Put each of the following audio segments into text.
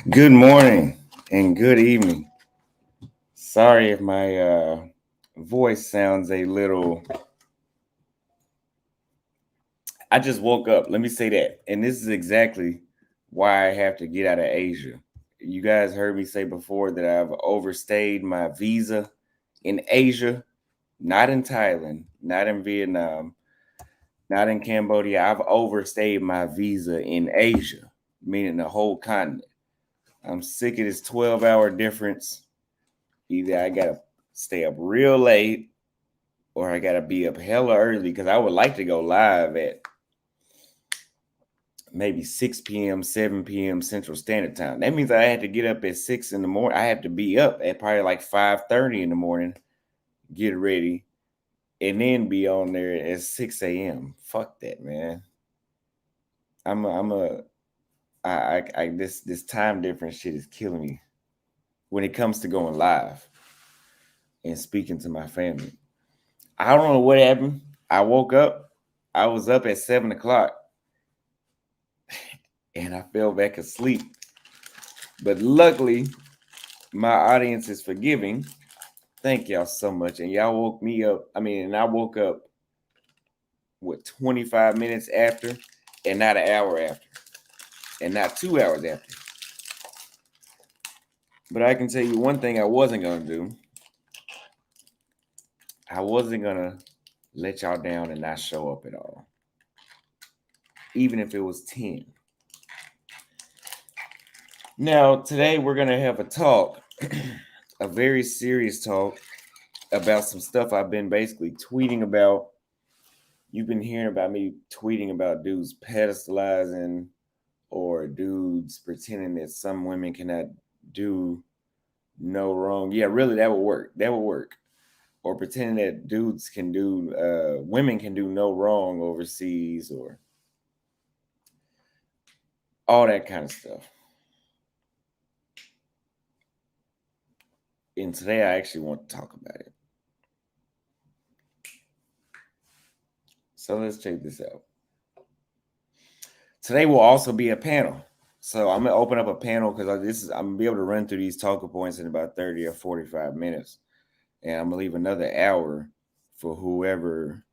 Good morning and good evening. Sorry if my voice sounds a little. I just woke up. Let me say that. And this is exactly why I have to get out of Asia. You guys heard me say before that I've overstayed my visa in Asia, not in Thailand, not in Vietnam, not in Cambodia. I've overstayed my visa in Asia, meaning the whole continent. I'm sick of this 12-hour difference. Either I gotta stay up real late or I gotta be up hella early because I would like to go live at maybe 6 p.m., 7 p.m. Central Standard Time. That means I had to get up at 6 in the morning. I have to be up at probably like 5:30 in the morning, get ready, and then be on there at 6 a.m. Fuck that, man. This time difference shit is killing me when it comes to going live and speaking to my family. I don't know what happened. I woke up. I was up at 7 o'clock and I fell back asleep. But luckily, my audience is forgiving. Thank y'all so much. And y'all woke me up. And I woke up, 25 minutes after, and not an hour after, and not 2 hours after. But I can tell you one thing I wasn't going to do. I wasn't going to let y'all down and not show up at all. Even if it was 10. Now, today we're going to have a talk, a very serious talk about some stuff I've been basically tweeting about. You've been hearing about me tweeting about dudes pedestalizing or dudes pretending that some women cannot do no wrong. Yeah, really, that would work. That would work. Or pretending that dudes can do, women can do no wrong overseas or all that kind of stuff. And today I actually want to talk about it. So let's check this out. Today will also be a panel. So I'm gonna open up a panel because I'm gonna be able to run through these talking points in about 30 or 45 minutes. And I'm gonna leave another hour for whoever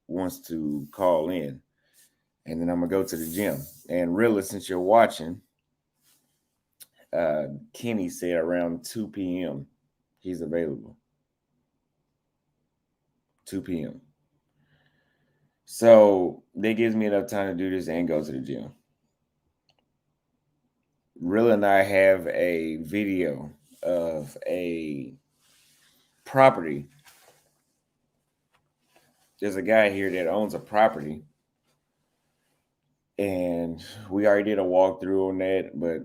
wants to call in. And then I'm gonna go to the gym. And really, since you're watching, Kenny said around 2 p.m. he's available. 2 p.m. So that gives me enough time to do this and go to the gym. Real and I have a video of a property. There's a guy here that owns a property, and we already did a walkthrough on that, but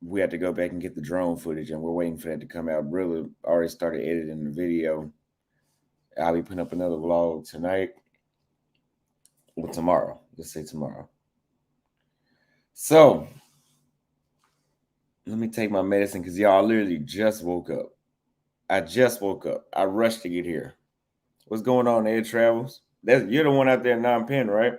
we had to go back and get the drone footage, and we're waiting for that to come out. Really already started editing the video. I'll be putting up another vlog tonight or tomorrow. Let's say tomorrow. So let me take my medicine because y'all literally just woke up. I just woke up. I rushed to get here. What's going on, Ed Travels? You're the one out there in non-pen, right?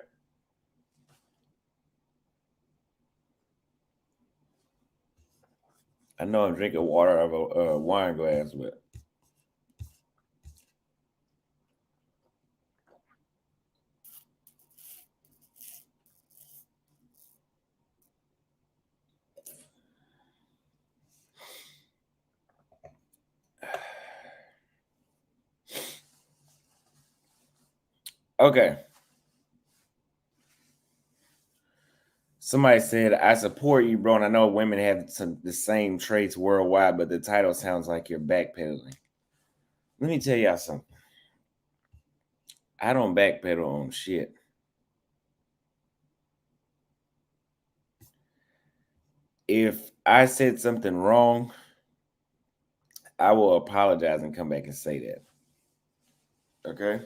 I know I'm drinking water out of a wine glass, but okay. Somebody said, I support you, bro. And I know women have the same traits worldwide, but the title sounds like you're backpedaling. Let me tell y'all something. I don't backpedal on shit. If I said something wrong, I will apologize and come back and say that. Okay?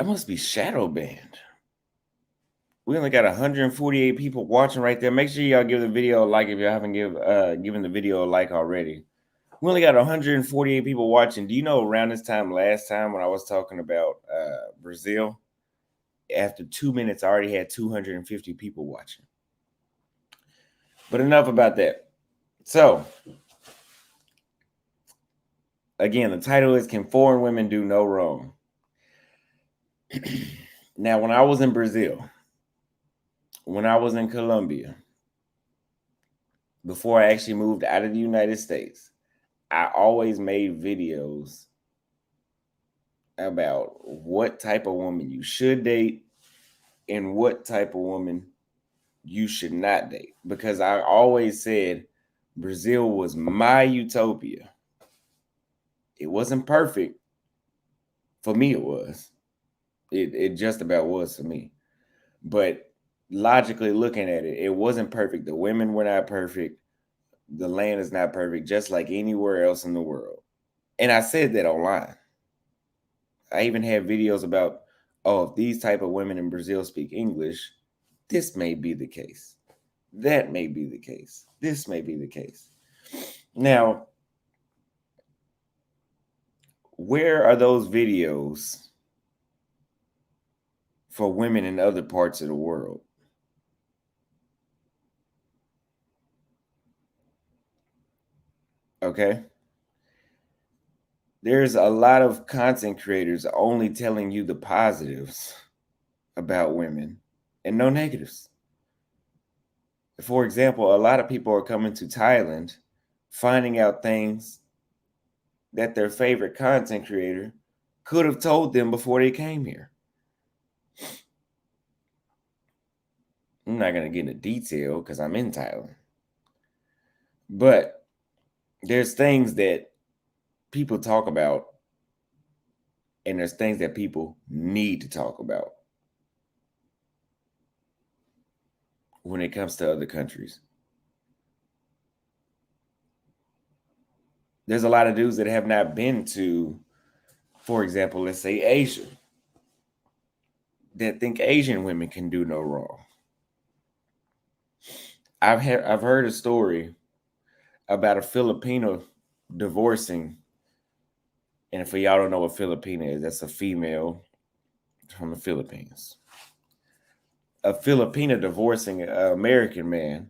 I must be shadow banned. We only got 148 people watching right there. Make sure y'all give the video a like if you haven't given the video a like already. We only got 148 people watching. Do you know around this time last time when I was talking about Brazil, after 2 minutes, I already had 250 people watching. But enough about that. So, again, the title is Can Foreign Women Do No Wrong? Now, when I was in Brazil, when I was in Colombia, before I actually moved out of the United States, I always made videos about what type of woman you should date and what type of woman you should not date. Because I always said Brazil was my utopia. It wasn't perfect. For me, it was. It just about was for me. But logically looking at it, it wasn't perfect. The women were not perfect. The land is not perfect, just like anywhere else in the world. And I said that online. I even have videos about, oh, if these type of women in Brazil speak English, this may be the case. That may be the case. This may be the case. Now, where are those videos for women in other parts of the world? Okay. There's a lot of content creators only telling you the positives about women and no negatives. For example, a lot of people are coming to Thailand, finding out things that their favorite content creator could have told them before they came here. I'm not going to get into detail because I'm in Thailand. But there's things that people talk about, and there's things that people need to talk about when it comes to other countries. There's a lot of dudes that have not been to, for example, let's say Asia, that think Asian women can do no wrong. I've heard a story about a Filipino divorcing, and for y'all don't know what Filipina is, that's a female from the Philippines. A Filipina divorcing an American man,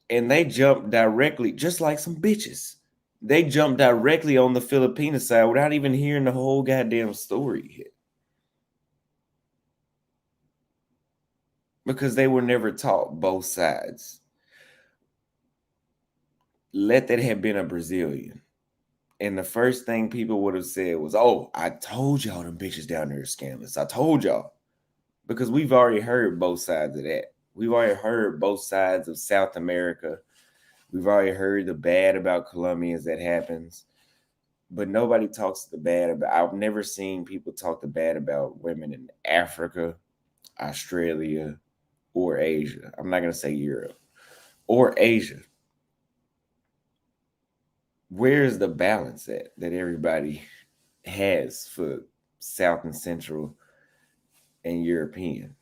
and they jumped directly, just like some bitches. They jumped directly on the Filipina side without even hearing the whole goddamn story yet. Because they were never taught both sides. Let that have been a Brazilian. And the first thing people would have said was, oh, I told y'all them bitches down there are scandalous. I told y'all. Because we've already heard both sides of that. We've already heard both sides of South America. We've already heard the bad about Colombians that happens. But nobody talks the bad about. I've never seen people talk the bad about women in Africa, Australia, or Asia. I'm not going to say Europe. Or Asia. Where's the balance that everybody has for South and Central and European?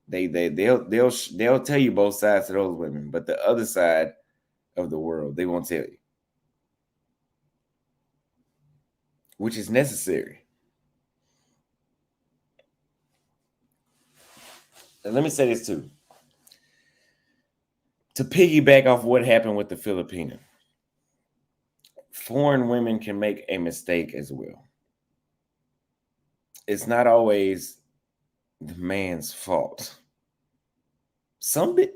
They'll tell you both sides to those women, but the other side of the world they won't tell you, which is necessary. And let me say this too, to piggyback off what happened with the Filipino. Foreign women can make a mistake as well. It's not always the man's fault.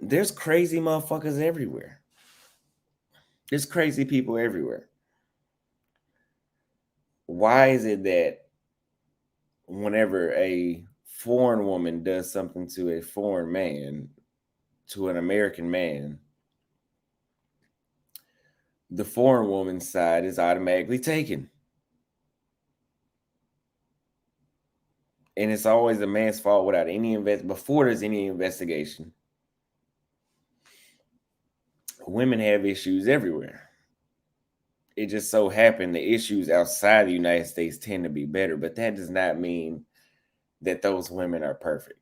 There's crazy motherfuckers everywhere. There's crazy people everywhere. Why is it that whenever a foreign woman does something to a foreign man, to an American man, the foreign woman's side is automatically taken? And it's always the man's fault without any before there's any investigation. Women have issues everywhere. It just so happened the issues outside the United States tend to be better, but that does not mean that those women are perfect.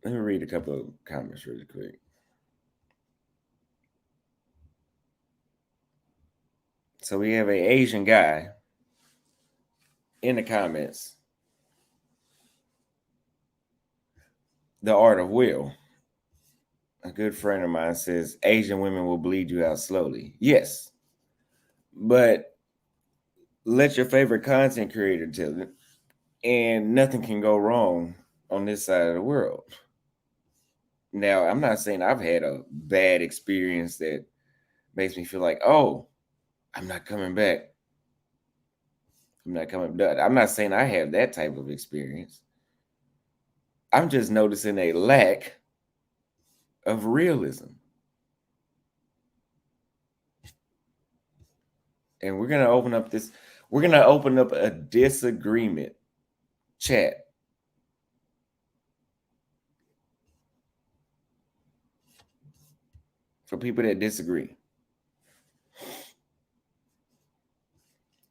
Let me read a couple of comments really quick. So we have an Asian guy in the comments. The Art of Will. A good friend of mine says Asian women will bleed you out slowly. Yes, but let your favorite content creator tell it, and nothing can go wrong on this side of the world. Now, I'm not saying I've had a bad experience that makes me feel like, oh, I'm not coming back. I'm not coming back. I'm not saying I have that type of experience. I'm just noticing a lack of realism. And we're going to open up a disagreement chat. For people that disagree.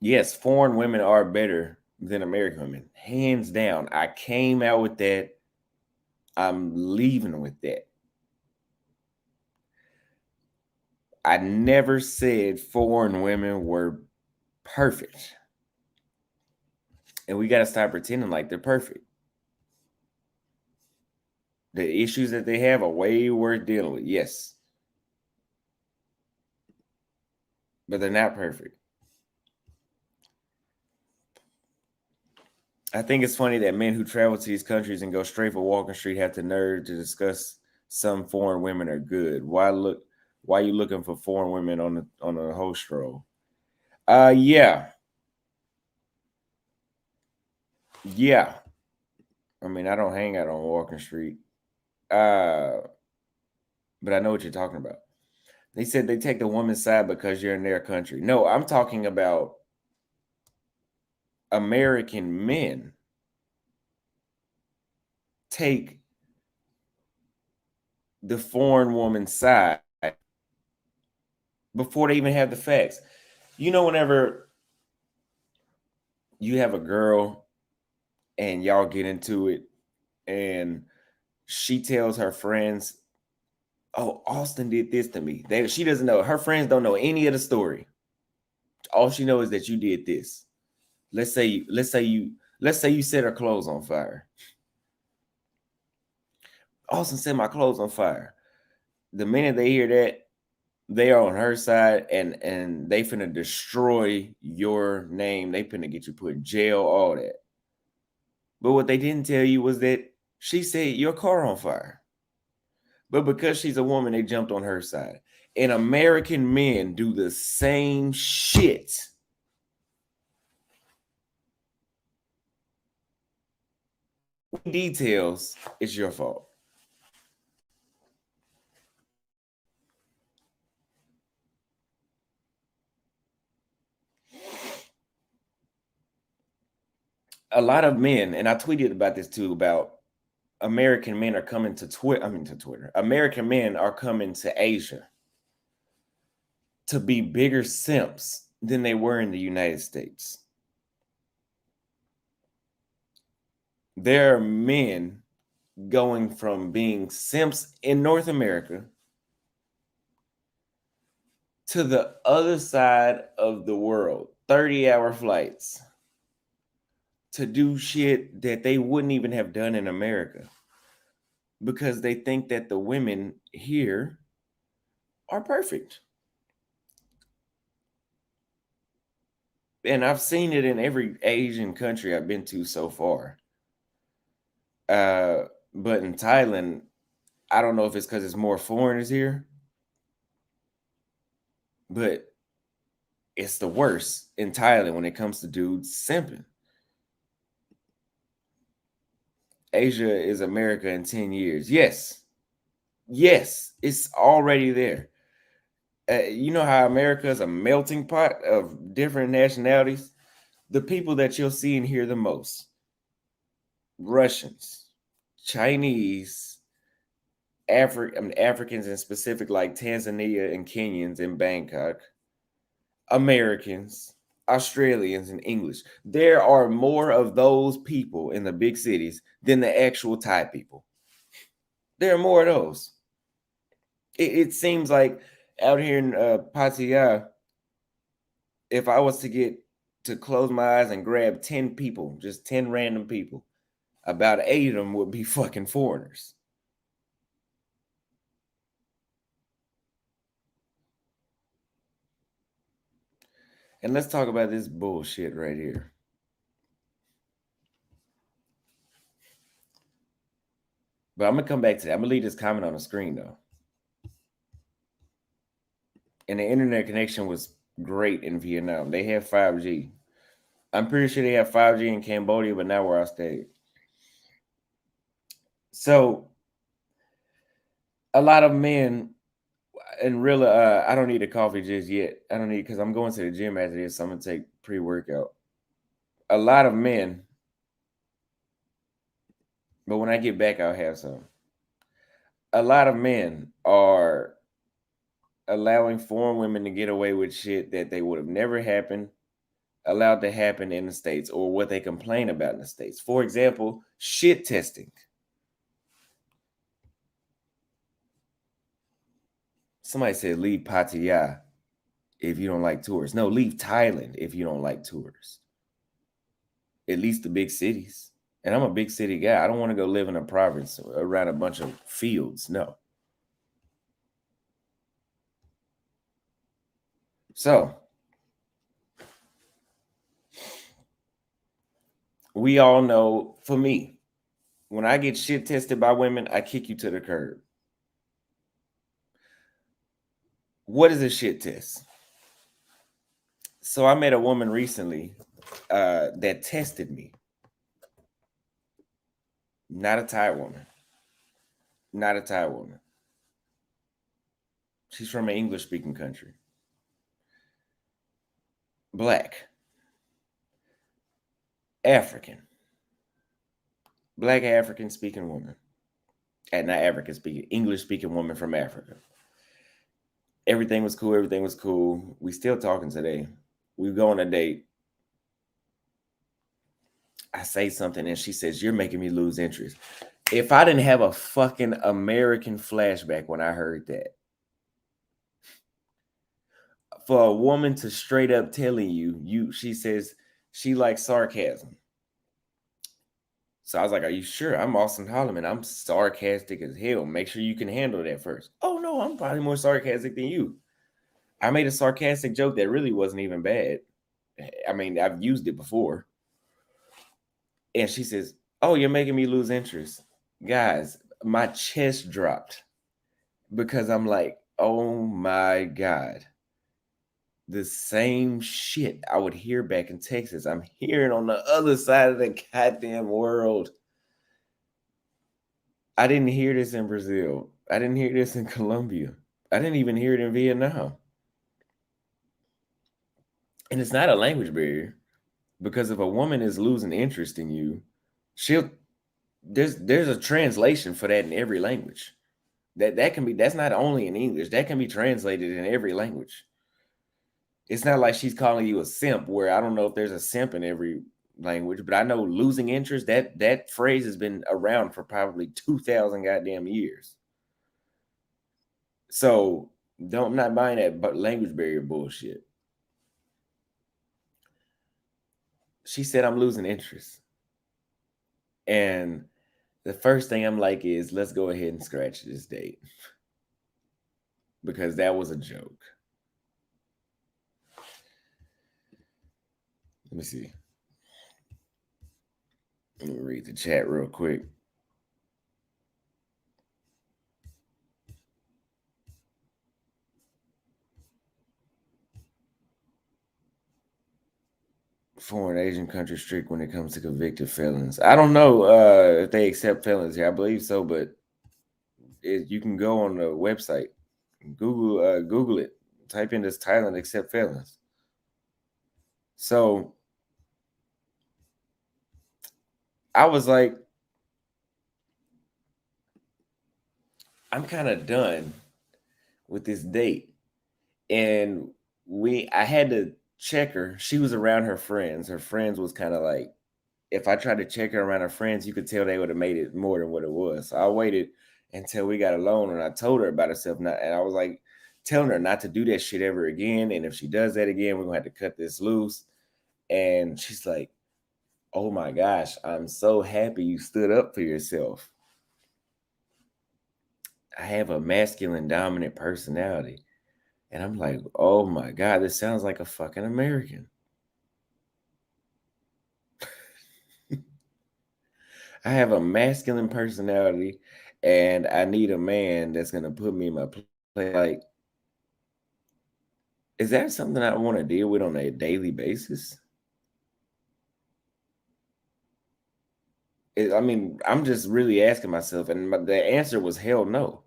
Yes, foreign women are better than American women. Hands down. I came out with that. I'm leaving with that. I never said foreign women were perfect. And we got to stop pretending like they're perfect. The issues that they have are way worth dealing with. Yes. But they're not perfect. I think it's funny that men who travel to these countries and go straight for Walking Street have the nerve to discuss some foreign women are good. Why you looking for foreign women on a whole stroll? Yeah. Yeah. I mean, I don't hang out on Walking Street. But I know what you're talking about. They said they take the woman's side because you're in their country. No, I'm talking about American men take the foreign woman's side before they even have the facts. You know, whenever you have a girl and y'all get into it and she tells her friends, oh, Austin did this to me. She doesn't know. Her friends don't know any of the story. All she knows is that you did this. Let's say you set her clothes on fire. Austin set my clothes on fire. The minute they hear that, they are on her side and they finna destroy your name. They finna get you put in jail, all that. But what they didn't tell you was that she set your car on fire. But because she's a woman, they jumped on her side. And American men do the same shit. Details, it's your fault. A lot of men, and I tweeted about this too, about American men are coming to Twitter. American men are coming to Asia to be bigger simps than they were in the United States. There are men going from being simps in North America to the other side of the world, 30-hour flights to do shit that they wouldn't even have done in America because they think that the women here are perfect. And I've seen it in every Asian country I've been to so far. But in Thailand, I don't know if it's because it's more foreigners here, but it's the worst in Thailand when it comes to dudes simping. Asia is America in 10 years. Yes. Yes, it's already there. You know how America is a melting pot of different nationalities? The people that you'll see and hear the most: Russians, Chinese, Africans in specific, like Tanzania and Kenyans in Bangkok, Americans, Australians, and English. There are more of those people in the big cities than the actual Thai people. There are more of those. It seems like out here in Pattaya, if I was to get to close my eyes and grab 10 people, just 10 random people, about 8 of them would be fucking foreigners. And let's talk about this bullshit right here. But I'm going to come back to that. I'm going to leave this comment on the screen, though. And the internet connection was great in Vietnam. They have 5G. I'm pretty sure they have 5G in Cambodia, but not where I stayed. So a lot of men, and really, I don't need a coffee just yet. I don't need, because I'm going to the gym after this. So I'm going to take pre-workout. A lot of men, but when I get back, I'll have some. A lot of men are allowing foreign women to get away with shit that they would have never allowed to happen in the States, or what they complain about in the States. For example, shit testing. Somebody said leave Pattaya if you don't like tourists. No, leave Thailand if you don't like tourists. At least the big cities. And I'm a big city guy. I don't want to go live in a province around a bunch of fields. No. So, we all know, for me, when I get shit tested by women, I kick you to the curb. What is a shit test? So I met a woman recently that tested me. Not a Thai woman. Not a Thai woman. She's from an English-speaking country. Black. African. Black African-speaking woman. And not African-speaking, English-speaking woman from Africa. Everything was cool. Everything was cool. We still talking today. We go on a date. I say something and she says, "You're making me lose interest." If I didn't have a fucking American flashback when I heard that, for a woman to straight up telling you, she says she likes sarcasm. So I was like, "Are you sure?" I'm Austin Holloman. I'm sarcastic as hell. Make sure you can handle that first. Oh no, I'm probably more sarcastic than you. I made a sarcastic joke that really wasn't even bad. I mean, I've used it before. And she says, "Oh, you're making me lose interest." Guys, my chest dropped because I'm like, oh my God. The same shit I would hear back in Texas, I'm hearing on the other side of the goddamn world. I didn't hear this in Brazil. I didn't hear this in Colombia. I didn't even hear it in Vietnam. And it's not a language barrier, because if a woman is losing interest in you, there's a translation for that in every language. That's not only in English, that can be translated in every language. It's not like she's calling you a simp, where I don't know if there's a simp in every language, but I know losing interest, that phrase has been around for probably 2,000 goddamn years. So I'm not buying that language barrier bullshit. She said I'm losing interest. And the first thing I'm like is, let's go ahead and scratch this date. Because that was a joke. Let me see. Let me read the chat real quick. Foreign Asian country strict when it comes to convicted felons. I don't know if they accept felons here. I believe so, but you can go on the website, Google it, type in "does Thailand accept felons?" So I was like, I'm kind of done with this date. And I had to check her. She was around her friends. Her friends was kind of like, if I tried to check her around her friends, you could tell they would have made it more than what it was. So I waited until we got alone, and I told her about herself. And I was like, telling her not to do that shit ever again. And if she does that again, we're gonna have to cut this loose. And she's like, oh my gosh, I'm so happy you stood up for yourself. I have a masculine dominant personality. And I'm like, oh my God, this sounds like a fucking American. I have a masculine personality and I need a man that's going to put me in my place. Like, is that something I want to deal with on a daily basis? I mean, I'm just really asking myself, and the answer was hell no.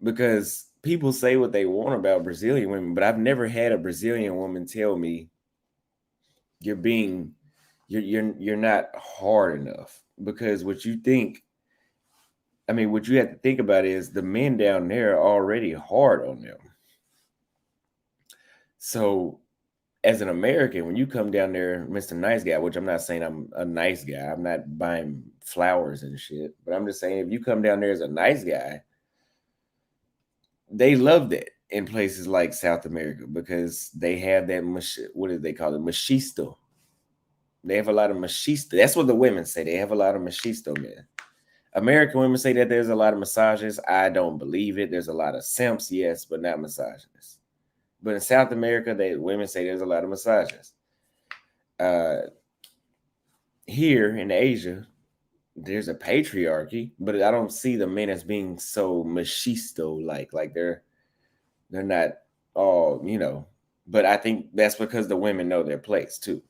Because people say what they want about Brazilian women, but I've never had a Brazilian woman tell me you're being you're not hard enough. Because what you think, I mean, what you have to think about is the men down there are already hard on them. So as an American, when you come down there, Mr. Nice Guy, which I'm not saying I'm a nice guy, I'm not buying flowers and shit, but I'm just saying if you come down there as a nice guy, they love that in places like South America because they have that what do they call it? Machisto. They have a lot of machista. That's what the women say. They have a lot of machisto men. American women say that there's a lot of massages. I don't believe it. There's a lot of simps, yes, but not misogynists. But in South America, women say there's a lot of massages. Here in Asia, there's a patriarchy, but I don't see the men as being so machisto like they're not all, you know. But I think that's because the women know their place too.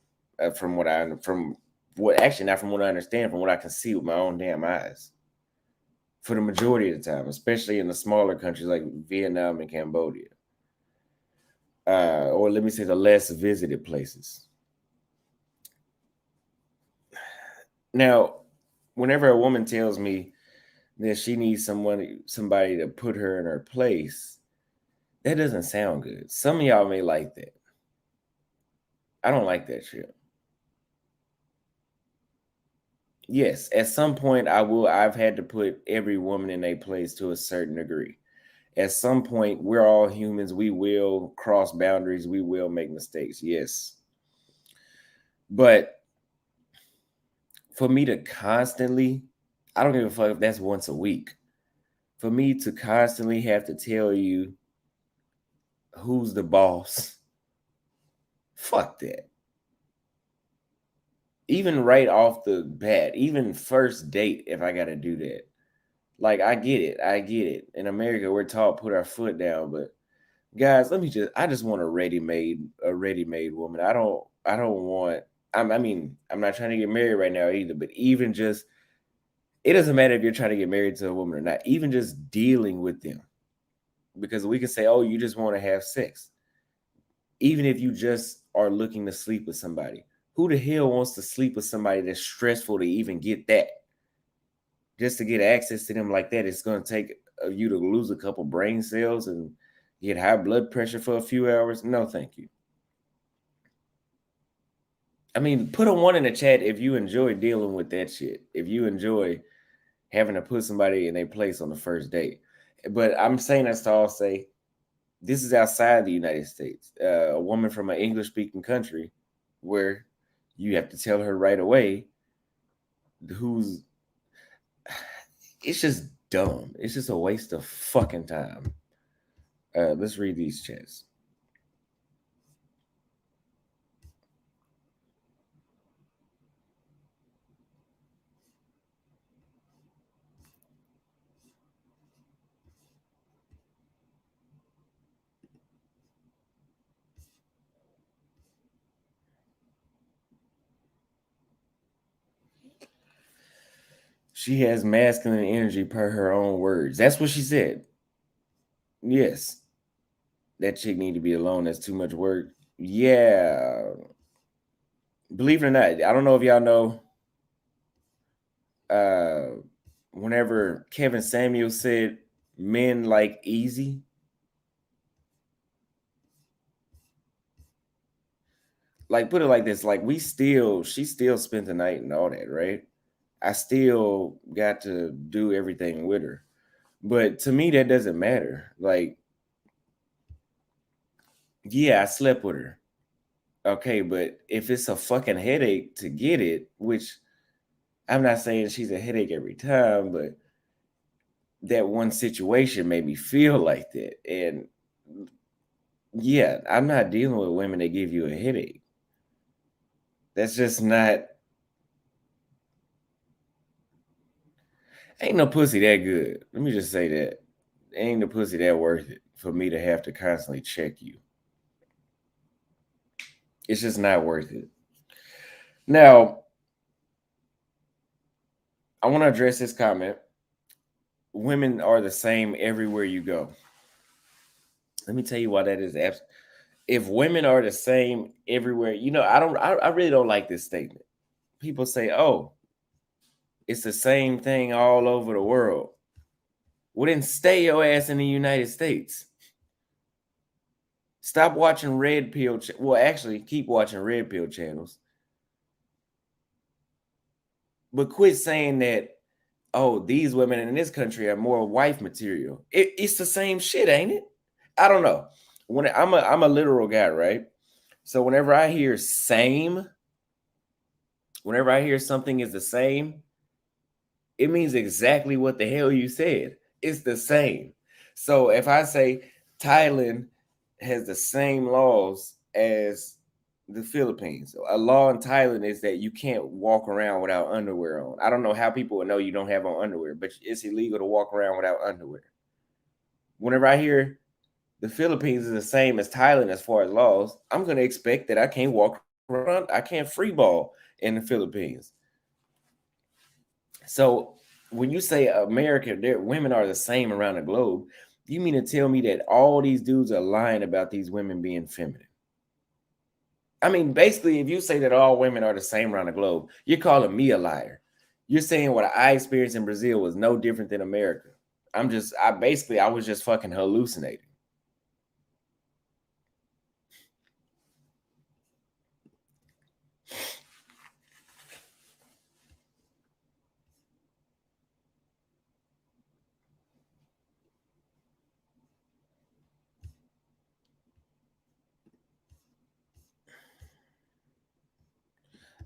From what actually not from what I understand, from what I can see with my own damn eyes. For the majority of the time, especially in the smaller countries like Vietnam and Cambodia, or let me say the less visited places. Now, whenever a woman tells me that she needs somebody to put her in her place, that doesn't sound good. Some of y'all may like that. I don't like that shit. Yes, at some point I've had to put every woman in a place to a certain degree. At some point, we're all humans. We will cross boundaries. We will make mistakes. Yes. But for me to constantly, I don't give a fuck if that's once a week. For me to constantly have to tell you who's the boss, fuck that. Even right off the bat, even first date, if I got to do that. Like, I get it. I get it. In America, we're taught put our foot down, but guys, I just want a ready-made woman. I don't want, I mean, I'm not trying to get married right now either, but even just, it doesn't matter if you're trying to get married to a woman or not, even just dealing with them. Because we can say, oh, you just want to have sex. Even if you just are looking to sleep with somebody, who the hell wants to sleep with somebody that's stressful to even get that? Just to get access to them like that, it's going to take you to lose a couple brain cells and get high blood pressure for a few hours. No, thank you. I mean, put a one in the chat if you enjoy dealing with that shit. If you enjoy having to put somebody in a place on the first date. But I'm saying that's to all say, this is outside the United States. A woman from an English speaking country where you have to tell her right away who's, it's just dumb. It's just a waste of fucking time. Let's read these chats. She has masculine energy per her own words. That's what she said. Yes. That chick need to be alone. That's too much work. Yeah. Believe it or not, I don't know if y'all know. Whenever Kevin Samuel said men like easy, like put it like this, like she still spent the night and all that, right? I still got to do everything with her. But to me, that doesn't matter. Like, yeah, I slept with her. Okay, but if it's a fucking headache to get it, which I'm not saying she's a headache every time, but that one situation made me feel like that. And yeah, I'm not dealing with women that give you a headache. That's just not, ain't no pussy that good. Let me just say that. Ain't no pussy that worth it for me to have to constantly check you. It's just not worth it. Now, I want to address this comment. Women are the same everywhere you go. Let me tell you why that is. If women are the same everywhere, I really don't like this statement. People say, "Oh, it's the same thing all over the world." Well, then stay your ass in the United States. Stop watching red pill. Well, actually, keep watching red pill channels, but quit saying that. Oh, these women in this country are more wife material. It's the same shit, ain't it? I don't know. When I'm a literal guy, right? So whenever I hear same, whenever I hear something is the same, it means exactly what the hell you said. It's the same. So if I say Thailand has the same laws as the Philippines, a law in Thailand is that you can't walk around without underwear on. I don't know how people would know you don't have on underwear, but it's illegal to walk around without underwear. Whenever I hear the Philippines is the same as Thailand as far as laws, I'm going to expect that I can't walk around, I can't free ball in the Philippines. So when you say America, their women are the same around the globe, you mean to tell me that all these dudes are lying about these women being feminine? I mean, basically, if you say that all women are the same around the globe, you're calling me a liar. You're saying what I experienced in Brazil was no different than America. I was just fucking hallucinating.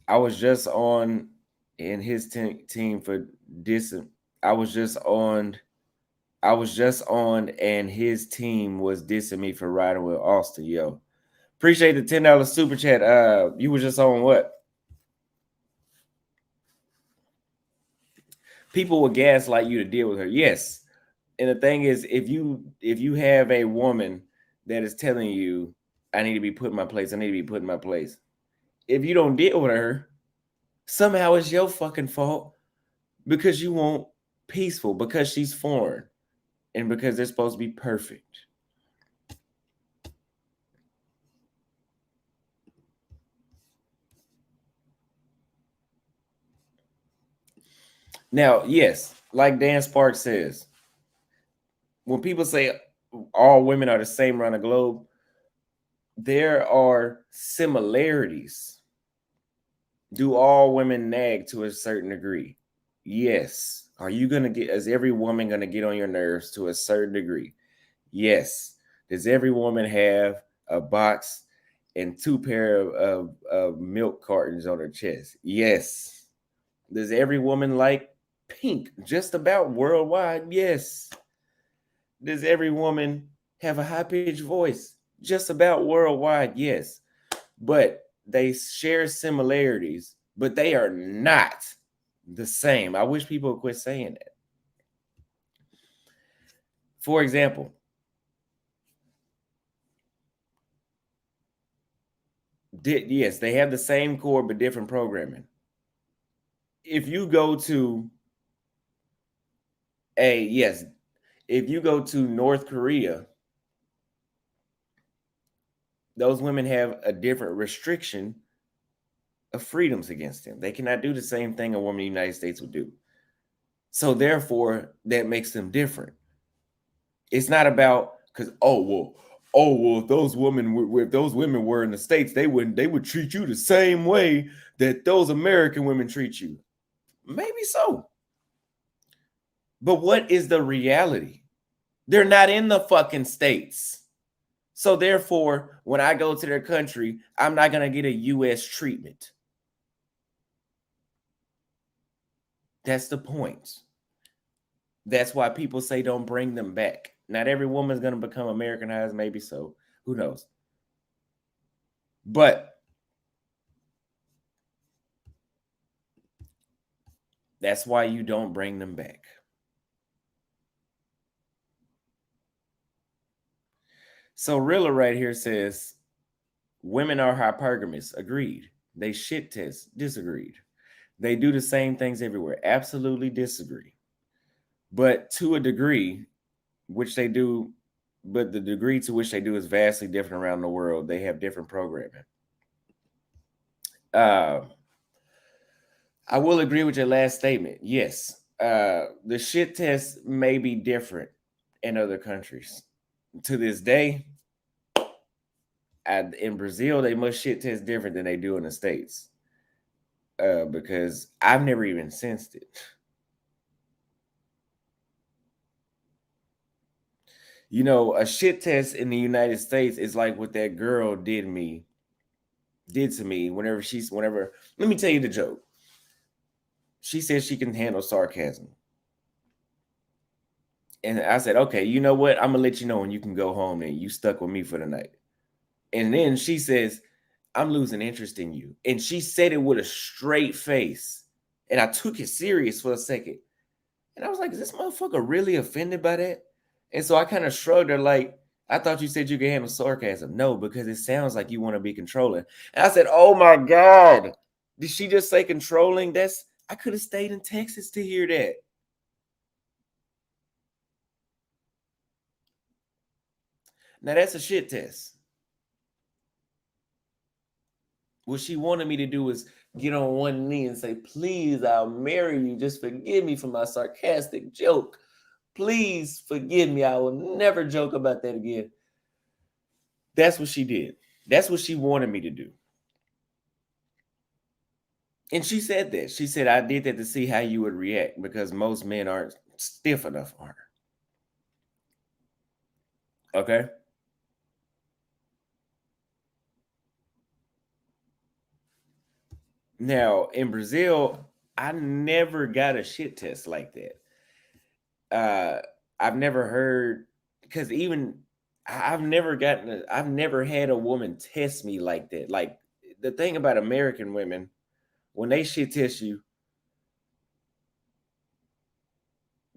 I was just on in his team for dissing. I was just on. I was just on, and his team was dissing me for riding with Austin. Yo, appreciate the $10 super chat. You was just on what? People will gaslight you to deal with her. Yes, and the thing is, if you have a woman that is telling you, "I need to be put in my place. I need to be put in my place." If you don't deal with her, somehow it's your fucking fault because you want peaceful, because she's foreign, and because they're supposed to be perfect. Now, yes, like Dan Sparks says, when people say all women are the same around the globe, there are similarities. Do all women nag to a certain degree? Yes. Are you going to get, is every woman going to get on your nerves to a certain degree? Yes. Does every woman have a box and two pair of milk cartons on her chest? Yes. Does every woman like pink just about worldwide? Yes. Does every woman have a high pitched voice just about worldwide? Yes. But they share similarities, but they are not the same. I wish people would quit saying that. For example, yes, they have the same core but different programming. If you go to yes, if you go to North Korea, those women have a different restriction of freedoms against them. They cannot do the same thing a woman in the United States would do. So therefore, that makes them different. It's not about because if those women were in the States, they would treat you the same way that those American women treat you. Maybe so. But what is the reality? They're not in the fucking States. So therefore, when I go to their country, I'm not going to get a US treatment. That's the point. That's why people say don't bring them back. Not every woman's going to become Americanized, maybe so. Who knows? But that's why you don't bring them back. So Rilla right here says women are hypergamous. Agreed. They shit test. Disagreed. They do the same things everywhere. Absolutely disagree. But to a degree, which they do, but the degree to which they do is vastly different around the world. They have different programming. I will agree with your last statement. Yes, the shit test may be different in other countries. To this day, in Brazil, they must shit test different than they do in the States. Because I've never even sensed it. You know, a shit test in the United States is like what that girl did to me whenever let me tell you the joke. She said she can handle sarcasm. And I said, okay, you know what? I'm gonna let you know when you can go home and you stuck with me for the night. And then she says, I'm losing interest in you. And she said it with a straight face. And I took it serious for a second. And I was like, is this motherfucker really offended by that? And so I kind of shrugged her like, I thought you said you could handle sarcasm. No, because it sounds like you want to be controlling. And I said, oh my God. Did she just say controlling? I could have stayed in Texas to hear that. Now that's a shit test. What she wanted me to do is get on one knee and say, please, I'll marry you. Just forgive me for my sarcastic joke. Please forgive me. I will never joke about that again. That's what she did. That's what she wanted me to do. And she said that. She said, I did that to see how you would react because most men aren't stiff enough for her. Okay. Now, in Brazil, I never got a shit test like that. I've never heard because I've never had a woman test me like that. Like the thing about American women, when they shit test you,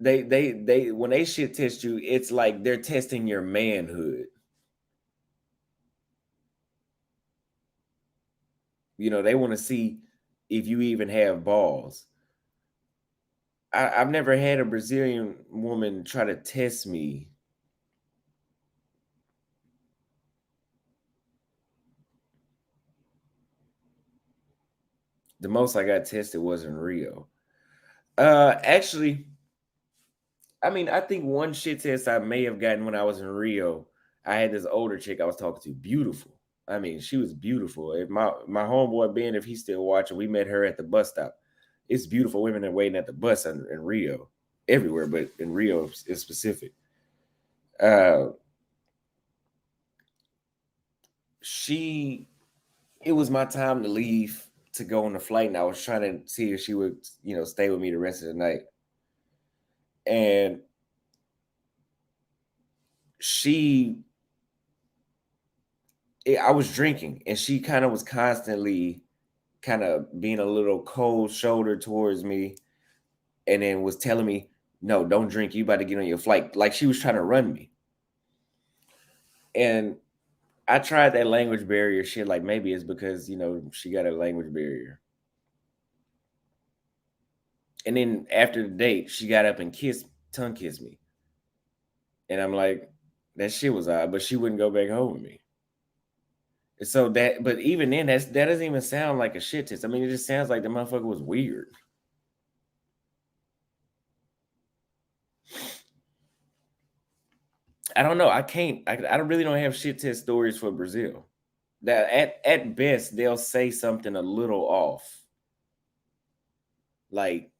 they when they shit test you, it's like they're testing your manhood. You know, they want to see if you even have balls. I've never had a Brazilian woman try to test me. The most I got tested was in Rio. Actually, I mean, I think one shit test I may have gotten when I was in Rio, I had this older chick I was talking to, beautiful. I mean, she was beautiful. If my homeboy Ben, if he's still watching, we met her at the bus stop. It's beautiful women that waiting at the bus in Rio, everywhere, but in Rio is specific. Uh, she, it was my time to leave to go on the flight, and I was trying to see if she would, stay with me the rest of the night. And she I was drinking, and she kind of was constantly kind of being a little cold shoulder towards me, and then was telling me, "No, don't drink. You about to get on your flight." Like she was trying to run me. And I tried that language barrier shit. Like maybe it's because she got a language barrier. And then after the date, she got up and tongue kissed me, and I'm like, that shit was odd. But she wouldn't go back home with me. So but even then, that doesn't even sound like a shit test. I mean, it just sounds like the motherfucker was weird. I don't know. I can't. I really don't have shit test stories for Brazil. That at best they'll say something a little off. Like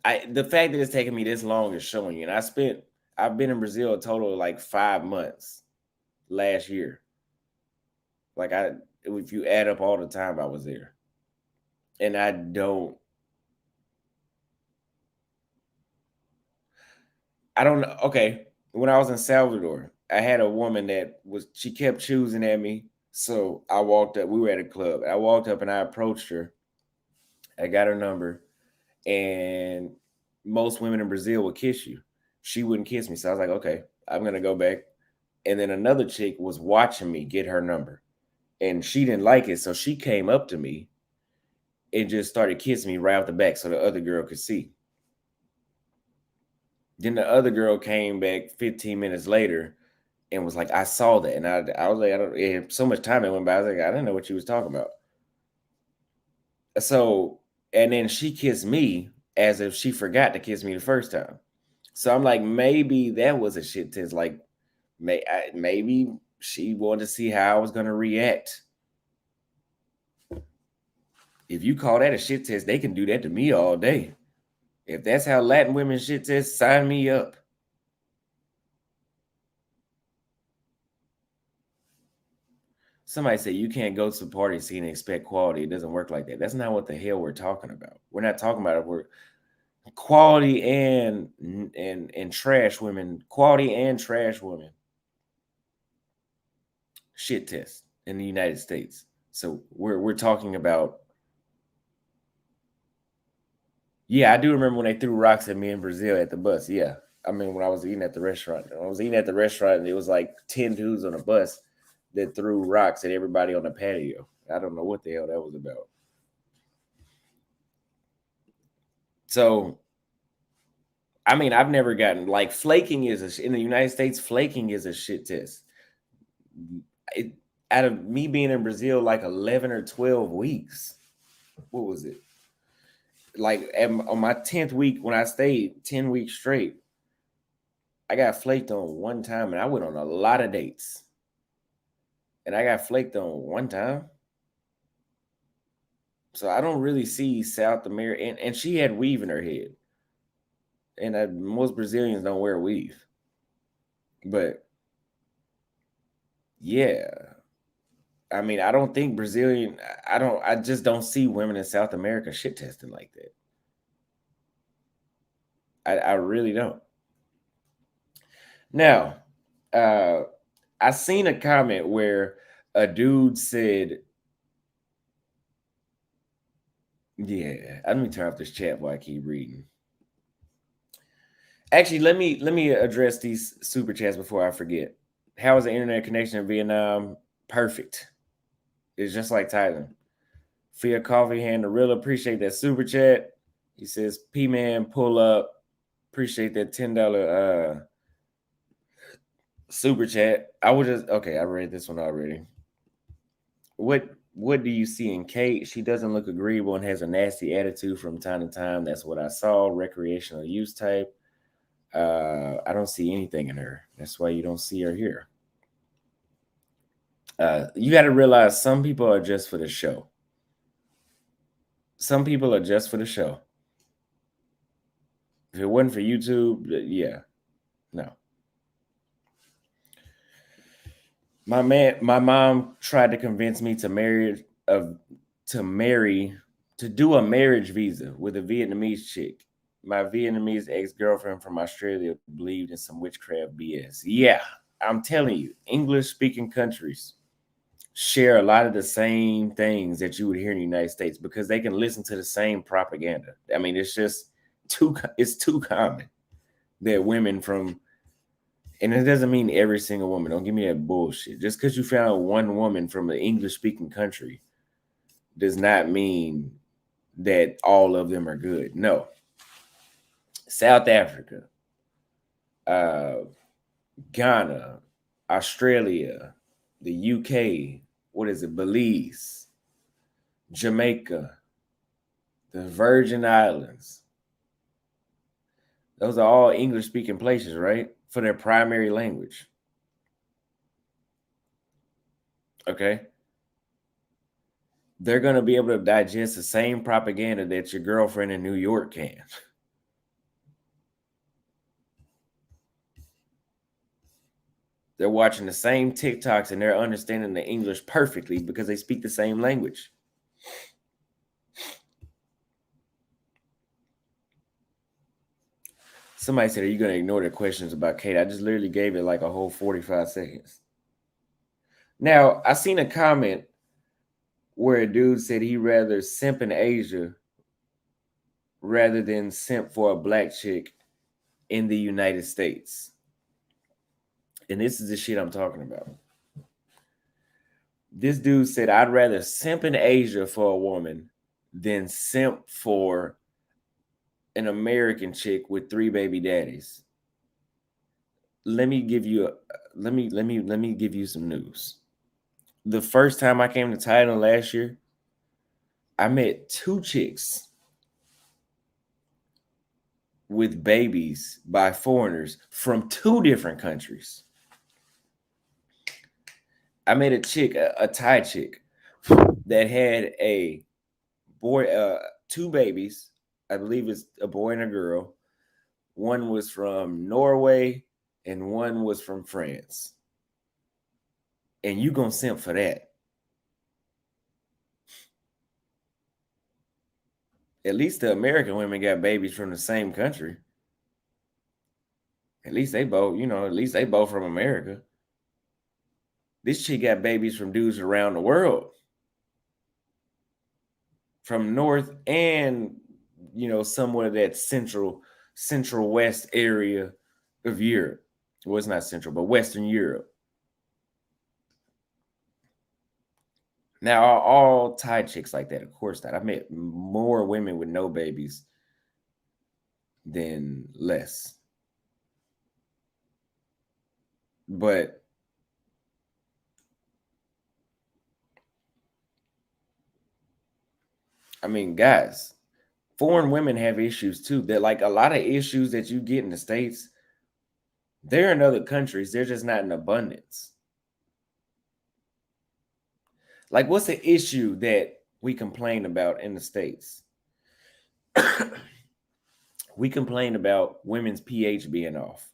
the fact that it's taking me this long is showing you. And I've been in Brazil a total of like 5 months. last year. Like if you add up all the time I was there, and I don't know. Okay, when I was in Salvador, I had a woman that she kept choosing at me. So I walked up. We were at a club. I walked up and I approached her. I got her number, and most women in Brazil would kiss you. She wouldn't kiss me, so I was like, okay, I'm gonna go back. And then another chick was watching me get her number, and she didn't like it, so she came up to me and just started kissing me right off the back, so the other girl could see. Then the other girl came back 15 minutes later and was like, I saw that. And I was like, I don't, so much time that went by. I was like, I didn't know what she was talking about. So, and then she kissed me as if she forgot to kiss me the first time. So I'm like, maybe that was a shit test. Like, maybe she wanted to see how I was going to react. If you call that a shit test, they can do that to me all day. If that's how Latin women shit test, sign me up. Somebody say you can't go to a party scene and expect quality. It doesn't work like that. That's not what the hell we're talking about. We're not talking about it. We're quality and trash women, quality and trash women shit test in the United States. So we're talking about. Yeah, I do remember when they threw rocks at me in Brazil at the bus. Yeah, I mean when I was eating at the restaurant. I was eating at the restaurant and it was like 10 dudes on a bus that threw rocks at everybody on the patio. I don't know what the hell that was about. So I mean, I've never gotten like flaking in the United States. Flaking is a shit test. It, out of me being in Brazil like 11 or 12 weeks, what was it? Like on my 10th week when I stayed 10 weeks straight, I got flaked on one time, and I went on a lot of dates, and I got flaked on one time. So I don't really see South America, and she had weave in her head, and most Brazilians don't wear weave, but yeah. I mean, I don't think Brazilian. I just don't see women in South America shit testing like that. I really don't. Now, uh, I seen a comment where a dude said, "Yeah, let me turn off this chat while I keep reading." Actually, let me address these super chats before I forget. How is the internet connection in Vietnam? Perfect. It's just like Thailand. Fia Coffee Hand the real appreciate that super chat. He says, P Man, pull up. Appreciate that $10 super chat. I would just okay, I read this one already. What do you see in Kate? She doesn't look agreeable and has a nasty attitude from time to time. That's what I saw. Recreational use type. I don't see anything in her. That's why you don't see her here. You got to realize some people are just for the show. Some people are just for the show. If it wasn't for YouTube, yeah, no. My mom tried to convince me to do a marriage visa with a Vietnamese chick. My Vietnamese ex-girlfriend from Australia believed in some witchcraft BS. Yeah, I'm telling you, English speaking countries share a lot of the same things that you would hear in the United States because they can listen to the same propaganda. I mean, it's too common that women from, and it doesn't mean every single woman. Don't give me that bullshit. Just because you found one woman from an English speaking country does not mean that all of them are good. No. South Africa, uh, Ghana, Australia, the UK, what is it? Belize, Jamaica, the Virgin Islands. Those are all English speaking places, right? For their primary language. Okay. They're going to be able to digest the same propaganda that your girlfriend in New York can. They're watching the same TikToks and they're understanding the English perfectly because they speak the same language. Somebody said, are you going to ignore the questions about Kate? I just literally gave it like a whole 45 seconds. Now, I seen a comment where a dude said he'd rather simp in Asia rather than simp for a black chick in the United States. And this is the shit I'm talking about. This dude said, I'd rather simp in Asia for a woman than simp for an American chick with 3 baby daddies. Let me give you let me give you some news. The first time I came to Thailand last year, I met 2 chicks with babies by foreigners from 2 different countries. I met a chick, a Thai chick, that had a boy, 2 babies. I believe it's a boy and a girl. One was from Norway and one was from France. And you gonna simp for that. At least the American women got babies from the same country. At least they both, at least they both from America. This chick got babies from dudes around the world. From North and, somewhat of that central west area of Europe. Well, it's not central, but Western Europe. Now, are all Thai chicks like that? Of course not. I've met more women with no babies than less. But I mean, guys, foreign women have issues too. That like a lot of issues that you get in the States, they're in other countries. They're just not in abundance. Like, what's the issue that we complain about in the States? We complain about women's pH being off.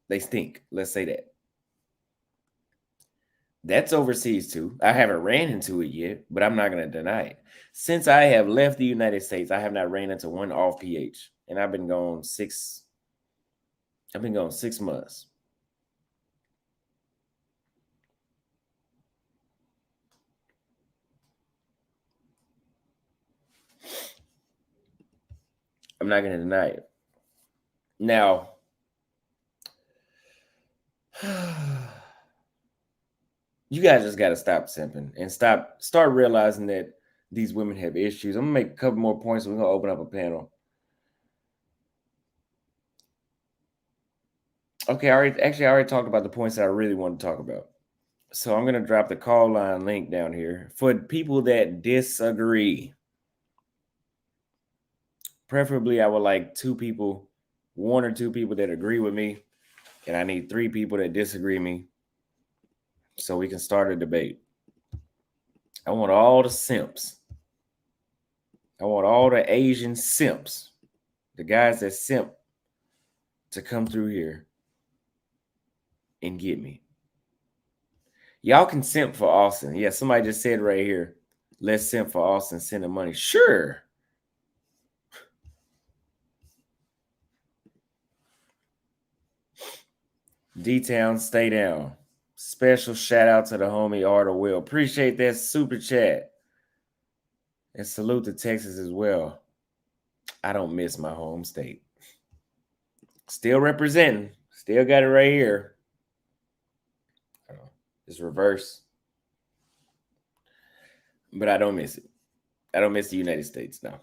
They stink. Let's say that. That's overseas too. I haven't ran into it yet, but I'm not going to deny it. Since I have left the United States, I have not ran into one off pH, and I've been gone 6 months. I'm not going to deny it. Now, you guys just got to stop simping and start realizing that these women have issues. I'm going to make a couple more points and we're going to open up a panel. Okay, I already talked about the points that I really want to talk about. So I'm going to drop the call line link down here for people that disagree. Preferably, I would like 2 people, 1 or 2 people that agree with me, and I need 3 people that disagree with me so we can start a debate. I want all the simps. I want all the Asian simps, the guys that simp, to come through here and get me. Y'all can simp for Austin. Yeah, somebody just said right here, let's simp for Austin, send him money. Sure. D-Town, stay down. Special shout out to the homie Arthur Will. Appreciate that super chat. And salute to Texas as well. I don't miss my home state. Still representing. Still got it right here. It's reverse. But I don't miss it. I don't miss the United States now.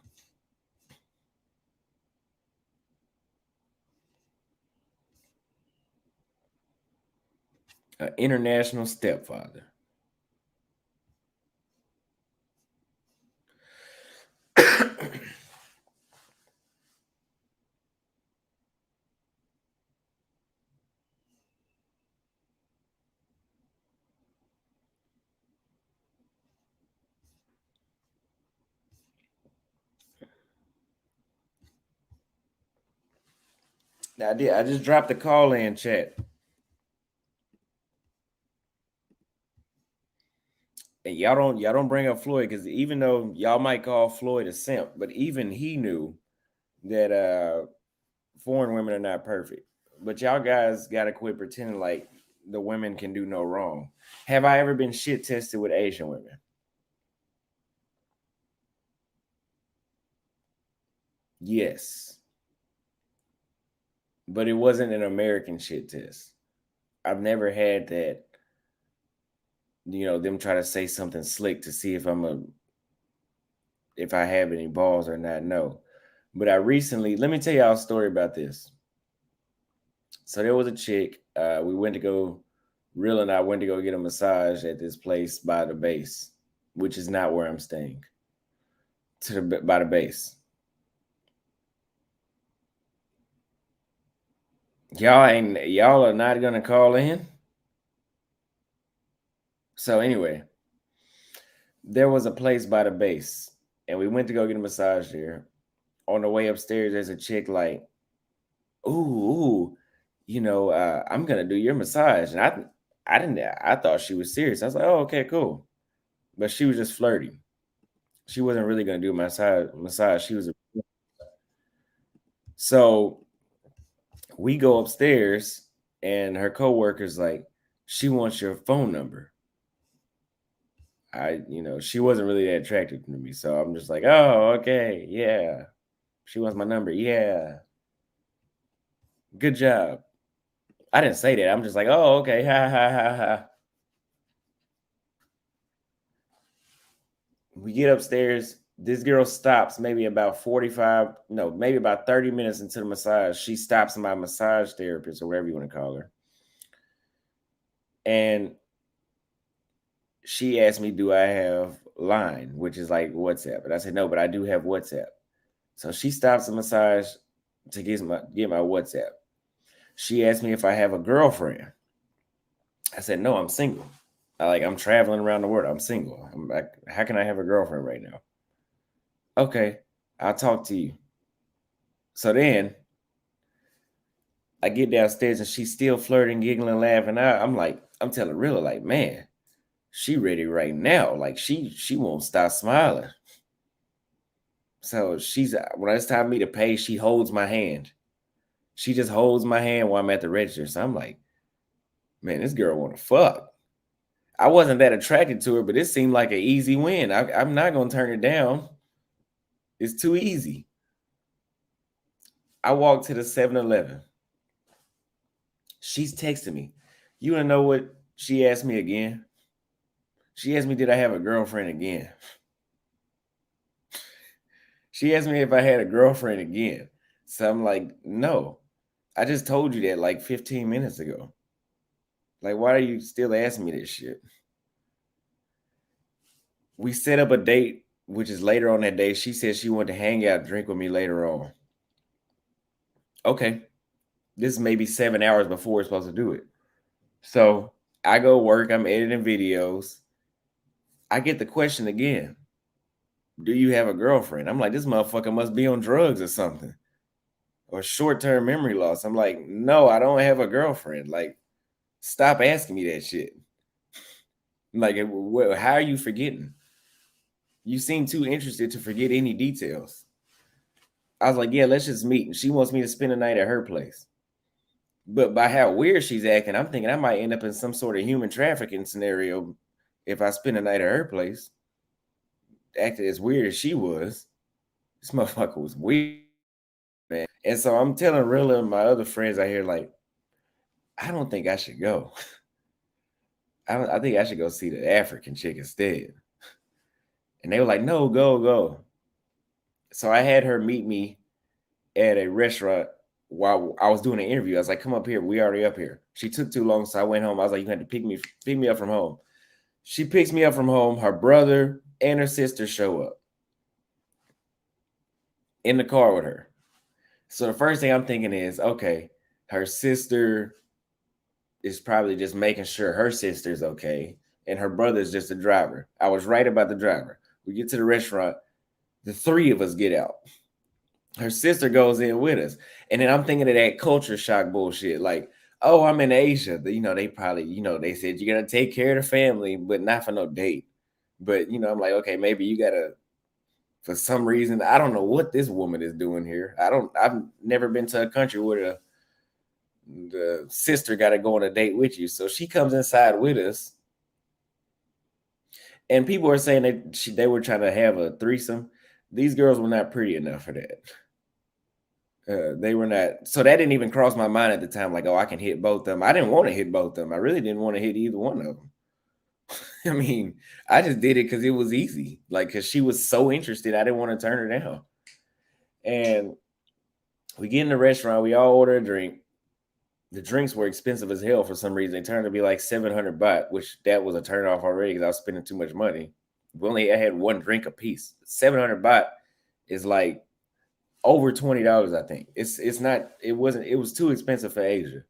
An international stepfather. I just dropped the call in chat. y'all don't bring up Floyd, because even though y'all might call Floyd a simp, but even he knew that foreign women are not perfect. But y'all guys gotta quit pretending like the women can do no wrong. Have I ever been shit tested with Asian women? Yes. But it wasn't an American shit test. I've never had that, them try to say something slick to see if I have any balls or not. No. But I recently, let me tell y'all a story about this. So there was a chick. We went to go, Real and I went to go get a massage at this place by the base, which is not where I'm staying. By the base. Y'all are not gonna call in. So anyway, there was a place by the base, and we went to go get a massage there. On the way upstairs, there's a chick like, ooh, I'm gonna do your massage. And I thought she was serious. I was like, oh, okay, cool. But she was just flirting. She wasn't really gonna do massage. So we go upstairs, and her coworker's like, she wants your phone number. She wasn't really that attractive to me. So I'm just like, oh, okay, yeah. She wants my number. Yeah. Good job. I didn't say that. I'm just like, oh, okay. Ha ha ha ha. We get upstairs. This girl stops maybe about 45, no, maybe about 30 minutes into the massage. She stops my massage therapist, or whatever you want to call her. And she asked me, do I have Line, which is like WhatsApp? And I said, no, but I do have WhatsApp. So she stops the massage to get my WhatsApp. She asked me if I have a girlfriend. I said, no, I'm single. I'm traveling around the world. I'm single. I'm like, how can I have a girlfriend right now? Okay, I'll talk to you. So then I get downstairs and she's still flirting, giggling, laughing. I'm telling Rilla, like, man, she ready right now. Like she won't stop smiling. So when it's time for me to pay, she holds my hand. She just holds my hand while I'm at the register. So I'm like, man, this girl want to fuck. I wasn't that attracted to her, but it seemed like an easy win. I'm not going to turn it down. It's too easy. I walked to the 7-Eleven. She's texting me. You want to know what she asked me again? She asked me, did I have a girlfriend again? She asked me if I had a girlfriend again. So I'm like, no. I just told you that like 15 minutes ago. Like, why are you still asking me this shit? We set up a date, which is later on that day. She said she wanted to hang out, drink with me later on. Okay. This is maybe 7 hours before we're supposed to do it. So I go work. I'm editing videos. I get the question again. Do you have a girlfriend? I'm like, this motherfucker must be on drugs or something, or short-term memory loss. I'm like, no, I don't have a girlfriend. Like, stop asking me that shit. Like, how are you forgetting? You seem too interested to forget any details. I was like, yeah, let's just meet. And she wants me to spend the night at her place. But by how weird she's acting, I'm thinking I might end up in some sort of human trafficking scenario if I spend the night at her place. Acted as weird as she was. This motherfucker was weird, man. And so I'm telling Rilla and my other friends out here, like, I don't think I should go. I think I should go see the African chick instead. And they were like, no, go. So I had her meet me at a restaurant while I was doing an interview. I was like, come up here. We already up here. She took too long, so I went home. I was like, you had to pick me up from home. She picks me up from home. Her brother and her sister show up in the car with her. So the first thing I'm thinking is, okay, her sister is probably just making sure her sister's okay, and her brother's just a driver. I was right about the driver. We get to the restaurant. The three of us get out. Her sister goes in with us. And then I'm thinking of that culture shock bullshit. Like, oh, I'm in Asia. They probably, they said you're going to take care of the family, but not for no date. But you know, I'm like, okay, maybe you gotta. For some reason, I don't know what this woman is doing here. I've never been to a country where the sister got to go on a date with you. So she comes inside with us, and people are saying that they were trying to have a threesome. These girls were not pretty enough for that. They were not. So that didn't even cross my mind at the time. Like, oh, I can hit both of them. I didn't want to hit both of them. I really didn't want to hit either one of them. I mean, I just did it because it was easy. Like, because she was so interested, I didn't want to turn her down. And we get in the restaurant. We all order a drink. The drinks were expensive as hell for some reason. They turned to be like 700 baht, which that was a turn off already because I was spending too much money. I had one drink a piece. 700 baht is like over $20, I think. It was too expensive for Asia.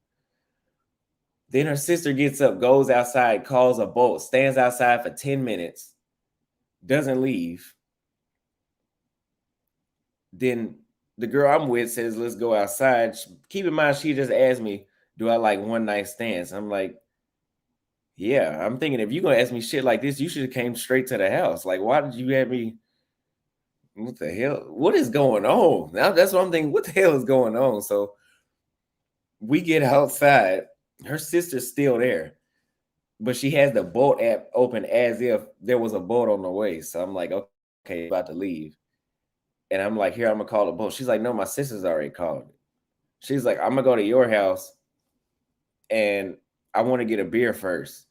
Then her sister gets up, goes outside, calls a boat, stands outside for 10 minutes, doesn't leave. Then the girl I'm with says, let's go outside. Keep in mind, she just asked me, do I like one night stands? I'm like, yeah. I'm thinking if you're going to ask me shit like this, you should have came straight to the house. Like, why did you have me? What the hell? What is going on? Now that's what I'm thinking. What the hell is going on? So we get outside. Her sister's still there, but she has the boat app open as if there was a boat on the way. So I'm like, okay, about to leave. And I'm like, here, I'm gonna call the boat. She's like, no, my sister's already called it. She's like, I'm gonna go to your house and I want to get a beer first.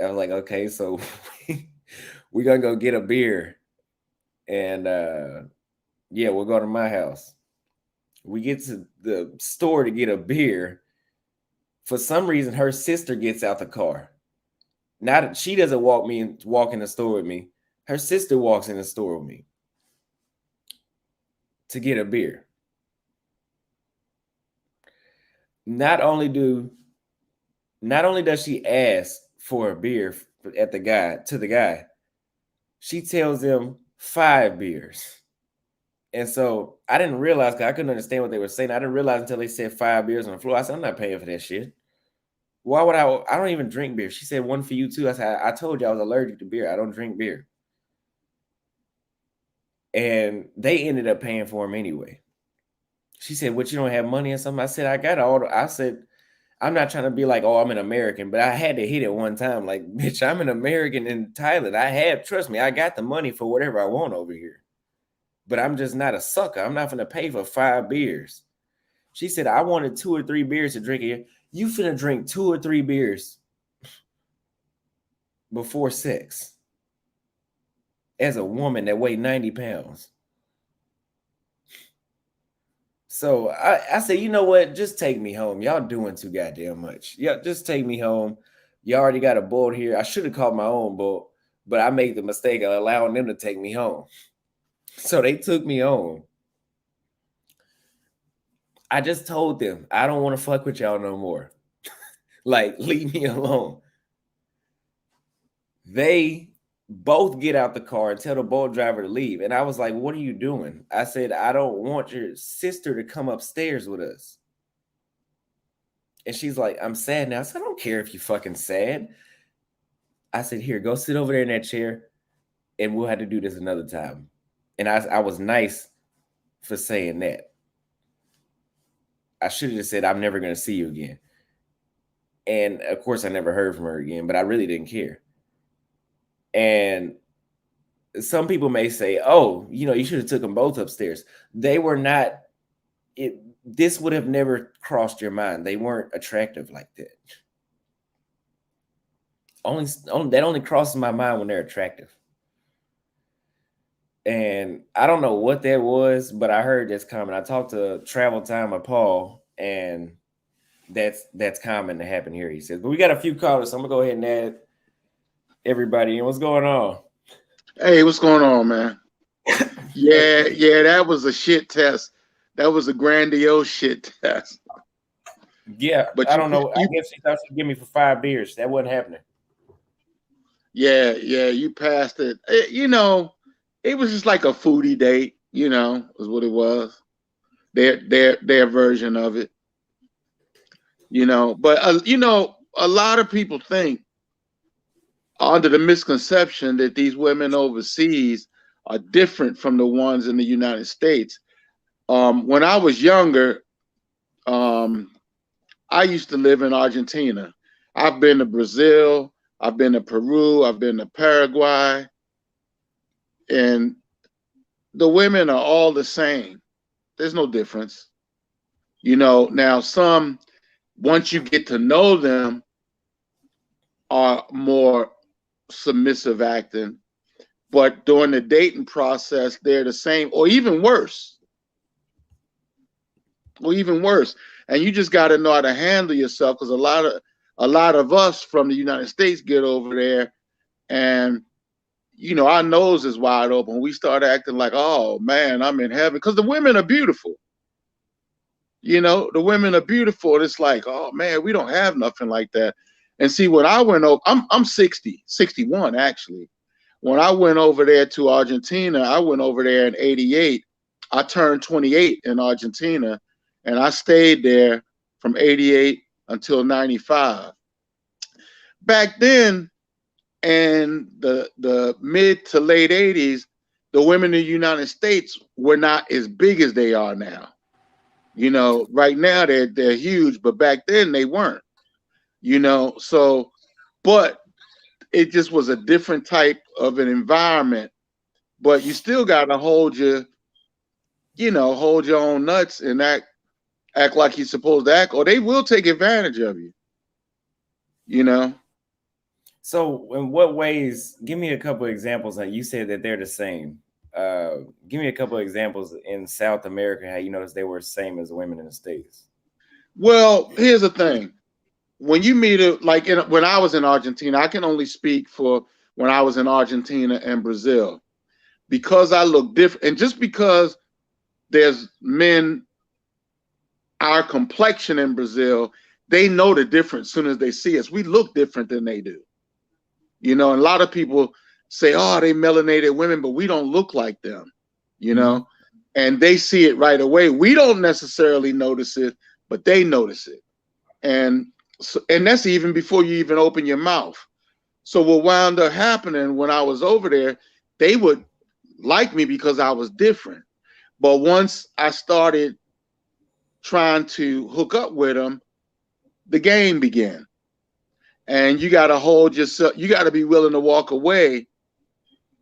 I was like, okay, so we're gonna go get a beer. And yeah, we'll go to my house. We get to the store to get a beer. For some reason, her sister gets out the car. Now that she doesn't walk in the store with me, her sister walks in the store with me to get a beer. Not only does she ask for a beer to the guy, she tells him 5 beers. And so I didn't realize, because I couldn't understand what they were saying. I didn't realize until they said 5 beers on the floor. I said, I'm not paying for that shit. Why would I don't even drink beer. She said, one for you too. I said, I told you I was allergic to beer. I don't drink beer. And they ended up paying for him anyway. She said, what, you don't have money or something? I said, I got I said, I'm not trying to be like, oh, I'm an American, but I had to hit it one time. Like, bitch, I'm an American in Thailand. Trust me, I got the money for whatever I want over here. But I'm just not a sucker. I'm not going to pay for 5 beers. She said, I wanted 2 or 3 beers to drink here. You finna drink 2 or 3 beers before sex as a woman that weighed 90 pounds. So I said, you know what? Just take me home. Y'all doing too goddamn much. Yeah, just take me home. You already got a boat here. I should have called my own boat, but I made the mistake of allowing them to take me home. So they took me home. I just told them, I don't want to fuck with y'all no more. Like, leave me alone. They both get out the car and tell the boat driver to leave. And I was like, what are you doing? I said, I don't want your sister to come upstairs with us. And she's like, I'm sad now. I said, I don't care if you fucking sad. I said, here, go sit over there in that chair and we'll have to do this another time. And I was nice for saying that. I should have just said, I'm never going to see you again. And of course, I never heard from her again, but I really didn't care. And some people may say, oh, you know, you should have took them both upstairs. They were not, this would have never crossed your mind. They weren't attractive like that. That only crosses my mind when they're attractive. And I don't know what that was, but I heard that's common. I talked to Travel Time with Paul, and that's common to happen here, he says. But we got a few callers, so I'm gonna go ahead and add everybody in. What's going on? Hey, what's going on, man? Yeah, that was a shit test. That was a grandiose shit test. Yeah, but I don't know. I guess she thought she'd give me for 5 beers. That wasn't happening. Yeah, you passed it. You know, it was just like a foodie date. You know, is what it was. Their version of it. You know, but you know, a lot of people think under the misconception that these women overseas are different from the ones in the United States. When I was younger, um, I used to live in Argentina. I've been to Brazil, I've been to Peru, I've been to Paraguay, and the women are all the same. There's no difference. Now some, once you get to know them, are more submissive acting, but during the dating process, they're the same or even worse. Or even worse. And you just got to know how to handle yourself, because a lot of us from the United States get over there, and our nose is wide open. We start acting like, oh man, I'm in heaven, because the women are beautiful. The women are beautiful. And it's like, oh man, we don't have nothing like that. And see, when I went over, I'm 60, 61 actually. When I went over there to Argentina, I went over there in 88. I turned 28 in Argentina, and I stayed there from 88 until 95. Back then, in the mid to late 80s, the women in the United States were not as big as they are now. Right now they're huge, but back then they weren't. So, but it just was a different type of an environment. But you still got to hold your own nuts and act like you're supposed to act, or they will take advantage of you. So, in what ways? Give me a couple of examples. You said that they're the same. Give me a couple of examples in South America how you notice they were the same as the women in the States. Well, here's the thing. When you meet when I was in Argentina, I can only speak for when I was in Argentina and Brazil, because I look different, and just because there's men our complexion in Brazil, they know the difference as soon as they see us. We look different than they do. And a lot of people say, oh, they melanated women, but we don't look like them, and they see it right away. We don't necessarily notice it, but they notice it. And that's even before you even open your mouth. So what wound up happening when I was over there, they would like me because I was different. But once I started trying to hook up with them, the game began. And you got to hold yourself, you got to be willing to walk away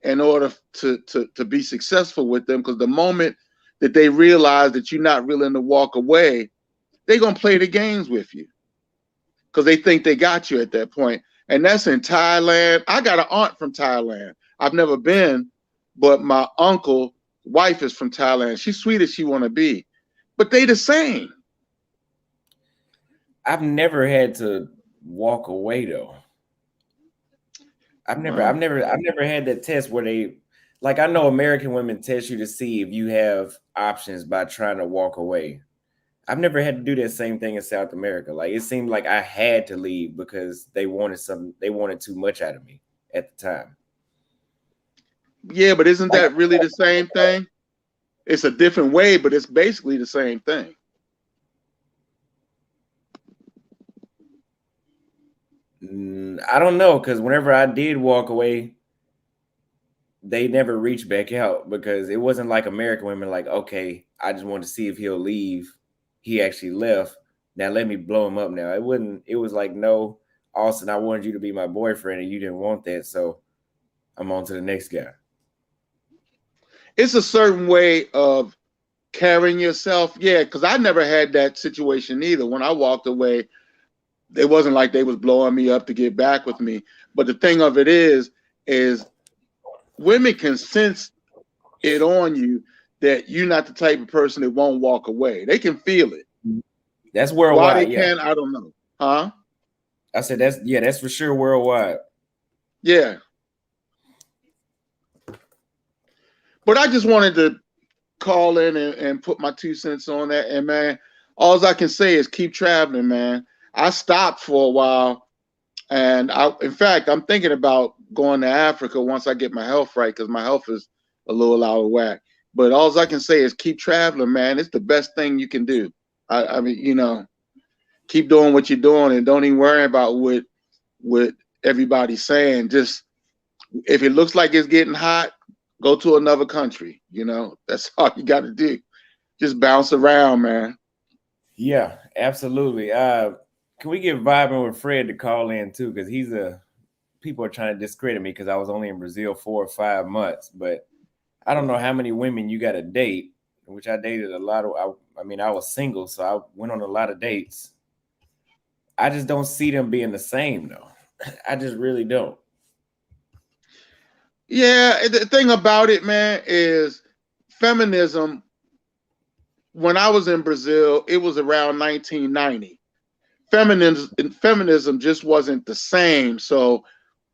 in order to be successful with them. Because the moment that they realize that you're not willing to walk away, they're going to play the games with you, because they think they got you at that point. And that's in Thailand. I got an aunt from Thailand. I've never been, but my uncle's wife is from Thailand. She's sweet as she want to be, but they the same. I've never had to walk away though. I've never had that test where they, like, I know American women test you to see if you have options by trying to walk away. I've never had to do that same thing in South America. Like, it seemed like I had to leave because they wanted too much out of me at the time. Yeah, but isn't that really the same thing? It's a different way, but it's basically the same thing. I don't know, because whenever I did walk away, they never reached back out, because it wasn't like American women like, okay, I just wanted to see if he'll leave. He actually left. Now let me blow him up now. It was like, no, Austin, I wanted you to be my boyfriend and you didn't want that, so I'm on to the next guy. It's a certain way of carrying yourself. Yeah, because I never had that situation either. When I walked away, it wasn't like they was blowing me up to get back with me. But the thing of it is women can sense it on you that you're not the type of person that won't walk away. They can feel it. That's worldwide. Why they can, I don't know. Huh? I said that's for sure worldwide. Yeah. But I just wanted to call in and put my 2 cents on that. And man, all I can say is keep traveling, man. I stopped for a while, and in fact, I'm thinking about going to Africa once I get my health right, because my health is a little out of whack. But all I can say is keep traveling, man. It's the best thing you can do. I mean, keep doing what you're doing, and don't even worry about what everybody's saying. Just if it looks like it's getting hot, go to another country. You know, that's all you got to do. Just bounce around, man. Yeah, absolutely. Can we get vibing with Fred to call in too? Because people are trying to discredit me because I was only in Brazil 4 or 5 months, but I don't know how many women you got to date, which I dated a lot of. I mean, I was single, so I went on a lot of dates. I just don't see them being the same though. I just really don't. Yeah, the thing about it, man, is feminism. When I was in Brazil, it was around 1990. Feminism just wasn't the same. So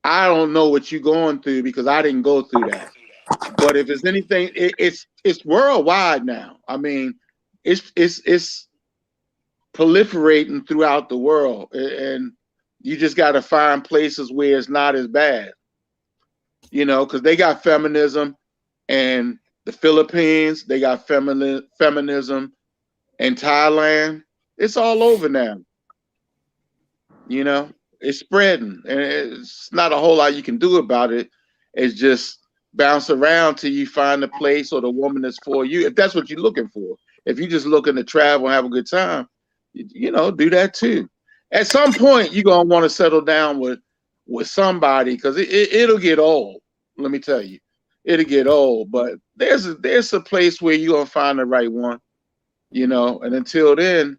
I don't know what you're going through because I didn't go through that. But if it's anything, it's worldwide now. I mean, it's proliferating throughout the world, and you just got to find places where it's not as bad. You know, because they got feminism and the Philippines, they got feminism in Thailand. It's all over now. You know, it's spreading, and it's not a whole lot you can do about it. It's just bounce around till you find the place or the woman that's for you. If that's what you're looking for, if you're just looking to travel and have a good time, you know, do that too. At some point, you're gonna want to settle down with somebody because it'll get old. Let me tell you, it'll get old. But there's a place where you're gonna find the right one, you know. And until then,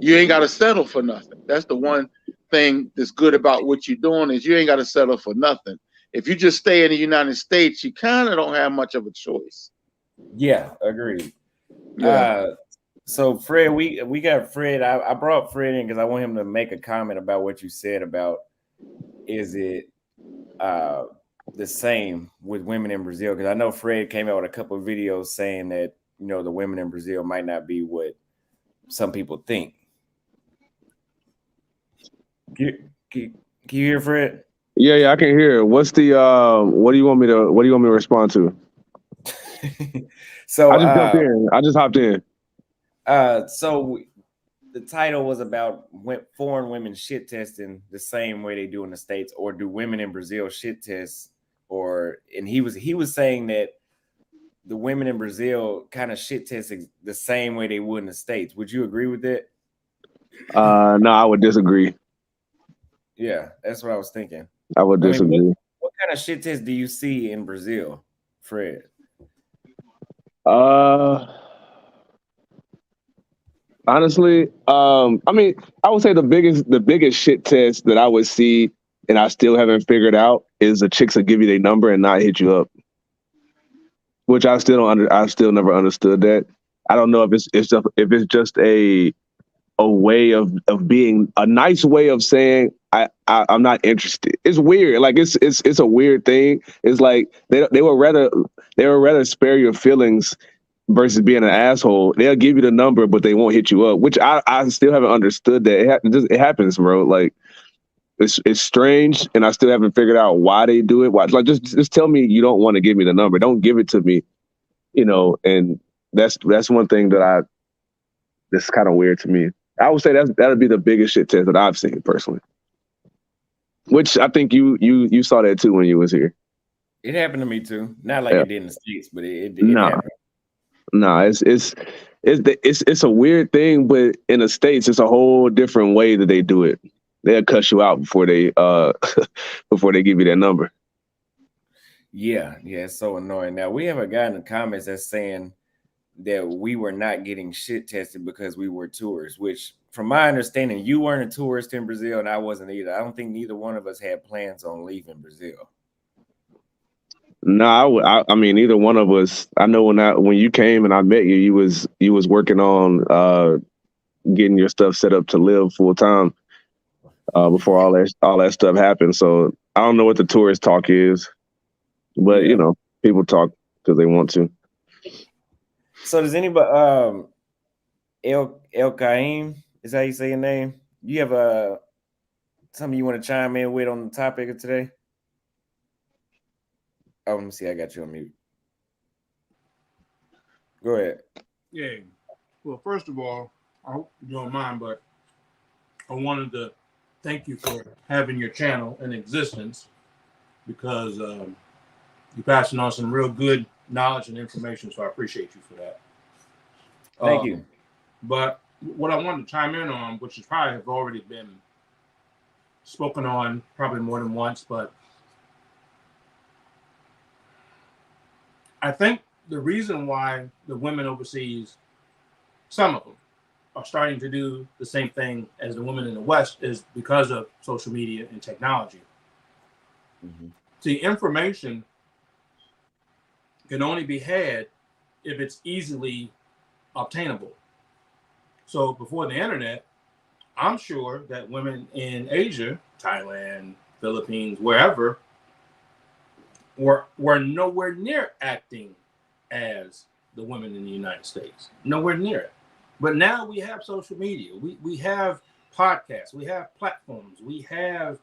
you ain't got to settle for nothing. That's the one thing that's good about what you're doing is you ain't got to settle for nothing. If you just stay in the United States, you kind of don't have much of a choice. Yeah, agreed. Yeah. Uh, so Fred, we got Fred. I brought Fred in because I want him to make a comment about what you said about is it uh the same with women in Brazil? Because I know Fred came out with a couple of videos saying that the women in Brazil might not be what some people think. Can you hear Fred? Yeah, I can hear. What's the what do you want me to respond to? so I just jumped in. I just hopped in. So the title was about foreign women shit testing the same way they do in the States, or do women in Brazil shit test? And he was saying that the women in Brazil kind of shit test the same way they would in the States. Would you agree with that? No, I would disagree. Yeah, that's what I was thinking. I would I mean, disagree. what kind of shit test do you see in Brazil, Fred? Honestly, I mean, I would say the biggest shit test that I would see, and I still haven't figured out, is the chicks that give you their number and not hit you up. Which I still don't I still never understood that. I don't know if it's just a way of being a nice way of saying I'm not interested. It's weird. Like it's a weird thing. It's like they would rather spare your feelings versus being an asshole. They'll give you the number, but they won't hit you up. Which I still haven't understood that. It happens, bro. Like it's strange, and I still haven't figured out why they do it. Why? Like just tell me you don't want to give me the number. Don't give it to me. And that's one thing that's kind of weird to me. I would say that'd be the biggest shit test that I've seen personally. Which I think you saw that too when you was here. It happened to me too. Not like Yeah. it did in the States, but it Nah, happened. nah. It's a weird thing, but in the States, it's a whole different way that they do it. They'll cuss you out before they before they give you that number. Yeah, it's so annoying. Now we have a guy in the comments that's saying that we were not getting shit tested because we were tourists, which from my understanding, you weren't a tourist in Brazil and I wasn't either. I don't think neither one of us had plans on leaving Brazil. No, I mean neither one of us. I know when you came and I met you, you was working on getting your stuff set up to live full time before all that stuff happened. So I don't know what the tourist talk is, but Yeah. people talk because they want to. So does anybody El Caim, is how you say your name? You have something you want to chime in with on the topic of today? Oh, let me see. I got you on mute. Go ahead. Yeah. Well, first of all, I hope you don't mind, but I wanted to thank you for having your channel in existence, because you're passing on some real good knowledge and information. So I appreciate you for that. Thank you. But what I wanted to chime in on, which is probably have already been spoken on probably more than once, but I think the reason why the women overseas, some of them, are starting to do the same thing as the women in the West is because of social media and technology. Mm-hmm. See, information can only be had if it's easily obtainable. So before the internet, I'm sure that women in Asia, Thailand, Philippines, wherever, were nowhere near acting as the women in the United States. Nowhere near it. But now we have social media. We have podcasts. We have platforms. We have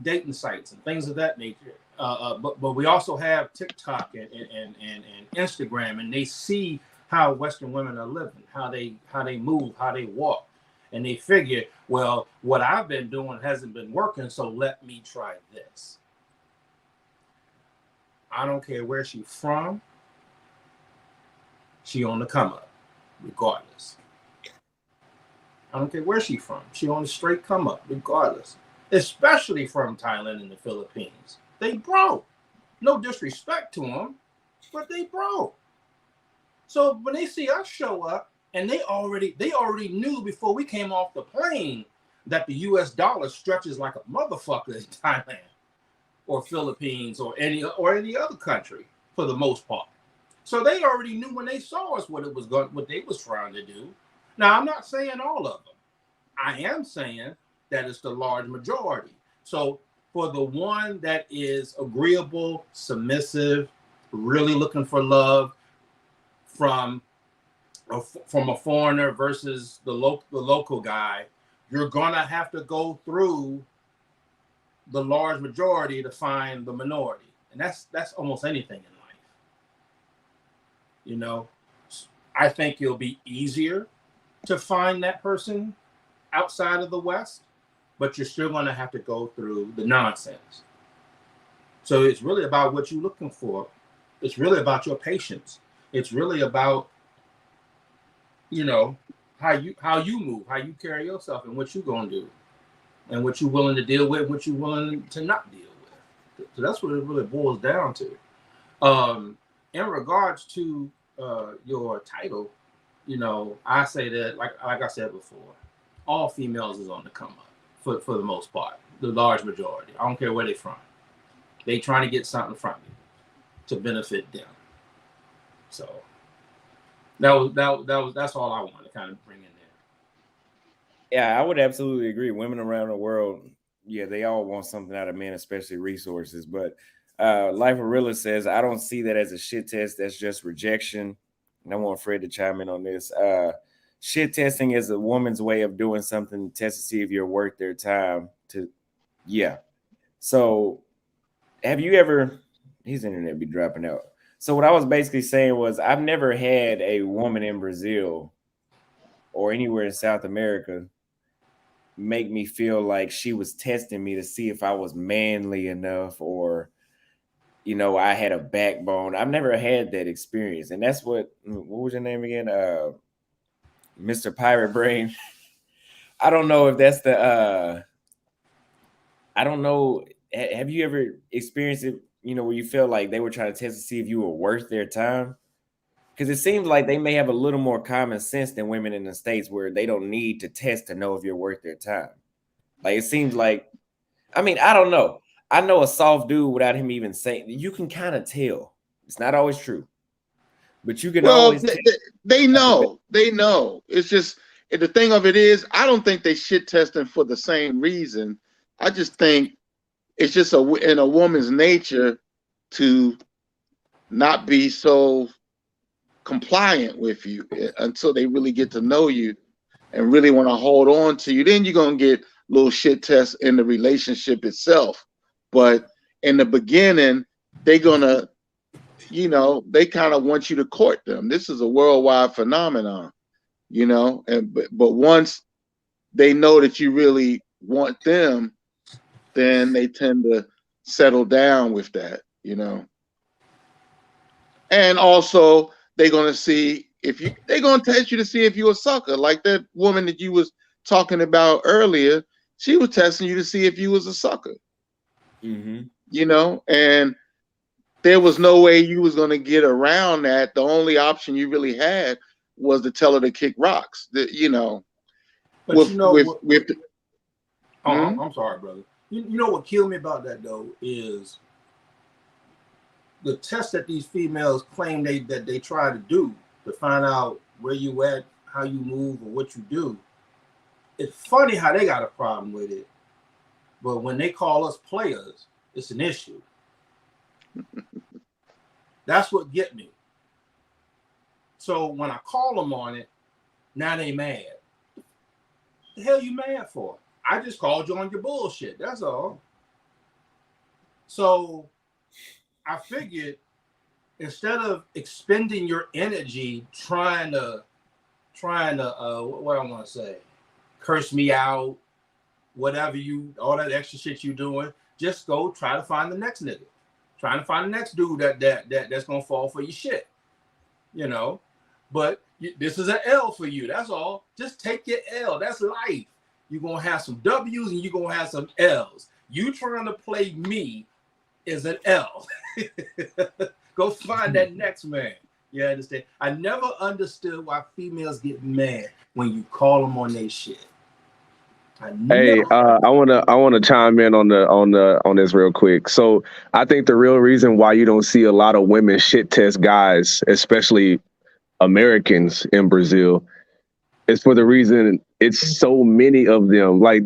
dating sites and things of that nature. But we also have TikTok and Instagram, and they see how Western women are living, how they move, how they walk. And they figure, well, what I've been doing hasn't been working, so let me try this. I don't care where she's from. She on the come up, regardless. I don't care where she's from. She on the straight come up, regardless. Especially from Thailand and the Philippines. They broke. No disrespect to them, but they broke. So when they see us show up, and they already knew before we came off the plane that the US dollar stretches like a motherfucker in Thailand or Philippines or any other country for the most part. So they already knew when they saw us what they was trying to do. Now, I'm not saying all of them. I am saying that it's the large majority. So for the one that is agreeable, submissive, really looking for love from a foreigner versus the local guy, you're gonna have to go through the large majority to find the minority, and that's almost anything in life. You know, I think it'll be easier to find that person outside of the West, but you're still gonna have to go through the nonsense. So it's really about what you're looking for. It's really about your patience. It's really about, you know, how you move, how you carry yourself, and what you're gonna do, and what you're willing to deal with, what you're willing to not deal with. So that's what it really boils down to. In regards to your title, you know, I say that like I said before, all females is on the come up for the most part, the large majority. I don't care where they're from. They trying to get something from you to benefit them. So that's all I want to kind of bring in there. Yeah, I would absolutely agree. Women around the world, yeah, they all want something out of men, especially resources. But Life of Realist says, I don't see that as a shit test. That's just rejection. And I want Fred to chime in on this. Shit testing is a woman's way of doing something to test to see if you're worth their time. Yeah. So have you ever, his internet be dropping out. So what I was basically saying was, I've never had a woman in Brazil or anywhere in South America make me feel like she was testing me to see if I was manly enough, or, you know, I had a backbone. I've never had that experience. And that's what was your name again? Mr. Pirate Brain. I don't know if that's the, I don't know. Have you ever experienced it, you know, where you feel like they were trying to test to see if you were worth their time? Because it seems like they may have a little more common sense than women in the States, where they don't need to test to know if you're worth their time. Like, it seems like, I mean, I don't know. I know a soft dude without him even saying, you can kind of tell. It's not always true, but you can always tell. They know. It's just, the thing of it is, I don't think they shit testing for the same reason. I just think it's just in a woman's nature to not be so compliant with you until they really get to know you and really want to hold on to you. Then you're going to get little shit tests in the relationship itself. But in the beginning, they're going to, you know, they kind of want you to court them. This is a worldwide phenomenon, you know, but once they know that you really want them, then they tend to settle down with that, you know. And also they're gonna see they're gonna test you to see if you're a sucker. Like that woman that you was talking about earlier, she was testing you to see if you was a sucker. Mm-hmm. You know, and there was no way you was gonna get around that. The only option you really had was to tell her to kick rocks. You know, But with you know with what? with. I'm sorry, brother. You know what killed me about that though is the test that these females claim that they try to do to find out where you at, how you move, or what you do. It's funny how they got a problem with it, but when they call us players, it's an issue. That's what get me. So when I call them on it, now they mad. The hell you mad for? I just called you on your bullshit. That's all. So I figured instead of expending your energy trying to what I want to say, curse me out, whatever all that extra shit you doing, just go try to find the next nigga. Trying to find the next dude that's gonna fall for your shit, you know. But this is an L for you. That's all. Just take your L. That's life. You're gonna have some W's and you're gonna have some L's. You trying to play me is an L. Go find that next man. You understand? I never understood why females get mad when you call them on their shit. Hey, I wanna chime in on this real quick. So I think the real reason why you don't see a lot of women shit test guys, especially Americans in Brazil, is for the reason it's so many of them. Like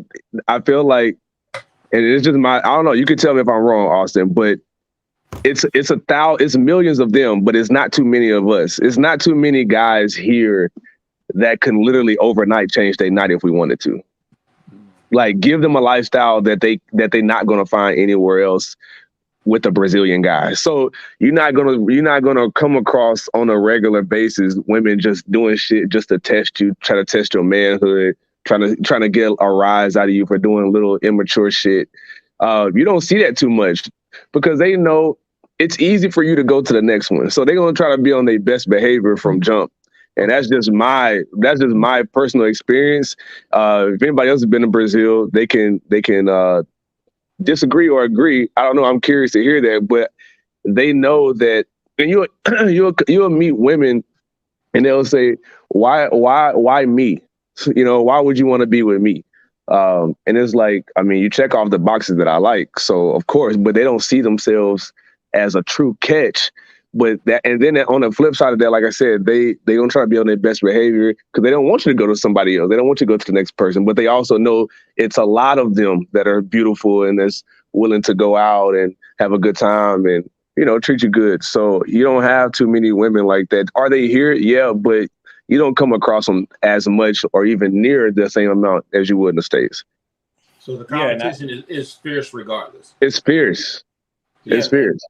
I feel like, and it's just I don't know. You can tell me if I'm wrong, Austin, but it's millions of them, but it's not too many of us. It's not too many guys here that can literally overnight change their night if we wanted to. Like give them a lifestyle that they're not gonna find anywhere else with a Brazilian guy. So you're not gonna come across on a regular basis women just doing shit just to test you, try to test your manhood, trying to get a rise out of you for doing little immature shit. You don't see that too much because they know it's easy for you to go to the next one. So they're gonna try to be on their best behavior from jump. And that's just my personal experience. If anybody else has been to Brazil, they can disagree or agree. I don't know. I'm curious to hear that, but they know that, and you'll meet women, and they'll say, "Why me? You know, why would you want to be with me?" And it's like, I mean, you check off the boxes that I like, so of course, but they don't see themselves as a true catch. But that, and then on the flip side of that, like I said, they gonna try to be on their best behavior because they don't want you to go to somebody else. They don't want you to go to the next person. But they also know it's a lot of them that are beautiful and that's willing to go out and have a good time and, you know, treat you good. So you don't have too many women like that. Are they here? Yeah, but you don't come across them as much or even near the same amount as you would in the States. So the competition is fierce regardless. It's fierce. Yeah, it's fierce.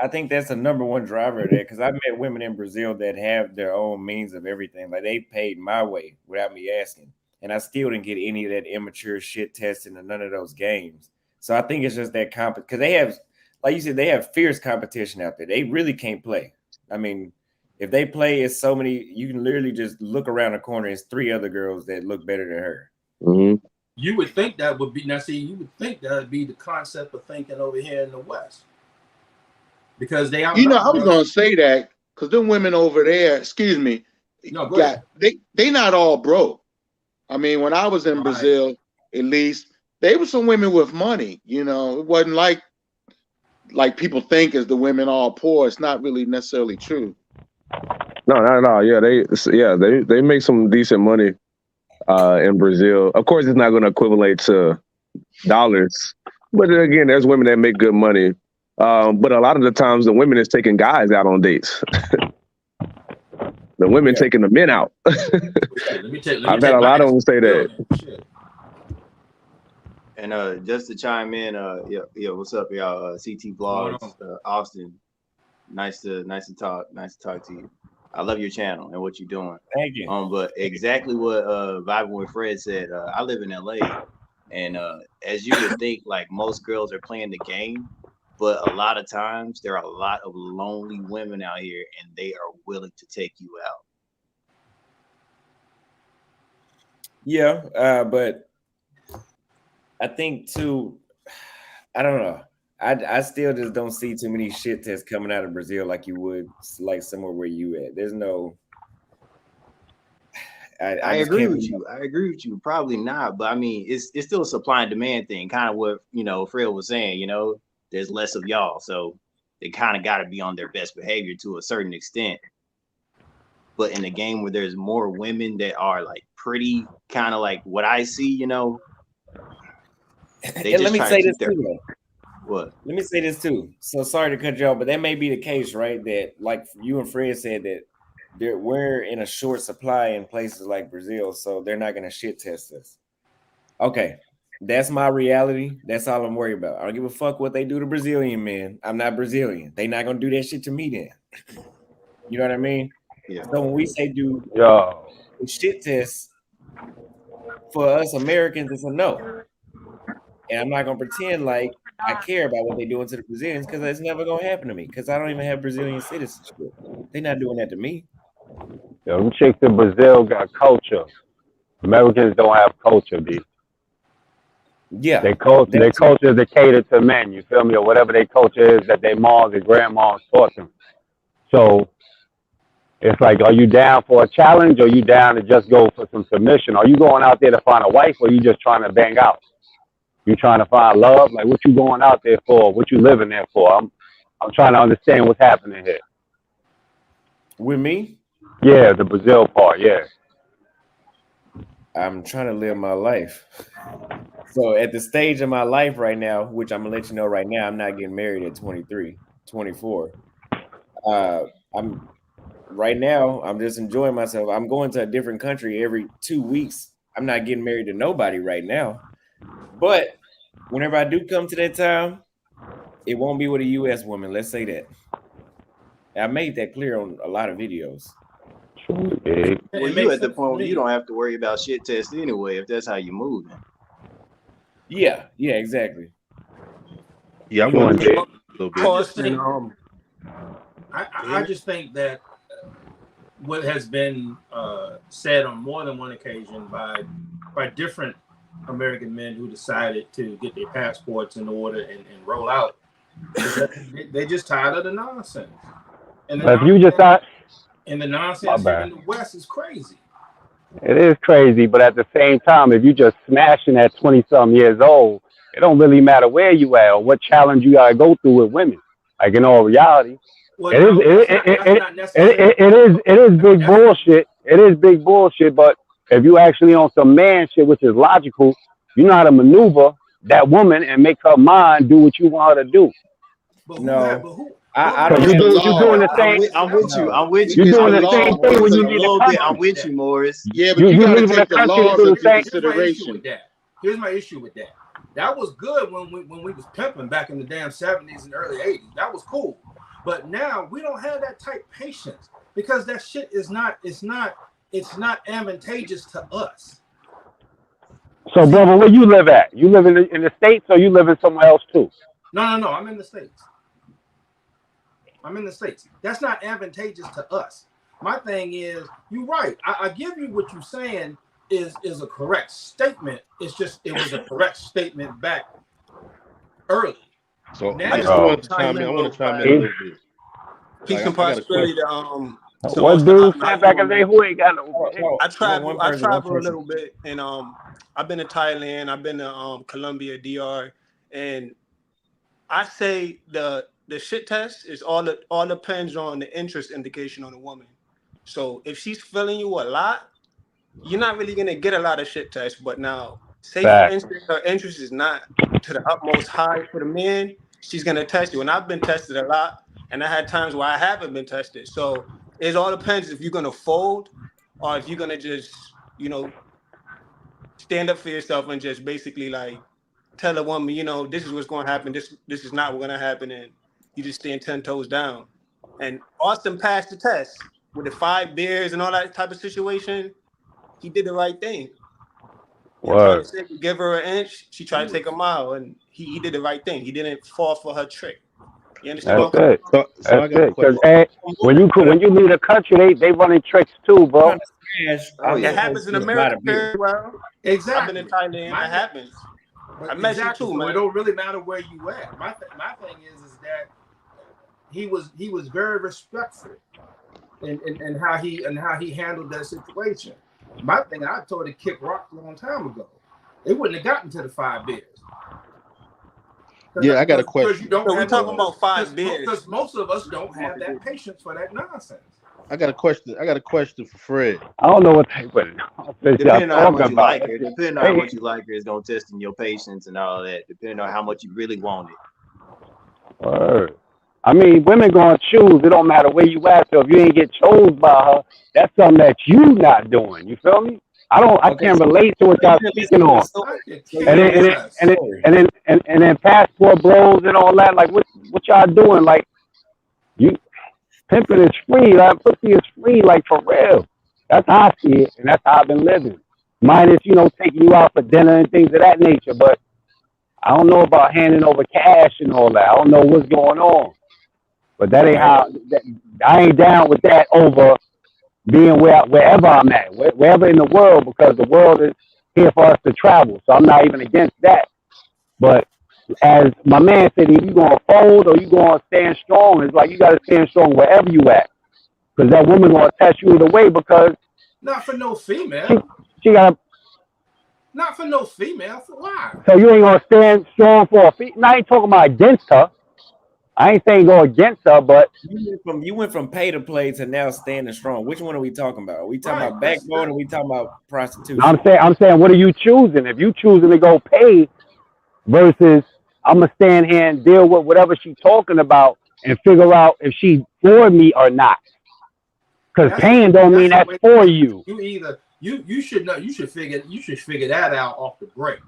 I think that's the number one driver of that because I've met women in Brazil that have their own means of everything. Like they paid my way without me asking. And I still didn't get any of that immature shit testing in none of those games. So I think it's just that because they have, like you said, they have fierce competition out there. They really can't play. I mean, if they play, it's so many, you can literally just look around the corner. It's 3 other girls that look better than her. Mm-hmm. You would think that would be, you would think that would be the concept of thinking over here in the West. Because they You know, I was gonna say that because them women over there, excuse me, they not all broke. I mean, when I was in Brazil, at least they were some women with money. You know, it wasn't like people think as the women all poor. It's not really necessarily true. No, not at all. Yeah, they make some decent money in Brazil. Of course, it's not going to equivalent to dollars, but again, there's women that make good money. But a lot of the times, the women is taking guys out on dates. The women taking the men out. I've had a lot of them say that. And just to chime in, what's up, y'all? CT Vlogs, Austin. Nice to talk. Nice to talk to you. I love your channel and what you're doing. Thank you. But exactly what Vibing with Fred said. I live in LA, And as you would think, like most girls are playing the game, but a lot of times there are a lot of lonely women out here, and they are willing to take you out. Yeah, but I think too, I don't know. I still just don't see too many shit tests coming out of Brazil like you would like somewhere where you at. There's no. I just agree can't. with you. I agree with you. Probably not, but I mean, it's still a supply and demand thing. Kind of what Fred was saying. There's less of y'all, so they kind of got to be on their best behavior to a certain extent. But in a game where there's more women that are like pretty, kind of like what I see, they just let me try say to this keep their too. what? Let me say this too. So sorry to cut you off, but that may be the case, right? That like you and Fred said that we're in a short supply in places like Brazil, so they're not going to shit test us. Okay, that's my reality. That's all I'm worried about. I don't give a fuck what they do to Brazilian men. I'm not Brazilian. They not going to do that shit to me then. You know what I mean? Yeah. So when we say do shit tests for us Americans, it's a no. And I'm not going to pretend like I care about what they're doing to the Brazilians because it's never going to happen to me because I don't even have Brazilian citizenship. They're not doing that to me. Yo, them chicks in Brazil got culture. Americans don't have culture, B. Yeah. Their culture is to cater to men, you feel me? Or whatever their culture is that their moms and grandmas taught them. So it's like, are you down for a challenge or are you down to just go for some submission? Are you going out there to find a wife or are you just trying to bang out? You trying to find love? Like, what you going out there for? What you living there for? I'm trying to understand what's happening here. With me? Yeah, the Brazil part, yeah. I'm trying to live my life. So at the stage of my life right now, which I'm gonna let you know right now, I'm not getting married at 23, 24. I'm right now, I'm just enjoying myself. I'm going to a different country every 2 weeks. I'm not getting married to nobody right now. But whenever I do come to that time, it won't be with a US woman. Let's say that. I made that clear on a lot of videos. Well, you at the point where you don't have to worry about shit tests anyway, if that's how you moving. Yeah, exactly. Yeah, I want to a little bit. I just think that what has been said on more than one occasion by different American men who decided to get their passports in order and roll out, is that they just tired of the nonsense. And the nonsense here in the West is crazy. It is crazy, but at the same time, if you just smashing at 20-something years old, it don't really matter where you at or what challenge you gotta go through with women. Like in all reality, it is big bullshit. It is big bullshit. But if you actually on some man shit, which is logical, you know how to maneuver that woman and make her mind do what you want her to do. I don't. You're doing the same. I'm with you. You're doing the same thing when you need a country. I'm with you, Morris. Yeah, but you gotta take the laws into consideration. Here's my issue with that. That was good when we was pimping back in the damn 70s and early 80s. That was cool. But now we don't have that type of patience because that shit is not advantageous to us. So, brother, where you live at? You live in the States or you live in somewhere else too? No. I'm in the States. That's not advantageous to us. My thing is, you're right. I give you what you're saying is a correct statement. It's just it was a correct statement back early. So now, I just want to chime in. I want to chime in a little bit. Peace and prosperity. What dude said back in the day who ain't got no? I travel a little bit, and I've been to Thailand. I've been to Colombia, DR, and I say the shit test is all depends on the interest indication on the woman. So if she's feeling you a lot, you're not really gonna get a lot of shit tests. But now, say for instance, her interest is not to the utmost high for the man, she's gonna test you. And I've been tested a lot, and I had times where I haven't been tested. So it all depends if you're gonna fold or if you're gonna just, stand up for yourself and just basically like tell a woman, this is what's gonna happen, this is not what's gonna happen, and you just stand 10 toes down. And Austin passed the test with the 5 beers and all that type of situation. He did the right thing. You trying to Word. say give her an inch, she tried to take a mile, and he did the right thing. He didn't fall for her trick. You understand That's what I'm it. So I That's got a it. Because question. when you leave the country, they running tricks too, bro. Trying to smash, Oh It yeah. happens in it's not America a beer. very well. I've been Exactly. in Thailand. My That happens. But I met you exactly, too, so man. it don't really matter where you at. My thing is that he was very respectful in how he handled that situation. My thing, I told her to kick rocks a long time ago. It wouldn't have gotten to the 5 beers. Yeah, I got a Because question. you don't So we have talking about 5 beers. because most of us don't have that patience for that nonsense. I got a question. I got a question for Fred. I don't know what type of nonsense y'all Depending on how much talking you about. like her, depending on how much you like her, it's gonna test in your patience and all that. Depending on how much you really want it. Word. I mean, women gonna choose. It don't matter where you at. So if you ain't get chose by her, that's something that you not doing. You feel me? I Okay, can't so relate to what you y'all didn't listen speaking to the on. story. I could So you care And then didn't and listen then less. to the and then, story. and then and then passport blows and all that. Like what y'all doing? Like you pimping is free. Like pussy is free. Like for real. That's how I see it, and that's how I've been living. Minus taking you out for dinner and things of that nature. But I don't know about handing over cash and all that. I don't know what's going on. But that ain't Right. how. I ain't down with that over being wherever I'm at, wherever in the world, because the world is here for us to travel. So I'm not even against that. But as my man said, if you gonna fold or you gonna stand strong, it's like you gotta stand strong wherever you at, because that woman gonna test you either way. Because Not for no she female. she got. Not for no female. For why? So you ain't gonna stand strong for a female. I ain't talking about against her. I ain't saying go against her, but You went from pay to play to now standing strong. Which one are we talking about? Are we talking Right. about backbone or are we talking about prostitution? I'm saying, what are you choosing? If you choosing to go pay versus I'm gonna stand here and deal with whatever she's talking about and figure out if she's for me or not. Because paying don't mean that's for you. You either you should know you should figure that out off the break.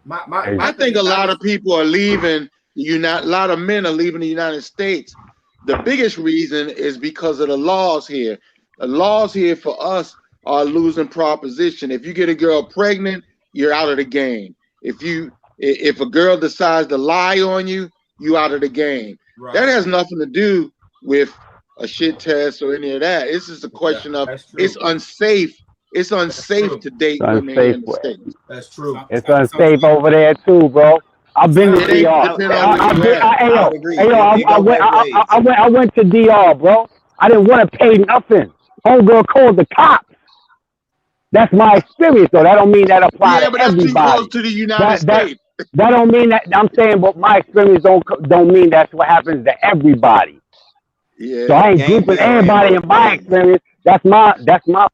I think a lot of people are leaving a lot of men are leaving the United States. The biggest reason is because of the laws here. The laws here for us are losing proposition. If you get a girl pregnant, you're out of the game. If a girl decides to lie on you, you out of the game. Right. That has nothing to do with a shit test or any of that. It's just a question of it's unsafe. It's unsafe to date women here in the States. That's true. It's unsafe over there too, bro. I've been to DR. I went to DR, bro. I didn't want to pay nothing. Homegirl called the cops. That's my experience, though. That don't mean that apply to everybody. Too close to the United States. That don't mean that. I'm saying, but my experience don't mean that's what happens to everybody. Yeah. So I ain't grouping everybody in my experience. That's my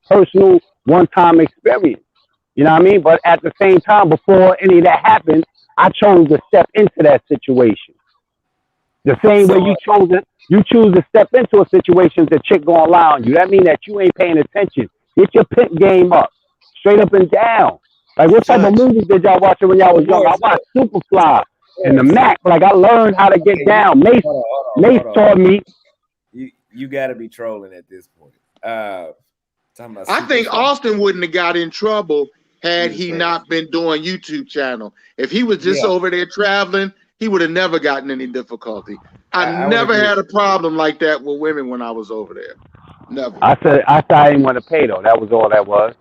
personal one-time experience. You know what I mean? But at the same time, before any of that happened, I chose to step into that situation. The same way you choose to step into a situation the chick gonna lie on you. That means that you ain't paying attention. Get your pimp game up, straight up and down. Like what type of movies did y'all watch when y'all was young? I watched Superfly and the Mac. Like I learned how to get down. Mace taught me. You got to be trolling at this point. I think Austin wouldn't have got in trouble had he not been doing YouTube channel. If he was just over there traveling, he would have never gotten any difficulty. I never had a problem like that with women when I was over there. Never. I said I didn't want to pay though. That was all that was.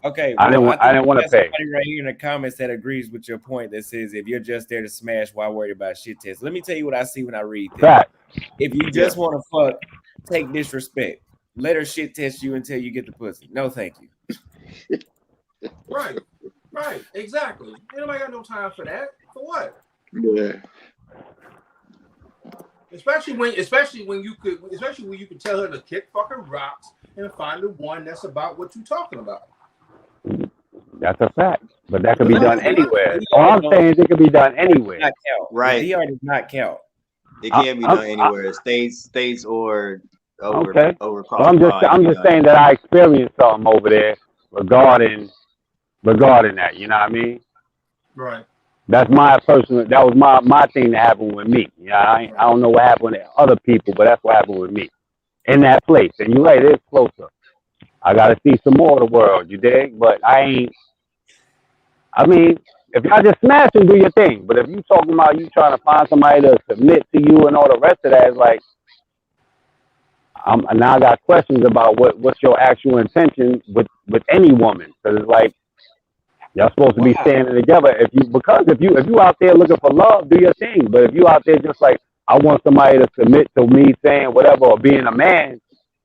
Okay, I didn't want to pay. Somebody right here in the comments that agrees with your point that says if you're just there to smash, why worry about shit tests? Let me tell you what I see when I read this. Fact. If you just want to fuck, take disrespect. Let her shit test you until you get the pussy. No, thank you. Right, exactly. Nobody got no time for that. For what? Yeah. Especially when you could tell her to kick fucking rocks and find the one that's about what you're talking about. That's a fact, but that could be done anywhere. All I'm saying is it could be done anywhere. Right. The DR does not count. It can't be done anywhere. States or over. Okay. Over so I'm just saying that I experienced something over there regarding that. You know what I mean? Right. That's my personal. That was my thing that happened with me. You know, I don't know what happened to other people, but that's what happened with me in that place. And you're right, it's closer. I got to see some more of the world. You dig? But I ain't I mean, if y'all just smash and do your thing, but if you talking about you trying to find somebody to submit to you and all the rest of that, it's like, now I got questions about what's your actual intention with any woman, because it's like y'all supposed to be standing together. If you out there looking for love, do your thing. But if you out there just like, I want somebody to submit to me saying whatever or being a man,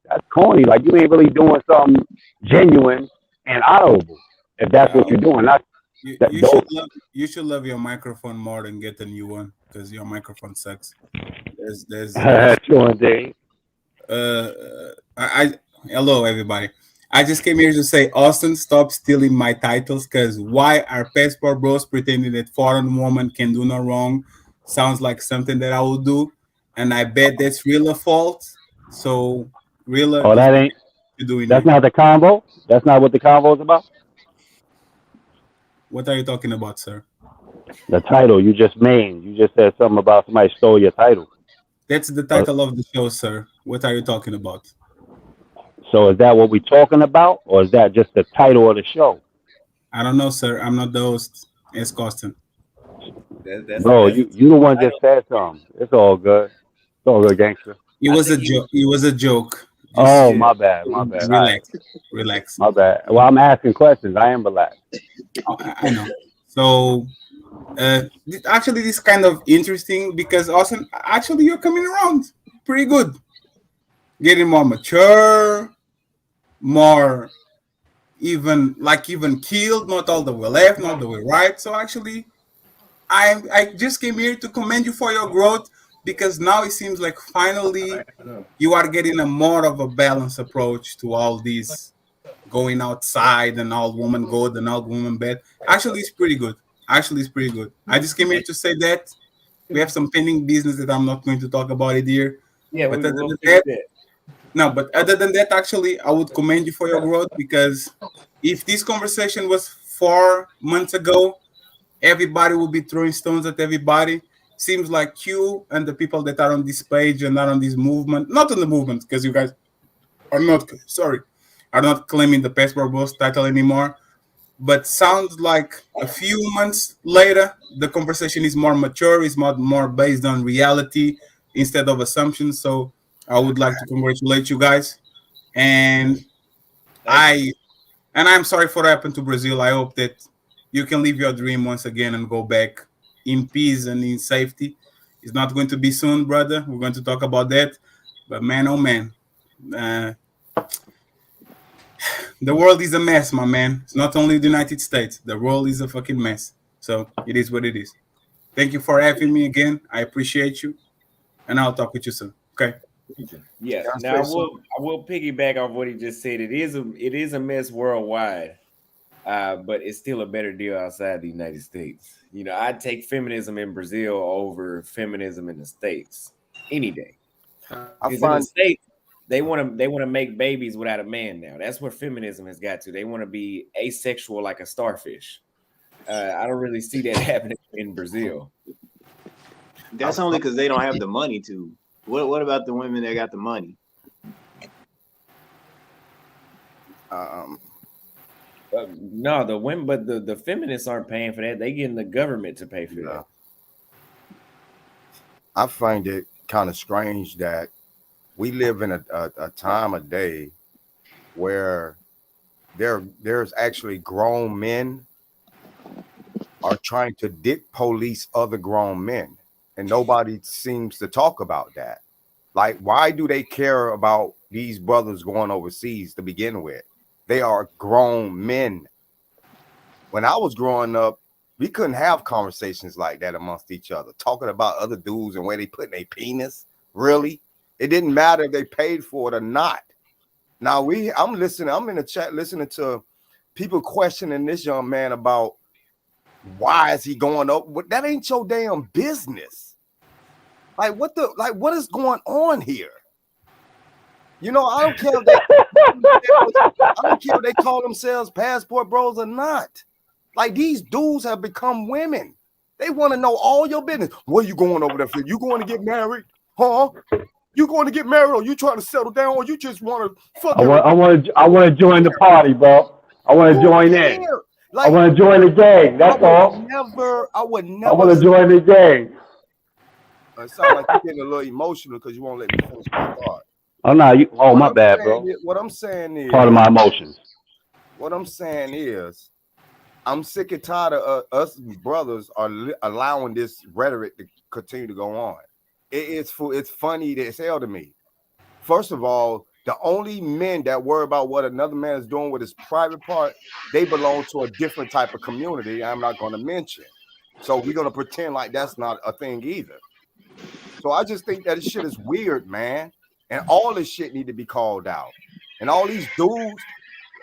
that's corny. Like, you ain't really doing something genuine and honorable if that's what you're doing. Not you should love your microphone more than get a new one, because your microphone sucks. There's true indeed. Hello everybody. I just came here to say, Austin, stop stealing my titles, because why are passport bros pretending that foreign woman can do no wrong? Sounds like something that I will do, and I bet that's real fault. So real. Oh, that ain't. That's not the combo. That's not what the combo is about. What are you talking about, sir? The title you just made. You just said something about somebody stole your title. That's the title of the show, sir. What are you talking about? So is that what we're talking about, or is that just the title of the show? I don't know, sir. I'm not the host. It's Costin. Bro, you the one just said something. It's all good. It's all good, gangster. It was a joke. It was a joke. My bad. Relax. My bad. Well, I'm asking questions. I am relaxed. I know. So, actually, this is kind of interesting because Austin, actually, you're coming around pretty good. Getting more mature, more even keeled, not all the way left, not the way right. So actually, I just came here to commend you for your growth, because now it seems like finally you are getting a more of a balanced approach to all these going outside and all woman good and all woman bad. Actually, it's pretty good. I just came here to say that we have some pending business that I'm not going to talk about it here. Yeah, but other than that, actually, I would commend you for your growth, because if this conversation was 4 months ago, everybody would be throwing stones at everybody. Seems like you and the people that are on this page and not on this movement, not on the movement, because you guys are not claiming the passport boss title anymore. But sounds like a few months later, the conversation is more mature, is more based on reality instead of assumptions. So I would like to congratulate you guys, and I'm sorry for what happened to Brazil. I hope that you can live your dream once again and go back in peace and in safety. It's not going to be soon, brother. We're going to talk about that. But man, oh man, the world is a mess, my man. It's not only the United States. The world is a fucking mess. So it is what it is. Thank you for having me again. I appreciate you. And I'll talk with you soon. Okay. Yeah. Now I will piggyback off what he just said. It is a mess worldwide, but it's still a better deal outside the United States. You know, I'd take feminism in Brazil over feminism in the States any day. Because in the States, they want to make babies without a man now. That's where feminism has got to. They want to be asexual like a starfish. I don't really see that happening in Brazil. That's only because they don't have the money to. What about the women that got the money? No, the women, but the feminists aren't paying for that. They getting the government to pay for that. I find it kind of strange that we live in a time of day where there's actually grown men are trying to dick police other grown men, and nobody seems to talk about that. Like, why do they care about these brothers going overseas to begin with? They are grown men. When I was growing up, we couldn't have conversations like that amongst each other, talking about other dudes and where they put their penis. Really? It didn't matter if they paid for it or not. Now I'm listening. I'm in the chat listening to people questioning this young man about why is he going up. That ain't your damn business. What is going on here? You know, I don't care if they call themselves passport bros or not. Like, these dudes have become women. They want to know all your business. Where you going over there for? You going to get married? Huh? You going to get married, or you trying to settle down, or you just want to fuck? I want to join the party, bro. I want to join in. I want to join the gang. That's all. I would I never. want to join the gang. It sounds like you're getting a little emotional because you won't let me finish my thought. Oh no, my bad, bro. What I'm saying is part of my emotions. What I'm saying is, I'm sick and tired of us brothers are allowing this rhetoric to continue to go on. It's funny as hell to me. First of all, the only men that worry about what another man is doing with his private part, they belong to a different type of community I'm not going to mention. So we're going to pretend like that's not a thing either. So I just think that this shit is weird, man. And all this shit need to be called out. And all these dudes,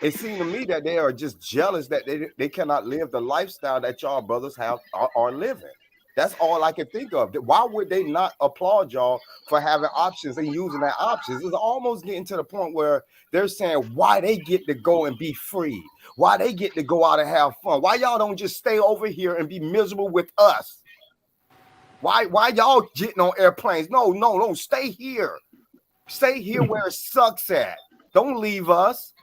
it seems to me that they are just jealous that they cannot live the lifestyle that y'all brothers are living. That's all I can think of. Why would they not applaud y'all for having options and using that options? It's almost getting to the point where they're saying why they get to go and be free, why they get to go out and have fun, why y'all don't just stay over here and be miserable with us? Why y'all getting on airplanes? No, stay here. Stay here where it sucks at. Don't leave us.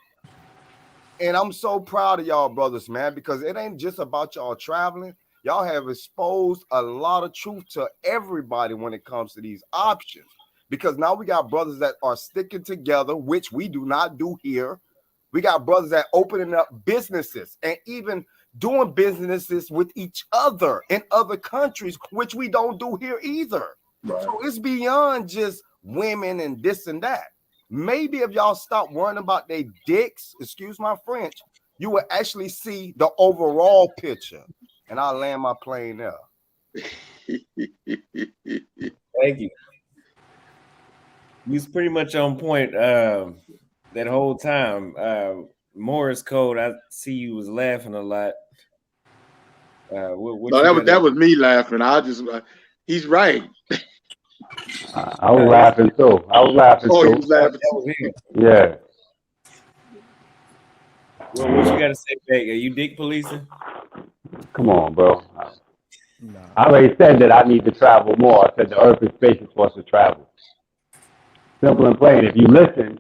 And I'm so proud of y'all brothers, man, because it ain't just about y'all traveling. Y'all have exposed a lot of truth to everybody when it comes to these options. Because now we got brothers that are sticking together, which we do not do here. We got brothers that opening up businesses and even doing businesses with each other in other countries, which we don't do here either. Right. So it's beyond just women and this and that. Maybe if y'all stop worrying about their dicks, excuse my French, you will actually see the overall picture. And I'll land my plane there. Thank you. You was pretty much on point that whole time. Morris Code, I see you was laughing a lot. No, that was me laughing. He's right. I was laughing too. Oh, he was laughing too. Yeah. Well, what you got to say back? Are you dick policing? Come on, bro. I already said that I need to travel more. I said the earth is spacious for us to travel. Simple and plain. If you listen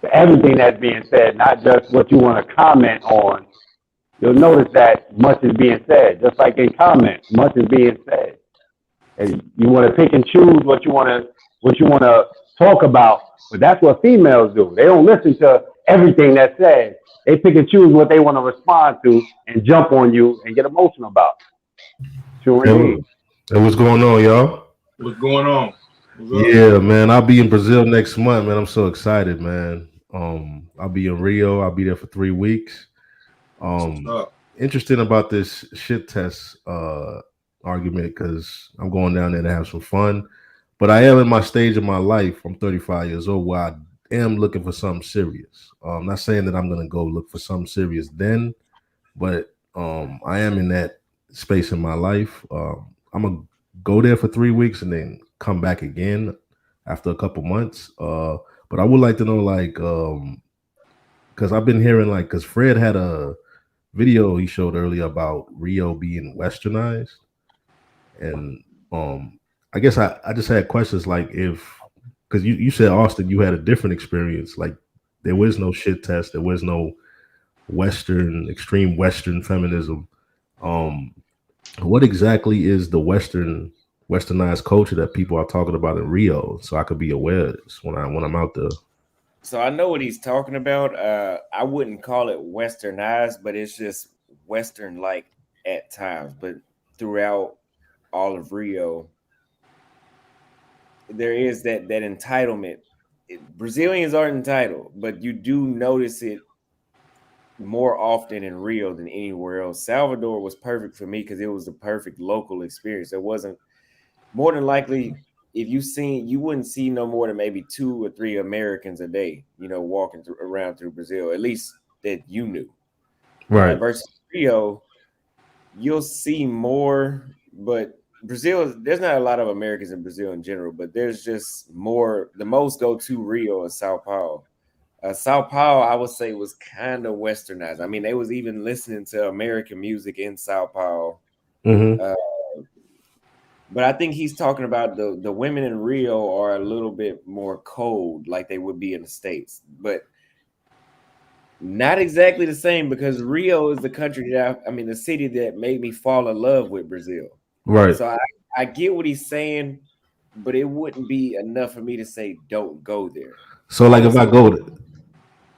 to everything that's being said, not just what you want to comment on, you'll notice that much is being said. Just like in comments, much is being said. And you want to pick and choose what you want to talk about, but that's what females do. They don't listen to everything that's said. They pick and choose what they want to respond to and jump on you and get emotional about. Sure indeed. Hey, what's going on, y'all? What's going on? Yeah, man. I'll be in Brazil next month, man. I'm so excited, man. I'll be in Rio. I'll be there for 3 weeks. Interesting about this shit test argument because I'm going down there to have some fun. But I am in my stage of my life. I'm 35 years old where I am looking for something serious. I'm not saying that I'm going to go look for something serious then, but I am in that space in my life. I'm going to go there for 3 weeks and then come back again after a couple months. But I would like to know, like, because I've been hearing, like, because Fred had a video he showed earlier about Rio being westernized. And I guess I just had questions like because you said, Austin, you had a different experience. Like there was no shit test. There was no extreme Western feminism. What exactly is the westernized culture that people are talking about in Rio? So I could be aware of this when I'm out there. So I know what he's talking about. I wouldn't call it westernized, but it's just Western-like at times. But throughout all of Rio, there is that entitlement. Brazilians aren't entitled, but you do notice it more often in Rio than anywhere else. Salvador was perfect for me because it was the perfect local experience. It wasn't more than likely if you wouldn't see no more than maybe 2 or 3 Americans a day, walking around through Brazil, at least that you knew. Right. Versus Rio, you'll see more, but Brazil, there's not a lot of Americans in Brazil in general, but there's just more. The most go to Rio and Sao Paulo. Sao Paulo, I would say, was kind of westernized. I mean, they was even listening to American music in Sao Paulo. Mm-hmm. But I think he's talking about the women in Rio are a little bit more cold, like they would be in the States. But Not exactly the same, because Rio is the country that I mean, the city that made me fall in love with Brazil. Right. So I get what he's saying, but it wouldn't be enough for me to say don't go there. So like if I Honestly, go,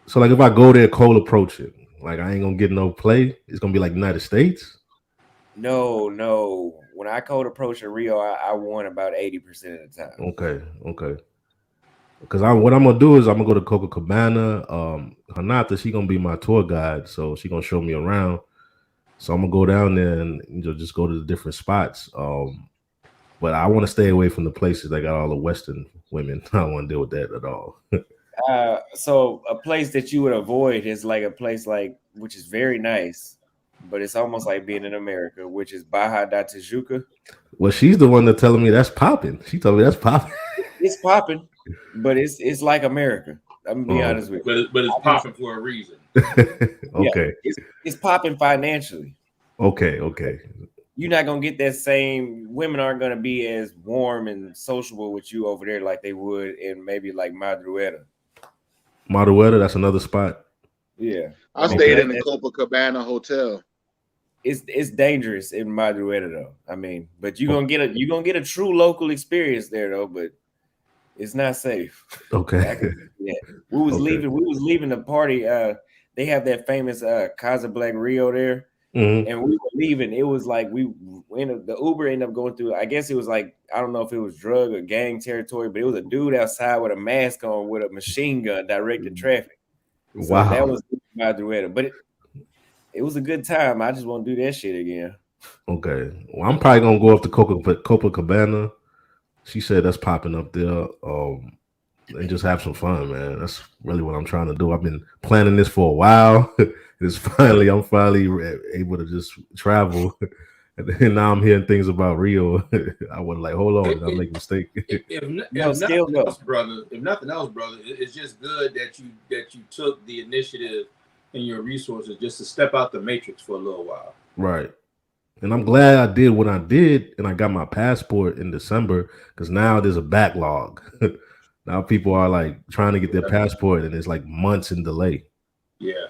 so like if I go there cold approaching, like I ain't gonna get no play. It's gonna be like United States. no. When I cold approach in Rio, I won about 80% of the time. Okay. Because what I'm gonna do is I'm gonna go to Copacabana. Hanata, she gonna be my tour guide, so she gonna show me around. So I'm gonna go down there and just go to the different spots. But I want to stay away from the places that got all the Western women. I don't want to deal with that at all. So a place that you would avoid is like a place like, which is very nice, but it's almost like being in America, which is Barra da Tijuca. Well, she's the one that telling me that's popping. She told me that's popping. It's popping, but it's like America. I'm gonna be honest with you. But it's popping for a reason. Okay. Yeah, it's popping financially. Okay. You're not gonna get that same. Women aren't gonna be as warm and sociable with you over there like they would in maybe like Madrueta. Madrueta, that's another spot. Yeah, I stayed in the Copacabana hotel. It's dangerous in Madrueta though. I mean, but you're gonna get a true local experience there though. But it's not safe. Okay. We was leaving the party. They have that famous Casa Black Rio there. Mm-hmm. And we were leaving. It was like the Uber ended up going through. I guess it was like, I don't know if it was drug or gang territory, but it was a dude outside with a mask on with a machine gun directing traffic. So Wow. that was Madrueta, but it was a good time. I just want to do that shit again. Okay. Well, I'm probably gonna go up to Copacabana. She said that's popping up there. And just have some fun, man. That's really what I'm trying to do. I've been planning this for a while. I'm finally able to just travel. And now I'm hearing things about Rio. I was like, hold on, I make a mistake. If nothing else, brother, it's just good that you took the initiative and your resources just to step out the matrix for a little while. Right. And I'm glad I did what I did, and I got my passport in December, because now there's a backlog. Now people are like trying to get their passport, and it's like months in delay. Yeah.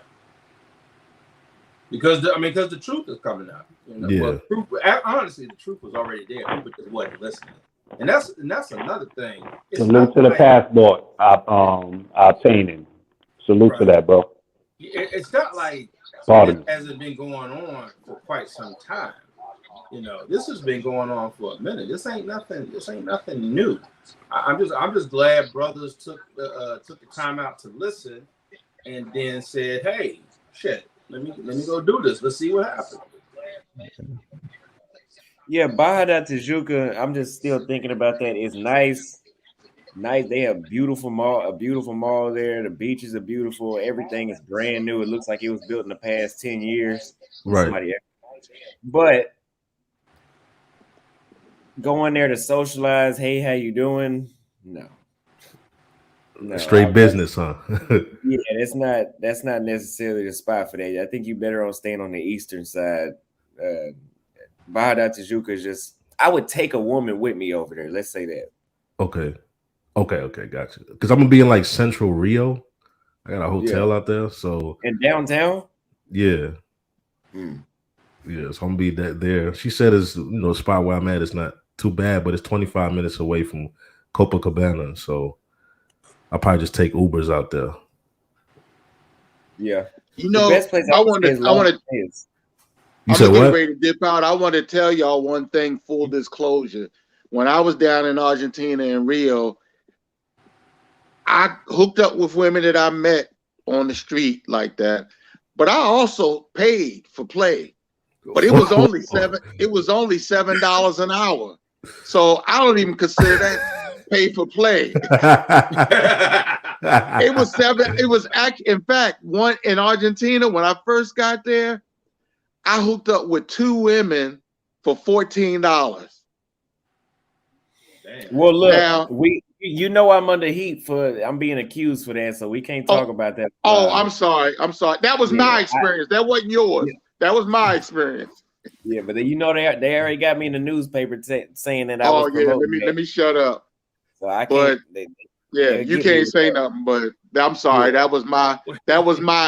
Because the truth is coming out. You know? Yeah. Well, honestly, the truth was already there. People just wasn't listening, and that's another thing. Salute to the passport obtaining. Salute to that, bro. It's not like it hasn't been going on for quite some time. You know, this has been going on for a minute. This ain't nothing new. I'm just glad brothers took the time out to listen, and then said, "Hey, shit, let me go do this. Let's see what happens." Yeah, Barra da Tijuca. I'm just still thinking about that. It's nice. They have a beautiful mall there. The beaches are beautiful. Everything is brand new. It looks like it was built in the past 10 years. Right. But going there to socialize, hey, how you doing? No. Straight business, huh? Yeah, that's not necessarily the spot for that. I think you better on staying on the eastern side. Barra da Tijuca is just, I would take a woman with me over there. Let's say that. Okay, gotcha. Because I'm gonna be in like Central Rio. I got a hotel out there, so in downtown. Yeah. Yeah, so I'm gonna be there. She said it's the spot where I'm at is not too bad, but it's 25 minutes away from Copacabana, so I'll probably just take Ubers out there. Yeah, the best place I'm getting ready to dip out. I want to tell y'all one thing, full disclosure. When I was down in Argentina and Rio, I hooked up with women that I met on the street like that, but I also paid for play. But it was only $7 an hour. So I don't even consider that pay for play. It was $7. It was in fact, one in Argentina when I first got there, I hooked up with 2 women for $14. Well, look, now, I'm under heat I'm being accused for that, so we can't talk about that. I'm sorry. That was my experience. That wasn't yours. Yeah. That was my experience. Yeah, but they already got me in the newspaper saying that I was promoting. Let me shut up. So I can't. You can't say nothing. But I'm sorry. That was my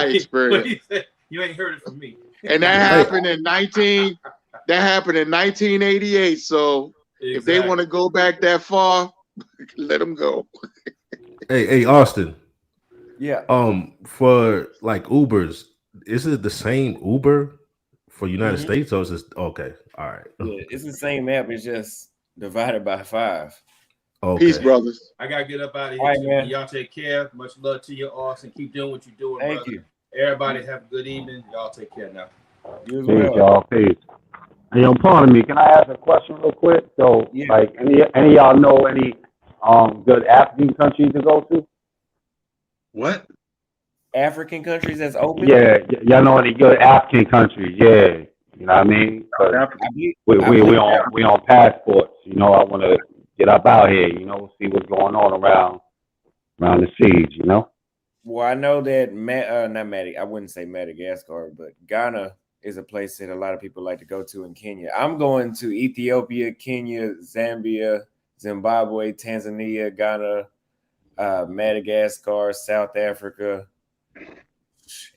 experience. You ain't heard it from me. And that happened in 1988. So if they want to go back that far, let them go. Hey, Austin. Yeah. For like Ubers, is it the same Uber for United States, or is it okay? All right. Yeah, it's the same app. It's just divided by 5. Okay. Peace, brothers. I gotta get up out of here. All right, man. Y'all take care. Much love to you, Austin. Keep doing what you're doing, Thank brother. you. Everybody have a good evening. Y'all take care now. You as Peace, well. y'all. Peace. Hey, yo, pardon me. Can I ask a question real quick? So, Yeah. like, any of y'all know any good African countries to go to? What? African countries that's open? Yeah, y'all know any good African countries? Yeah, you know what I mean? 'Cause we on passports. You know, I want to get up out here. You know, see what's going on around the seas. You know. Well, I know that I wouldn't say Madagascar, but Ghana is a place that a lot of people like to go to in Kenya. I'm going to Ethiopia, Kenya, Zambia, Zimbabwe, Tanzania, Ghana, Madagascar, South Africa,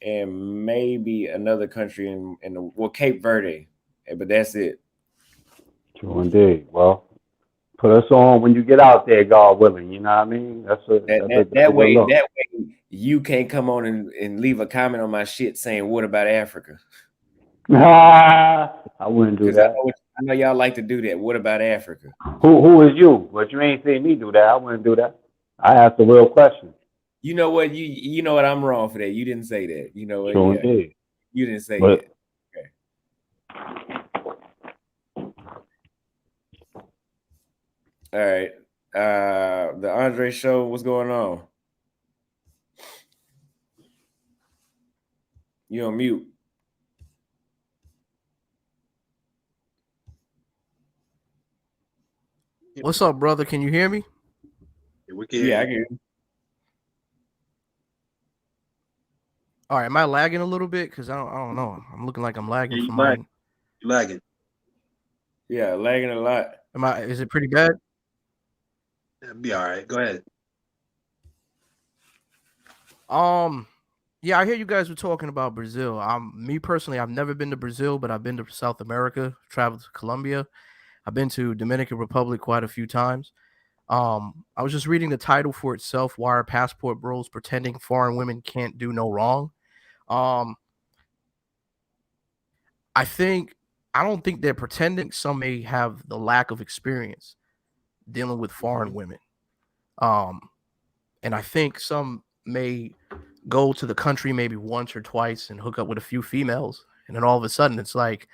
and maybe another country in Cape Verde. But that's it. True indeed. Well, put us on when you get out there, God willing. You know what I mean? That way you can't come on and leave a comment on my shit saying, "What about Africa?" I wouldn't do that. I know y'all like to do that. What about Africa? Who is you? But you ain't seen me do that. I wouldn't do that. I asked a real question. You know what? You know what? I'm wrong for that. You didn't say that. You know what? True indeed. You didn't say that. Okay. All right. The Andre Show, what's going on? You on mute. What's up, brother? Can you hear me? Yeah, I can hear you. All right, am I lagging a little bit? Because I don't know. I'm looking like I'm lagging from mine. You're lagging. Yeah, lagging a lot. Is it pretty bad? It'll be all right. Go ahead. Yeah, I hear you guys were talking about Brazil. Me personally, I've never been to Brazil, but I've been to South America, traveled to Colombia. I've been to Dominican Republic quite a few times. I was just reading the title for itself, Why Are Passport Bros Pretending Foreign Women Can't Do No Wrong? I don't think they're pretending. Some may have the lack of experience dealing with foreign women. And I think some may go to the country maybe once or twice and hook up with a few females. And then all of a sudden it's like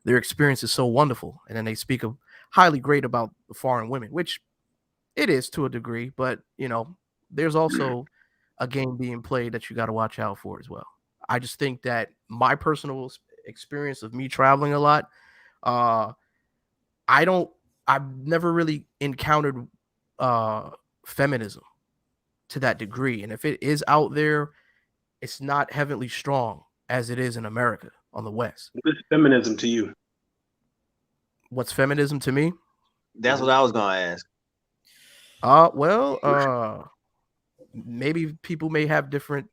their experience is so wonderful. And then they speak highly great about the foreign women, which it is to a degree. But, you know, there's also a game being played that you got to watch out for as well. I just think that my personal experience of me traveling a lot, I've never really encountered feminism to that degree. And if it is out there, it's not heavily strong as it is in America on the West. What is feminism to you? What's feminism to me? That's what I was going to ask. Maybe people may have different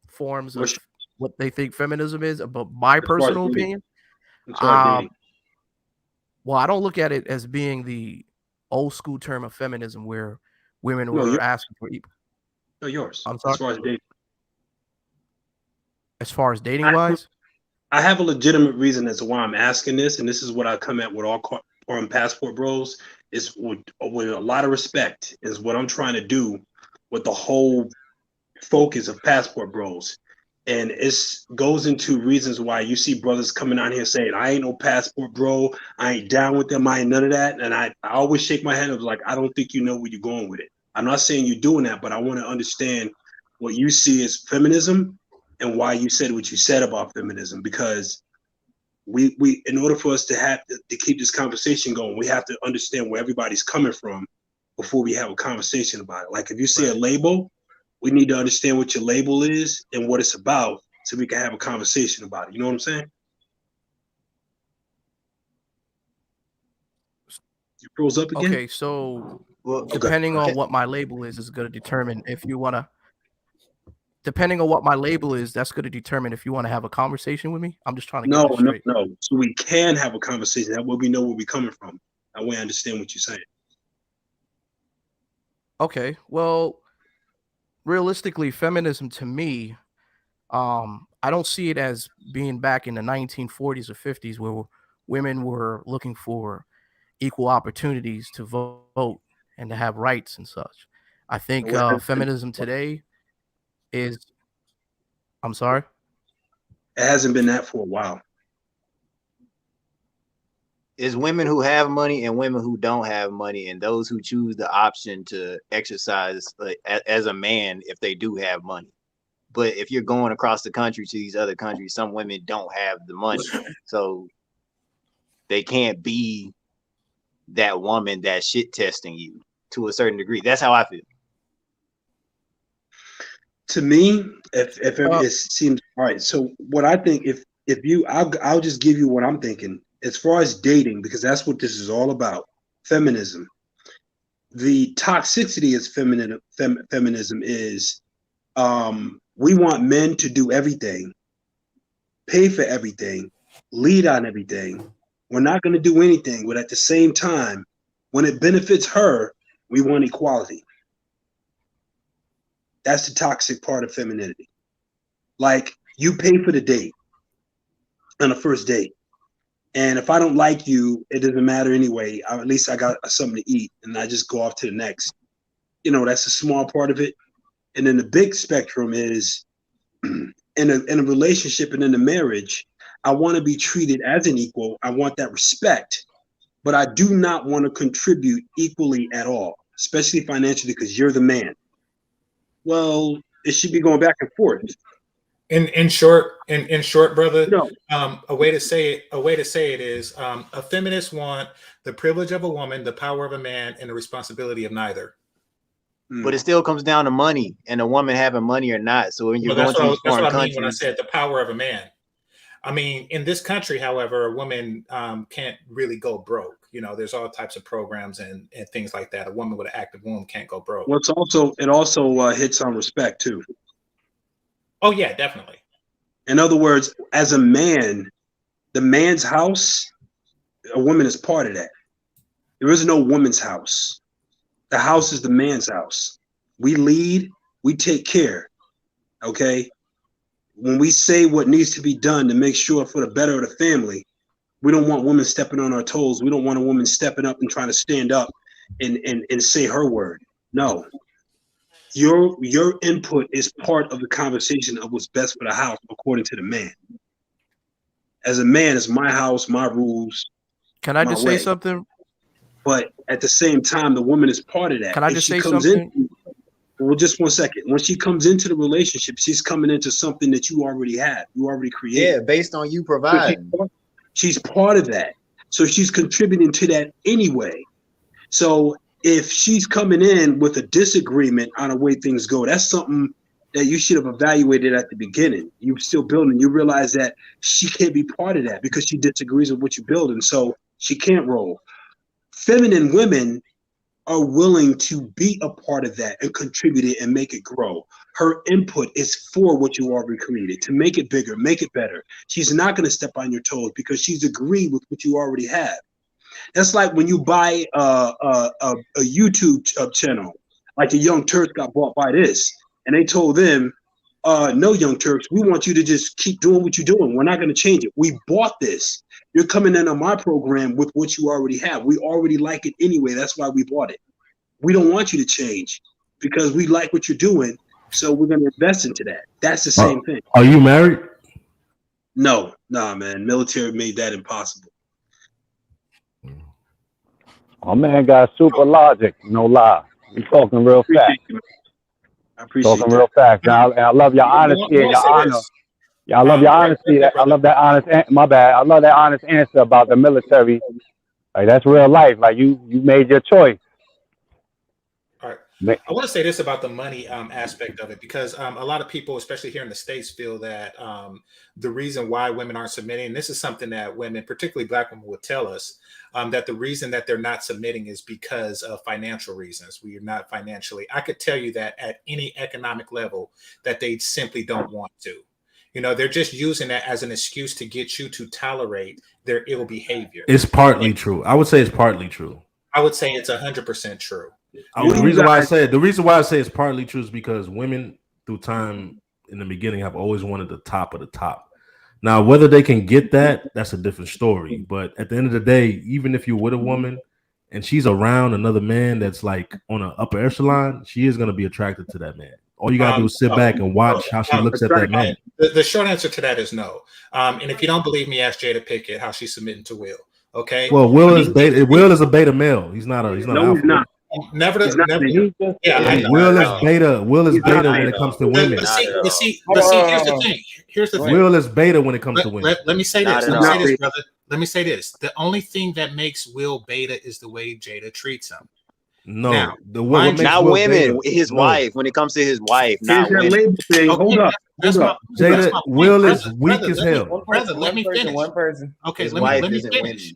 forms of what they think feminism is, but my personal opinion, well, I don't look at it as being the old school term of feminism where women were asking for equal. No, yours. I'm sorry. As far as dating. As far as dating wise, I have a legitimate reason as to why I'm asking this, and this is what I come at with all foreign passport bros. Is with a lot of respect is what I'm trying to do with the whole focus of passport bros. And it goes into reasons why you see brothers coming out here saying, I ain't no passport bro. I ain't down with them. I ain't none of that. And I always shake my head. I was like, I don't think you know where you're going with it. I'm not saying you're doing that, but I want to understand what you see as feminism and why you said what you said about feminism. Because we in order for us to keep this conversation going, we have to understand where everybody's coming from before we have a conversation about it. Like if you see a label, we need to understand what your label is and what it's about so we can have a conversation about it. You know what I'm saying? You froze up again? Okay, so depending on what my label is going to determine if you want to. depending on what my label is, that's going to determine if you want to have a conversation with me. I'm just trying to get No, this no, straight. no. So we can have a conversation. That way we know where we're coming from. That way I understand what you're saying. Okay, well, realistically, feminism to me, I don't see it as being back in the 1940s or 50s where women were looking for equal opportunities to vote and to have rights and such. I think feminism today is, I'm sorry? It hasn't been that for a while. It's women who have money and women who don't have money, and those who choose the option to exercise as a man if they do have money. But if you're going across the country to these other countries, some women don't have the money, so they can't be that woman that's shit testing you to a certain degree. That's how I feel. To me, if it seems all right. So what I think, if you, I'll just give you what I'm thinking as far as dating, because that's what this is all about. Feminism. The toxicity is feminism is we want men to do everything, pay for everything, lead on everything. We're not going to do anything, but at the same time, when it benefits her, we want equality. That's the toxic part of femininity. Like, you pay for the date on the first date. And if I don't like you, it doesn't matter anyway. At least I got something to eat and I just go off to the next. You know, that's a small part of it. And then the big spectrum is in a relationship and in a marriage, I want to be treated as an equal. I want that respect, but I do not want to contribute equally at all, especially financially, because you're the man. Well, it should be going back and forth. In short, brother, No. A way to say it is a feminist want the privilege of a woman, the power of a man, and the responsibility of neither. But it still comes down to money and a woman having money or not. So when you're going to foreign countries, when I said the power of a man. I mean, in this country, however, a woman can't really go broke. You know, there's all types of programs and things like that. A woman with an active womb can't go broke. Well, it also hits on respect too. Oh yeah, definitely. In other words, as a man, the man's house, a woman is part of that. There is no woman's house. The house is the man's house. We lead, we take care. Okay. When we say what needs to be done to make sure for the better of the family, we don't want women stepping on our toes. We don't want a woman stepping up and trying to stand up and say her word. No. Your input is part of the conversation of what's best for the house, according to the man. As a man, it's my house, my rules. Can I just say something? But at the same time, the woman is part of that. Can I just say something? Well, just 1 second. When she comes into the relationship, she's coming into something that you already have. You already created. Yeah, based on you providing. She's part of that. So she's contributing to that anyway. So if she's coming in with a disagreement on the way things go, that's something that you should have evaluated at the beginning. You're still building. You realize that she can't be part of that because she disagrees with what you're building. So she can't roll. Feminine women are willing to be a part of that and contribute it and make it grow. Her input is for what you already created, to make it bigger, make it better. She's not going to step on your toes because she's agreed with what you already have. That's like when you buy a YouTube channel, like the Young Turks got bought by this, and they told them, no, Young Turks, we want you to just keep doing what you're doing. We're not going to change it. We bought this. You're coming in on my program with what you already have. We already like it anyway. That's why we bought it. We don't want you to change because we like what you're doing. So we're going to invest into that. That's the same thing. Are you married? No, man. Military made that impossible. Oh man, got super logic, no lie. You talking real fast. I appreciate talking real fast. Now, I love your honesty and your honor. Yeah, I love your honesty. I love that honest. My bad. I love that honest answer about the military. Like that's real life. Like you made your choice. All right. I want to say this about the money aspect of it, because a lot of people, especially here in the States, feel that the reason why women aren't submitting, and this is something that women, particularly Black women, would tell us, that the reason that they're not submitting is because of financial reasons. We are not financially. I could tell you that at any economic level that they simply don't want to. You know, they're just using that as an excuse to get you to tolerate their ill behavior. It's partly true. I would say it's partly true. I would say it's 100% true. The reason why I say it's partly true is because women through time in the beginning have always wanted the top of the top. Now, whether they can get that, that's a different story. But at the end of the day, even if you're with a woman and she's around another man that's like on an upper echelon, she is going to be attracted to that man. All you got to do is sit back and watch how she looks at that man. The short answer to that is no. And if you don't believe me, ask Jada Pickett how she's submitting to Will. Okay. Well, Will is a beta male. He's not an alpha. He's not. Will is beta. Will is beta when it comes to women. But see, here's the thing. Here's the thing. Will is beta when it comes to women. Let me say this. Brother. Let me say this. The only thing that makes Will beta is the way Jada treats him. No, now, not women. His wife. When it comes to his wife, not women. Hold up. Jada, Will is weak as hell. Brother, let me finish. One person. Okay, let me finish.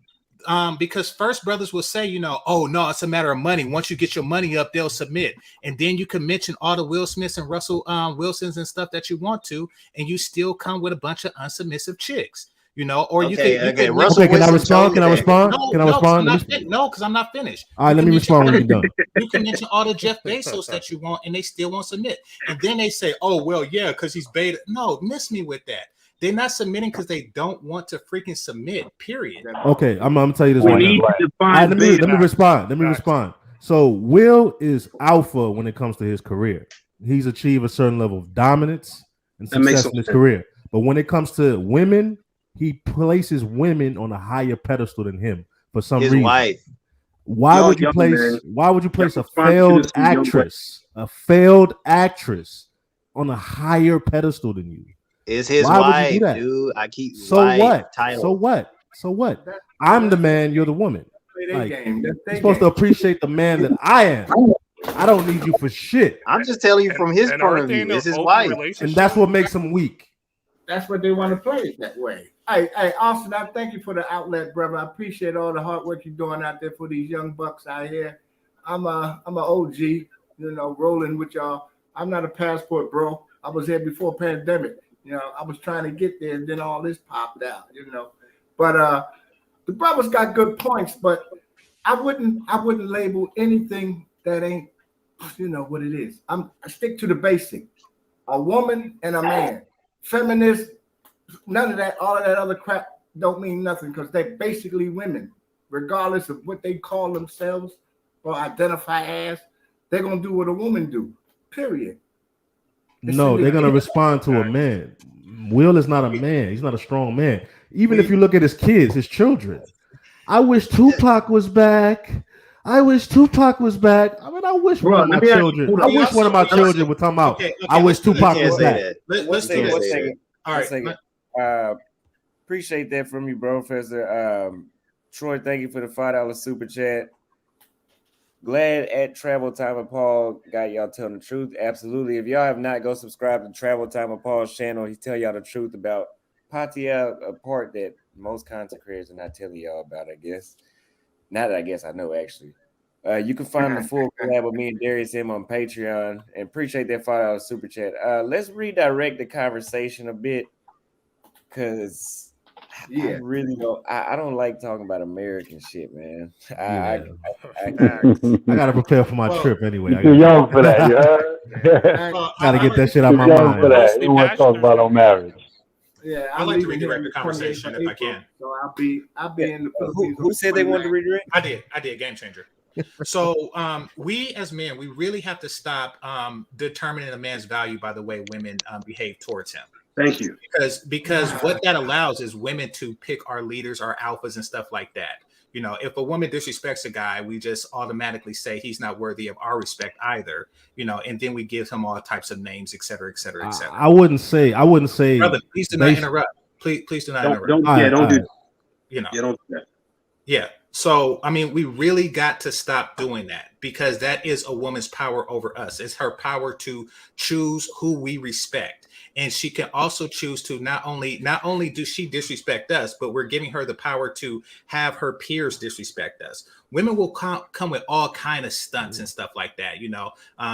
Because first brothers will say, you know, oh no, it's a matter of money. Once you get your money up, they'll submit, and then you can mention all the Will Smiths and Russell Wilsons and stuff that you want to, and you still come with a bunch of unsubmissive chicks. You know, or you can. Can I respond? No, because I'm not finished. All right, let me respond when you're done. You can mention all the Jeff Bezos that you want, and they still won't submit. And then they say, "Oh, well, yeah, because he's beta." No, miss me with that. They're not submitting because they don't want to freaking submit. Period. Okay, I'm gonna tell you this right now. Let me respond. Let me respond. So Will is alpha when it comes to his career. He's achieved a certain level of dominance and success in his career. But when it comes to women, he places women on a higher pedestal than him for some reason. Wife. Why would you place a failed actress on a higher pedestal than you? It's his wife, dude. I keep what? So what? I'm the man, you're the woman. Like, you're supposed to appreciate the man that I am. I don't need you for shit. I'm just telling you from his point of view. It's his wife. And that's what makes him weak. That's what they want to play it that way. Hey, Austin, I thank you for the outlet, brother. I appreciate all the hard work you're doing out there for these young bucks out here. I'm an OG, you know, rolling with y'all. I'm not a passport bro. I was here before pandemic. You know, I was trying to get there, and then all this popped out. You know, but the brothers got good points. But I wouldn't label anything that ain't, you know, what it is. I stick to the basic: a woman and a man. Feminist, none of that, all of that other crap don't mean nothing because they're basically women, regardless of what they call themselves or identify as. They're gonna do what a woman do. Period. No, they're gonna respond to a man. Will is not a man. He's not a strong man. Even if you look at his kids, his children. I wish Tupac was back. I wish Tupac was back. I mean, I wish one of my children. I wish one of my children would come out. I wish Tupac was back. Let's do this. All right. Appreciate that from you, bro, Professor. Troy, thank you for the $5 super chat. Glad at Travel Time with Paul got y'all telling the truth. Absolutely. If y'all have not, go subscribe to Travel Time with Paul's channel. He tell y'all the truth about Patia, a part that most content creators are not telling y'all about, I guess. Not that I guess I know, actually. You can find the full collab with me and Darius M on Patreon. And appreciate that $5 super chat. Let's redirect the conversation a bit because I really don't. I don't like talking about American shit, man. I gotta prepare for my trip anyway. You're young for that, yeah. Gotta get that shit out of my mind. For that. You want to talk about on marriage? Yeah, I like to redirect the conversation if I can. So I'll be in the Philippines. Who said they wanted to redirect? I did. Game changer. So we as men, we really have to stop determining a man's value by the way women behave towards him. Thank you. Because what that allows is women to pick our leaders, our alphas, and stuff like that. You know, if a woman disrespects a guy, we just automatically say he's not worthy of our respect either. You know, and then we give him all types of names, et cetera, et cetera, et cetera. I wouldn't say. Brother, please do not interrupt. Please do not interrupt. Don't do that. You know. Yeah, don't do that. Yeah. So, I mean, we really got to stop doing that, because that is a woman's power over us. It's her power to choose who we respect. And she can also choose to not only do she disrespect us, but we're giving her the power to have her peers disrespect us. Women will come with all kind of stunts and stuff like that. You know,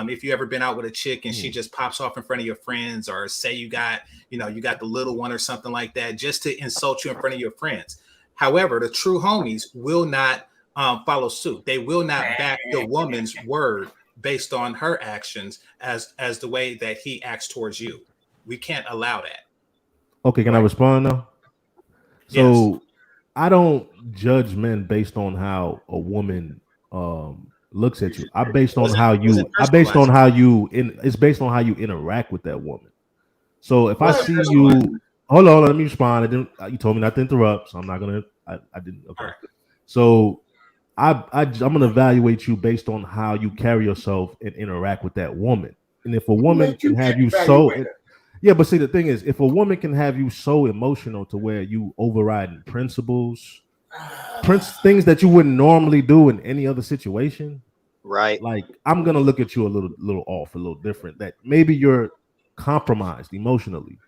if you ever been out with a chick and she just pops off in front of your friends, or say you got the little one or something like that, just to insult you in front of your friends. However, the true homies will not follow suit. They will not back the woman's word based on her actions as the way that he acts towards you. We can't allow that. Okay, can I respond now? So Yes. I don't judge men based on how a woman looks at you. It's based on how you interact with that woman. So if I see you, hold on, let me respond. You told me not to interrupt, so I'm not gonna. I didn't. Okay. So I'm gonna evaluate you based on how you carry yourself and interact with that woman. And if a woman can have you so, yeah, but see, the thing is, if a woman can have you so emotional to where you overriding principles, things that you wouldn't normally do in any other situation, right? Like I'm gonna look at you a little off, a little different. That maybe you're compromised emotionally,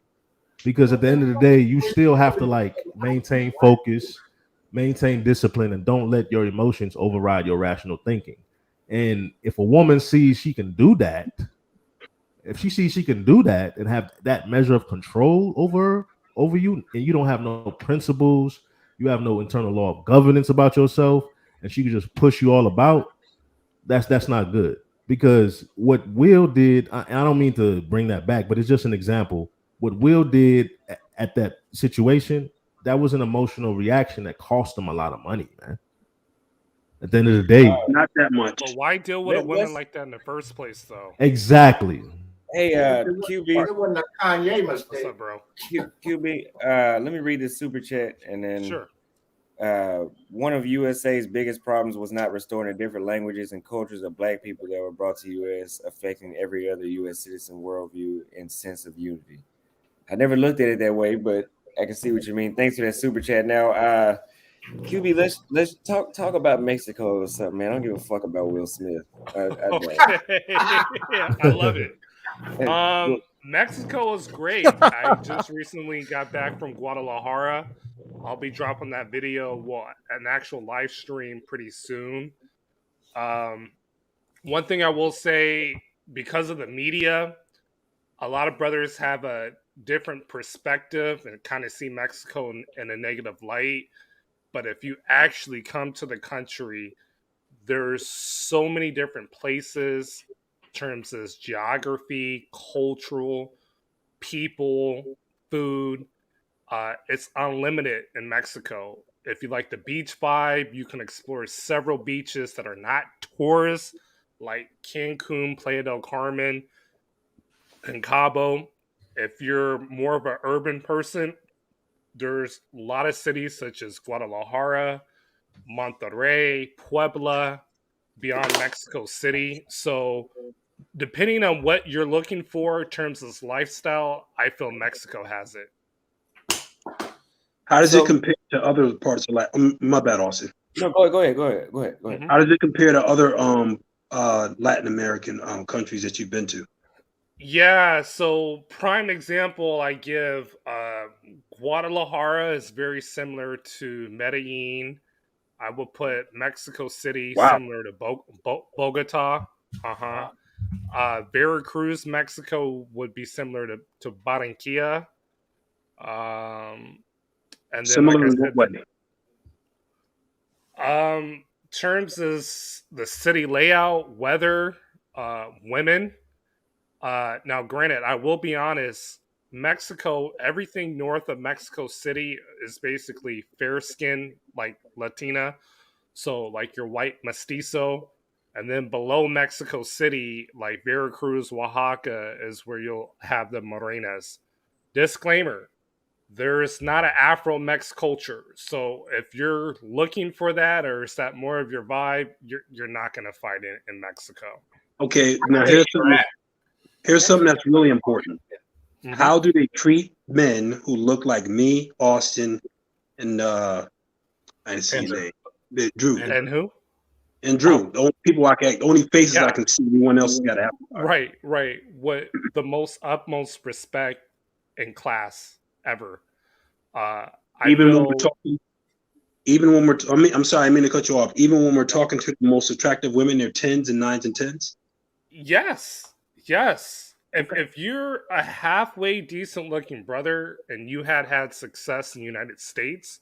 because at the end of the day, you still have to like maintain focus, maintain discipline, and don't let your emotions override your rational thinking. And if a woman sees she can do that, if she sees she can do that and have that measure of control over you, and you don't have no principles, you have no internal law of governance about yourself, and she can just push you all about, that's not good. Because what Will did, and I don't mean to bring that back, but it's just an example. What Will did at that situation, that was an emotional reaction that cost him a lot of money, man. At the end of the day, not that much. But why deal with a woman like that in the first place, though? Exactly. Hey, QB. It wasn't a Kanye mistake. What's up, bro? QB, let me read this super chat, and then Sure. One of USA's biggest problems was not restoring the different languages and cultures of Black people that were brought to US, affecting every other US citizen worldview and sense of unity. I never looked at it that way, but I can see what you mean. Thanks for that super chat. Now, QB, let's talk about Mexico or something, man. I don't give a fuck about Will Smith. Okay. I love it. Mexico is great. I just recently got back from Guadalajara. I'll be dropping that video, an actual live stream pretty soon. One thing I will say, because of the media, a lot of brothers have a different perspective and kind of see Mexico in a negative light. But if you actually come to the country, there's so many different places in terms of geography, cultural, people, food. It's unlimited in Mexico. If you like the beach vibe, you can explore several beaches that are not tourists, like Cancun, Playa del Carmen, and Cabo. If you're more of an urban person, there's a lot of cities such as Guadalajara, Monterrey, Puebla, beyond Mexico City. So depending on what you're looking for in terms of lifestyle, I feel Mexico has it. How does it compare to other parts of Latin? My bad, Austin. No, go ahead. How does it compare to other Latin American countries that you've been to? Yeah, so prime example I give, Guadalajara is very similar to Medellin. I would put Mexico City similar to Bogota. Veracruz, Mexico would be similar to Barranquilla. And then, Similar like in what way? Terms of the city layout, weather, women. Now, granted, I will be honest, Mexico, everything north of Mexico City is basically fair skin, like Latina. So, like your white mestizo. And then below Mexico City, like Veracruz, Oaxaca, is where you'll have the morenas. Disclaimer, there's not an Afro-Mex culture. So if you're looking for that, or is that more of your vibe, you're not going to find it in Mexico. Okay, now here's something that's really important. Mm-hmm. How do they treat men who look like me, Austin, and I didn't see your name. Drew. And who? And Drew. The only people the only faces Yeah. I can see. Everyone else has got to have. Right. What the utmost respect in class ever. Even when we're talking. Even when I'm sorry, I mean to cut you off. Even when we're talking to the most attractive women, they're 10s and 9s and 10s. Yes. If you're a halfway decent looking brother and you had success in the United States,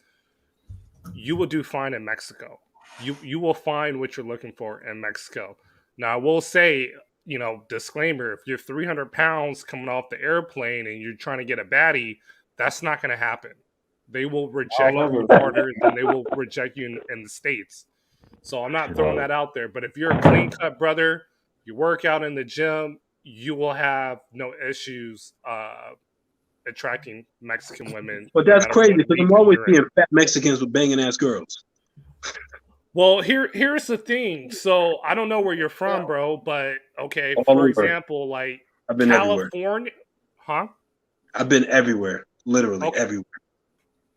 you will do fine in Mexico. You will find what you're looking for in Mexico. Now I will say, disclaimer: if you're 300 pounds coming off the airplane and you're trying to get a baddie, that's not going to happen. They will reject you harder than they will reject you in the States. So I'm not throwing that out there. But if you're a clean cut brother, you work out in the gym, you will have no issues attracting Mexican women. But that's crazy because I'm always seeing fat Mexicans with banging ass girls. Well, here's the thing. So I don't know where you're from, bro, but okay, All for over. example, like I've been California, everywhere. huh? I've been everywhere, literally everywhere.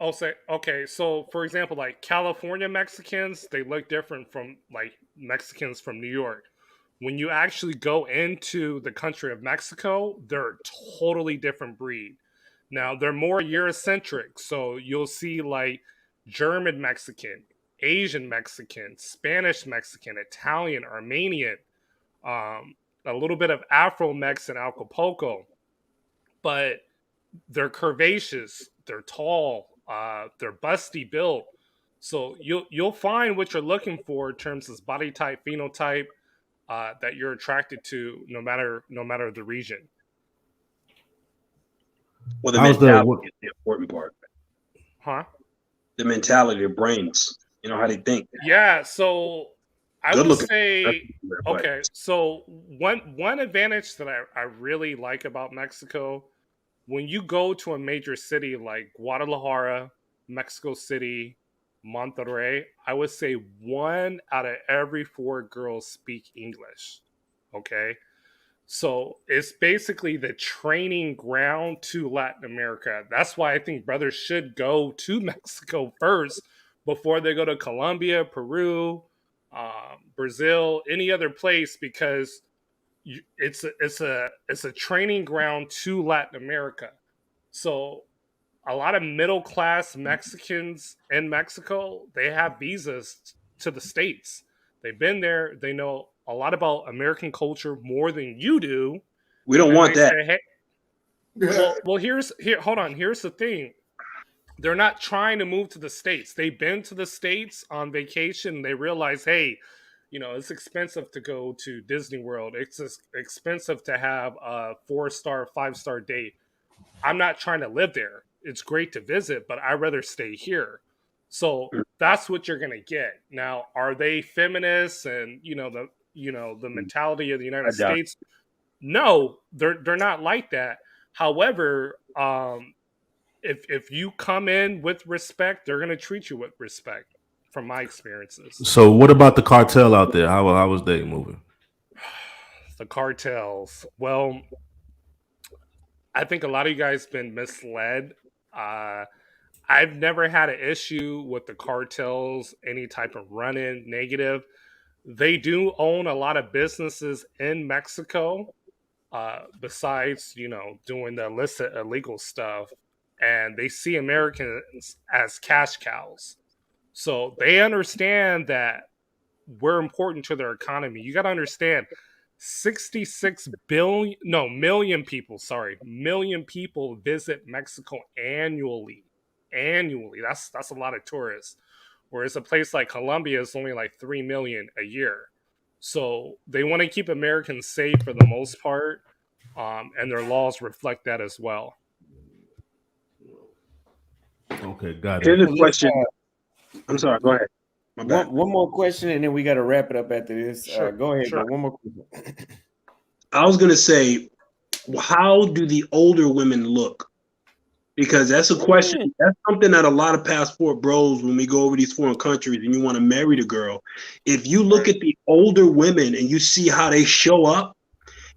I'll say, okay, so for example, like California Mexicans, they look different from like Mexicans from New York. When you actually go into the country of Mexico, they're a totally different breed. Now, they're more Eurocentric, so you'll see like German Mexican, Asian Mexican, Spanish Mexican, Italian, Armenian, a little bit of Afro-Mex and Acapulco. But they're curvaceous, they're tall, they're busty built. So you'll find what you're looking for in terms of body type, phenotype, that you're attracted to, no matter the region. Well, the mentality is the important part. Huh? The mentality, their brains. You know how they think. Yeah. So I would say, okay. So one advantage that I really like about Mexico, when you go to a major city like Guadalajara, Mexico City, Monterrey, I would say 1 out of every 4 girls speak English. Okay. So it's basically the training ground to Latin America. That's why I think brothers should go to Mexico first before they go to Colombia, Peru, Brazil, any other place, because it's a training ground to Latin America. So a lot of middle class Mexicans in Mexico, they have visas to the States. They've been there. They know a lot about American culture more than you do. We don't want that. Say, hey, well, hold on. Here's the thing. They're not trying to move to the States. They've been to the States on vacation. They realize, hey, it's expensive to go to Disney World. It's expensive to have a 4-star, 5-star date. I'm not trying to live there. It's great to visit, but I'd rather stay here. So that's what you're gonna get. Now, are they feminists and the mentality of the United States? No, they're not like that. However, if you come in with respect, they're gonna treat you with respect, from my experiences. So what about the cartel out there? How was they moving? The cartels. Well, I think a lot of you guys been misled. I've never had an issue with the cartels, any type of run-in, negative. They do own a lot of businesses in Mexico, besides, doing the illicit, illegal stuff. And they see Americans as cash cows. So they understand that we're important to their economy. You got to understand, 66 million people visit Mexico annually. That's a lot of tourists. Whereas a place like Colombia is only like 3 million a year. So they want to keep Americans safe for the most part. And their laws reflect that as well. Okay, got it. Here's a question. I'm sorry, go ahead. One more question, and then we got to wrap it up after this. Sure, go ahead. sure. One more question. I was gonna say, how do the older women look? Because that's a question. That's something that a lot of passport bros, when we go over these foreign countries and you want to marry the girl, if you look at the older women and you see how they show up,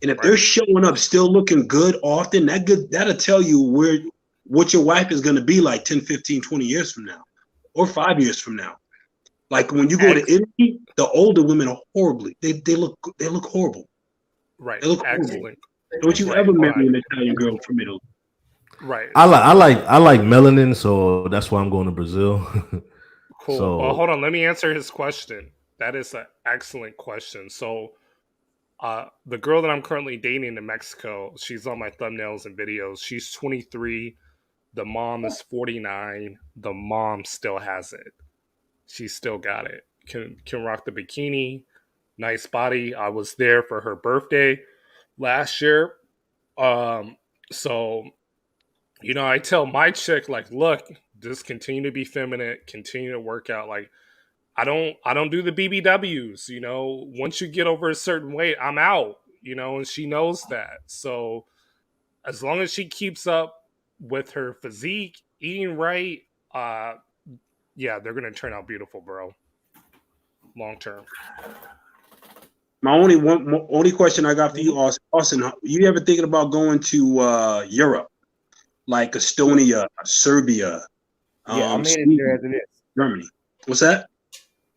and if they're showing up still looking good often, that'll tell you what your wife is going to be like 10, 15, 20 years from now, or 5 years from now. Like when you go to Italy, the older women are horribly. They look horrible. Right. They look horrible. Excellent. Don't you Right. ever marry an Italian girl from Italy. Right. I like melanin, so that's why I'm going to Brazil. Cool. So Well, hold on. Let me answer his question. That is an excellent question. So, the girl that I'm currently dating in Mexico, she's on my thumbnails and videos. She's 23. The mom is 49. The mom still has it. She's still got it. Can rock the bikini. Nice body. I was there for her birthday last year. So, you know, I tell my chick, like, look, just continue to be feminine, continue to work out. Like, I don't do the BBWs, you know. Once you get over a certain weight, I'm out, you know, and she knows that. So as long as she keeps up with her physique, eating right, yeah, they're gonna turn out beautiful, bro. Long term. My only question I got for you, Austin, you ever thinking about going to Europe, like Estonia, Serbia? Yeah, I'm headed there after this. Germany. What's that?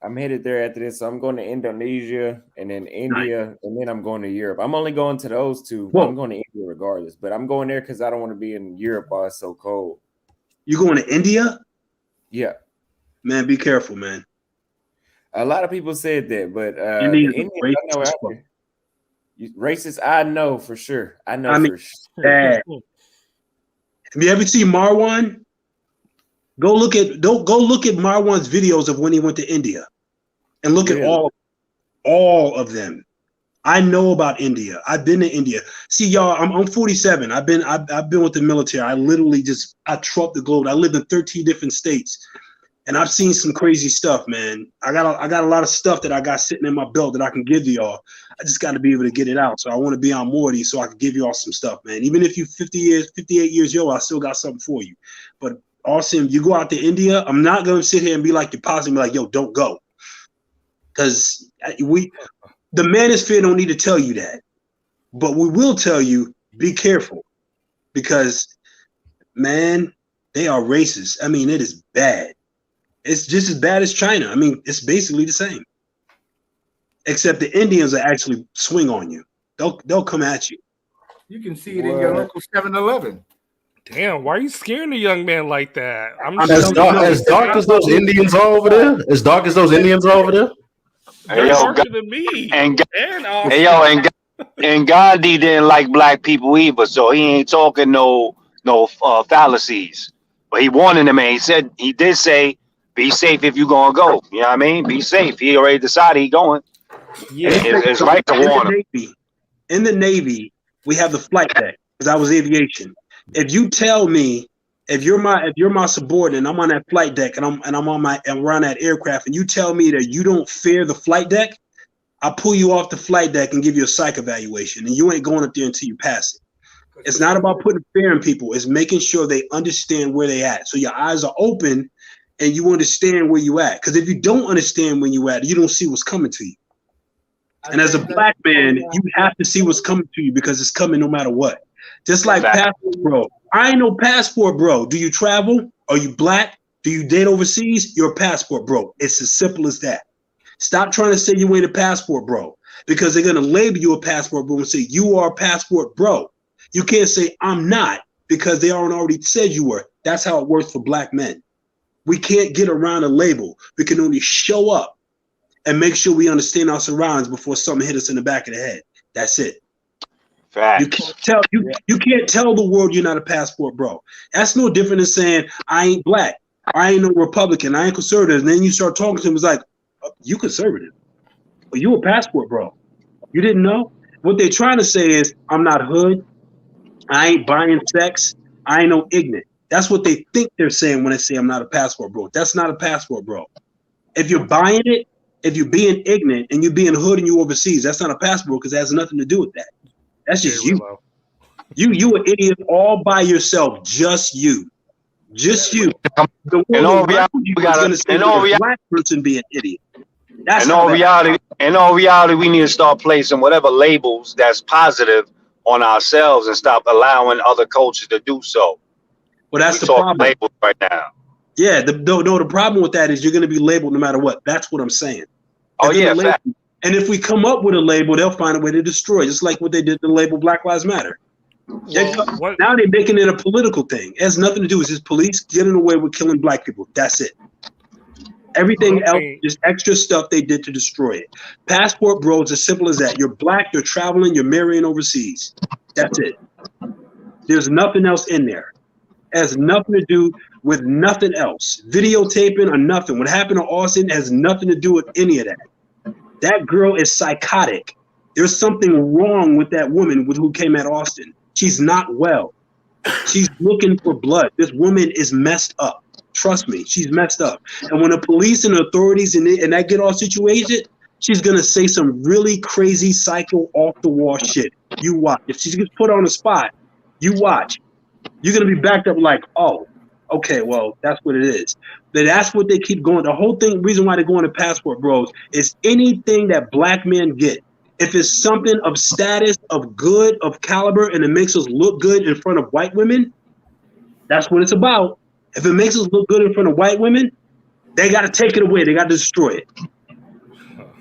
I'm headed there after this. So I'm going to Indonesia and then India, and then I'm going to Europe. I'm only going to those two. Whoa. I'm going to India regardless, but I'm going there because I don't want to be in Europe while it's so cold. You going to India? Yeah. Man, be careful, man. A lot of people said that, but Indians, I know out there. Racist, I know for sure. I mean, for sure. Have you ever seen Marwan? Go look at Marwan's videos of when he went to India, and look at all of them. I know about India. I've been to India. See, y'all, I'm 47. I've been with the military. I literally I trumped the globe. I lived in 13 different states, and I've seen some crazy stuff, man. I got a lot of stuff that I got sitting in my belt that I can give y'all. I just got to be able to get it out. So I want to be on more of these so I can give y'all some stuff, man. Even if you're 58 years old, I still got something for you. But Austin, you go out to India, I'm not going to sit here and be like, deposit and be like, yo, don't go. Because the manosphere don't need to tell you that. But we will tell you, be careful. Because, man, they are racist. I mean, it is bad. It's just as bad as China. I mean, it's basically the same. Except the Indians will actually swing on you. They'll come at you. You can see it in your local 7-Eleven. Damn, why are you scaring the young man like that? As dark as those Indians are over there? As dark as those Indians are over there? They're darker than me. And Gandhi didn't like black people either, so he ain't talking no fallacies. But he warned them, and he did say, be safe if you're going to go. You know what I mean? Be safe. He already decided he's going. Yeah, it's right to warn him. In the Navy, we have the flight deck, because I was aviation. If you tell me, if you're my subordinate, I'm on that flight deck and I'm around that aircraft, and you tell me that you don't fear the flight deck, I'll pull you off the flight deck and give you a psych evaluation, and you ain't going up there until you pass it. It's not about putting fear in people. It's making sure they understand where they at. So your eyes are open and you understand where you at. Because if you don't understand where you at, you don't see what's coming to you. And as a black man, you have to see what's coming to you because it's coming no matter what. Just like passport, bro. I ain't no passport, bro. Do you travel? Are you black? Do you date overseas? You're a passport, bro. It's as simple as that. Stop trying to say you ain't a passport, bro, because they're going to label you a passport, bro, and say you are a passport, bro. You can't say I'm not because they already said you were. That's how it works for black men. We can't get around a label. We can only show up and make sure we understand our surroundings before something hit us in the back of the head. That's it. Facts. You can't tell the world you're not a passport, bro. That's no different than saying I ain't black, I ain't no Republican, I ain't conservative. And then you start talking to them, it's like, oh, you conservative, but you a passport, bro. You didn't know? What they're trying to say is I'm not hood, I ain't buying sex, I ain't no ignorant. That's what they think they're saying when they say I'm not a passport, bro. That's not a passport, bro. If you're buying it, if you're being ignorant and you're being hood and you overseas, that's not a passport because it has nothing to do with that. That's just you. You an idiot all by yourself. Just you. Just you. The world going to say a black person be an idiot. That's in all reality, we need to start placing whatever labels that's positive on ourselves and stop allowing other cultures to do so. Well, that's the problem. Labels right now. Yeah, the problem with that is you're going to be labeled no matter what. That's what I'm saying. Oh yeah, fact. And if we come up with a label, they'll find a way to destroy, just like what they did to label Black Lives Matter. Well, now they're making it a political thing. It has nothing to do with just police getting away with killing black people. That's it. Everything else is extra stuff they did to destroy it. Passport Bros, as simple as that. You're black, you're traveling, you're marrying overseas. That's it. There's nothing else in there. It has nothing to do with nothing else. Videotaping or nothing. What happened to Austin has nothing to do with any of that. That girl is psychotic. There's something wrong with that woman who came at Austin. She's not well. She's looking for blood. This woman is messed up. Trust me, she's messed up. And when the police and authorities and that get all situated, she's going to say some really crazy, psycho, off-the-wall shit. You watch. If she gets put on the spot, you watch. You're going to be backed up like, oh, okay, well, that's what it is. But that's what they keep going. The whole reason why they're going to Passport Bros is anything that black men get. If it's something of status, of good, of caliber, and it makes us look good in front of white women, that's what it's about. If it makes us look good in front of white women, they got to take it away. They got to destroy it.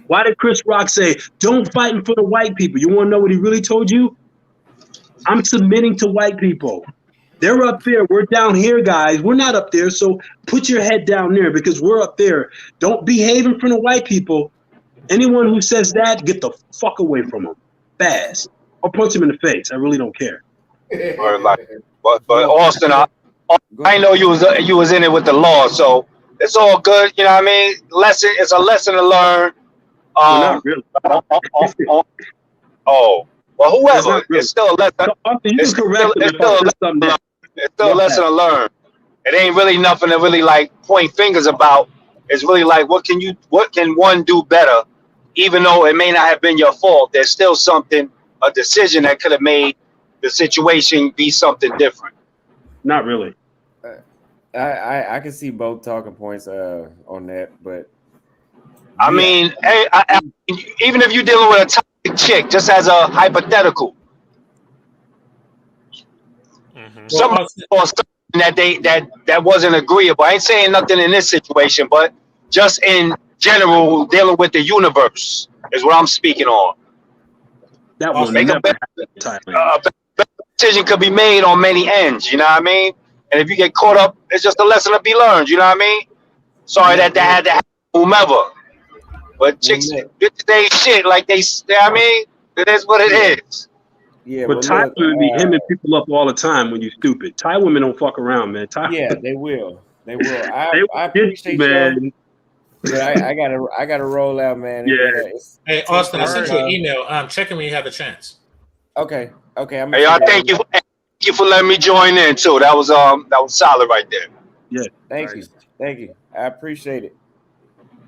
Why did Chris Rock say, don't fight in front of white people? You want to know what he really told you? I'm submitting to white people. They're up there. We're down here, guys. We're not up there. So put your head down there because we're up there. Don't behave in front of white people. Anyone who says that, get the fuck away from them. Fast. Or punch him in the face. I really don't care. But Austin, I know you was in it with the law, so it's all good. You know what I mean? It's a lesson to learn. Not really. Well, whoever. Really. It's still a lesson. It's still a lesson to learn. It ain't really nothing to really like point fingers about. It's really like what can one do better, even though it may not have been your fault. There's still a decision that could have made the situation be something different. Not really. I can see both talking points on that, but I mean, hey, even if you're dealing with a toxic chick, just as a hypothetical, somebody saw something that wasn't agreeable. I ain't saying nothing in this situation, but just in general, dealing with the universe is what I'm speaking on. That will never happen. A decision could be made on many ends. You know what I mean? And if you get caught up, it's just a lesson to be learned. You know what I mean? Sorry that had to happen, whomever. But chicks get today's shit like they. I mean, it is what it is. Yeah, but Thai women be hemming people up all the time when you're stupid. Thai women don't fuck around, man. They will. They will. I appreciate man. But I gotta roll out, man. Yeah. Hey, Austin, I sent you an email. Check in when you have a chance. Okay. Okay. Hey, I thank you for letting me join in too. That was solid right there. Yeah. Thank you. I appreciate it.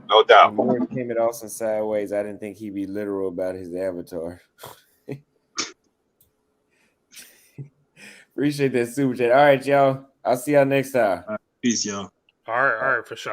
No doubt. When Morris came at Austin sideways, I didn't think he'd be literal about his avatar. Appreciate that super chat. All right, y'all. I'll see y'all next time. Peace, y'all. All right, for sure.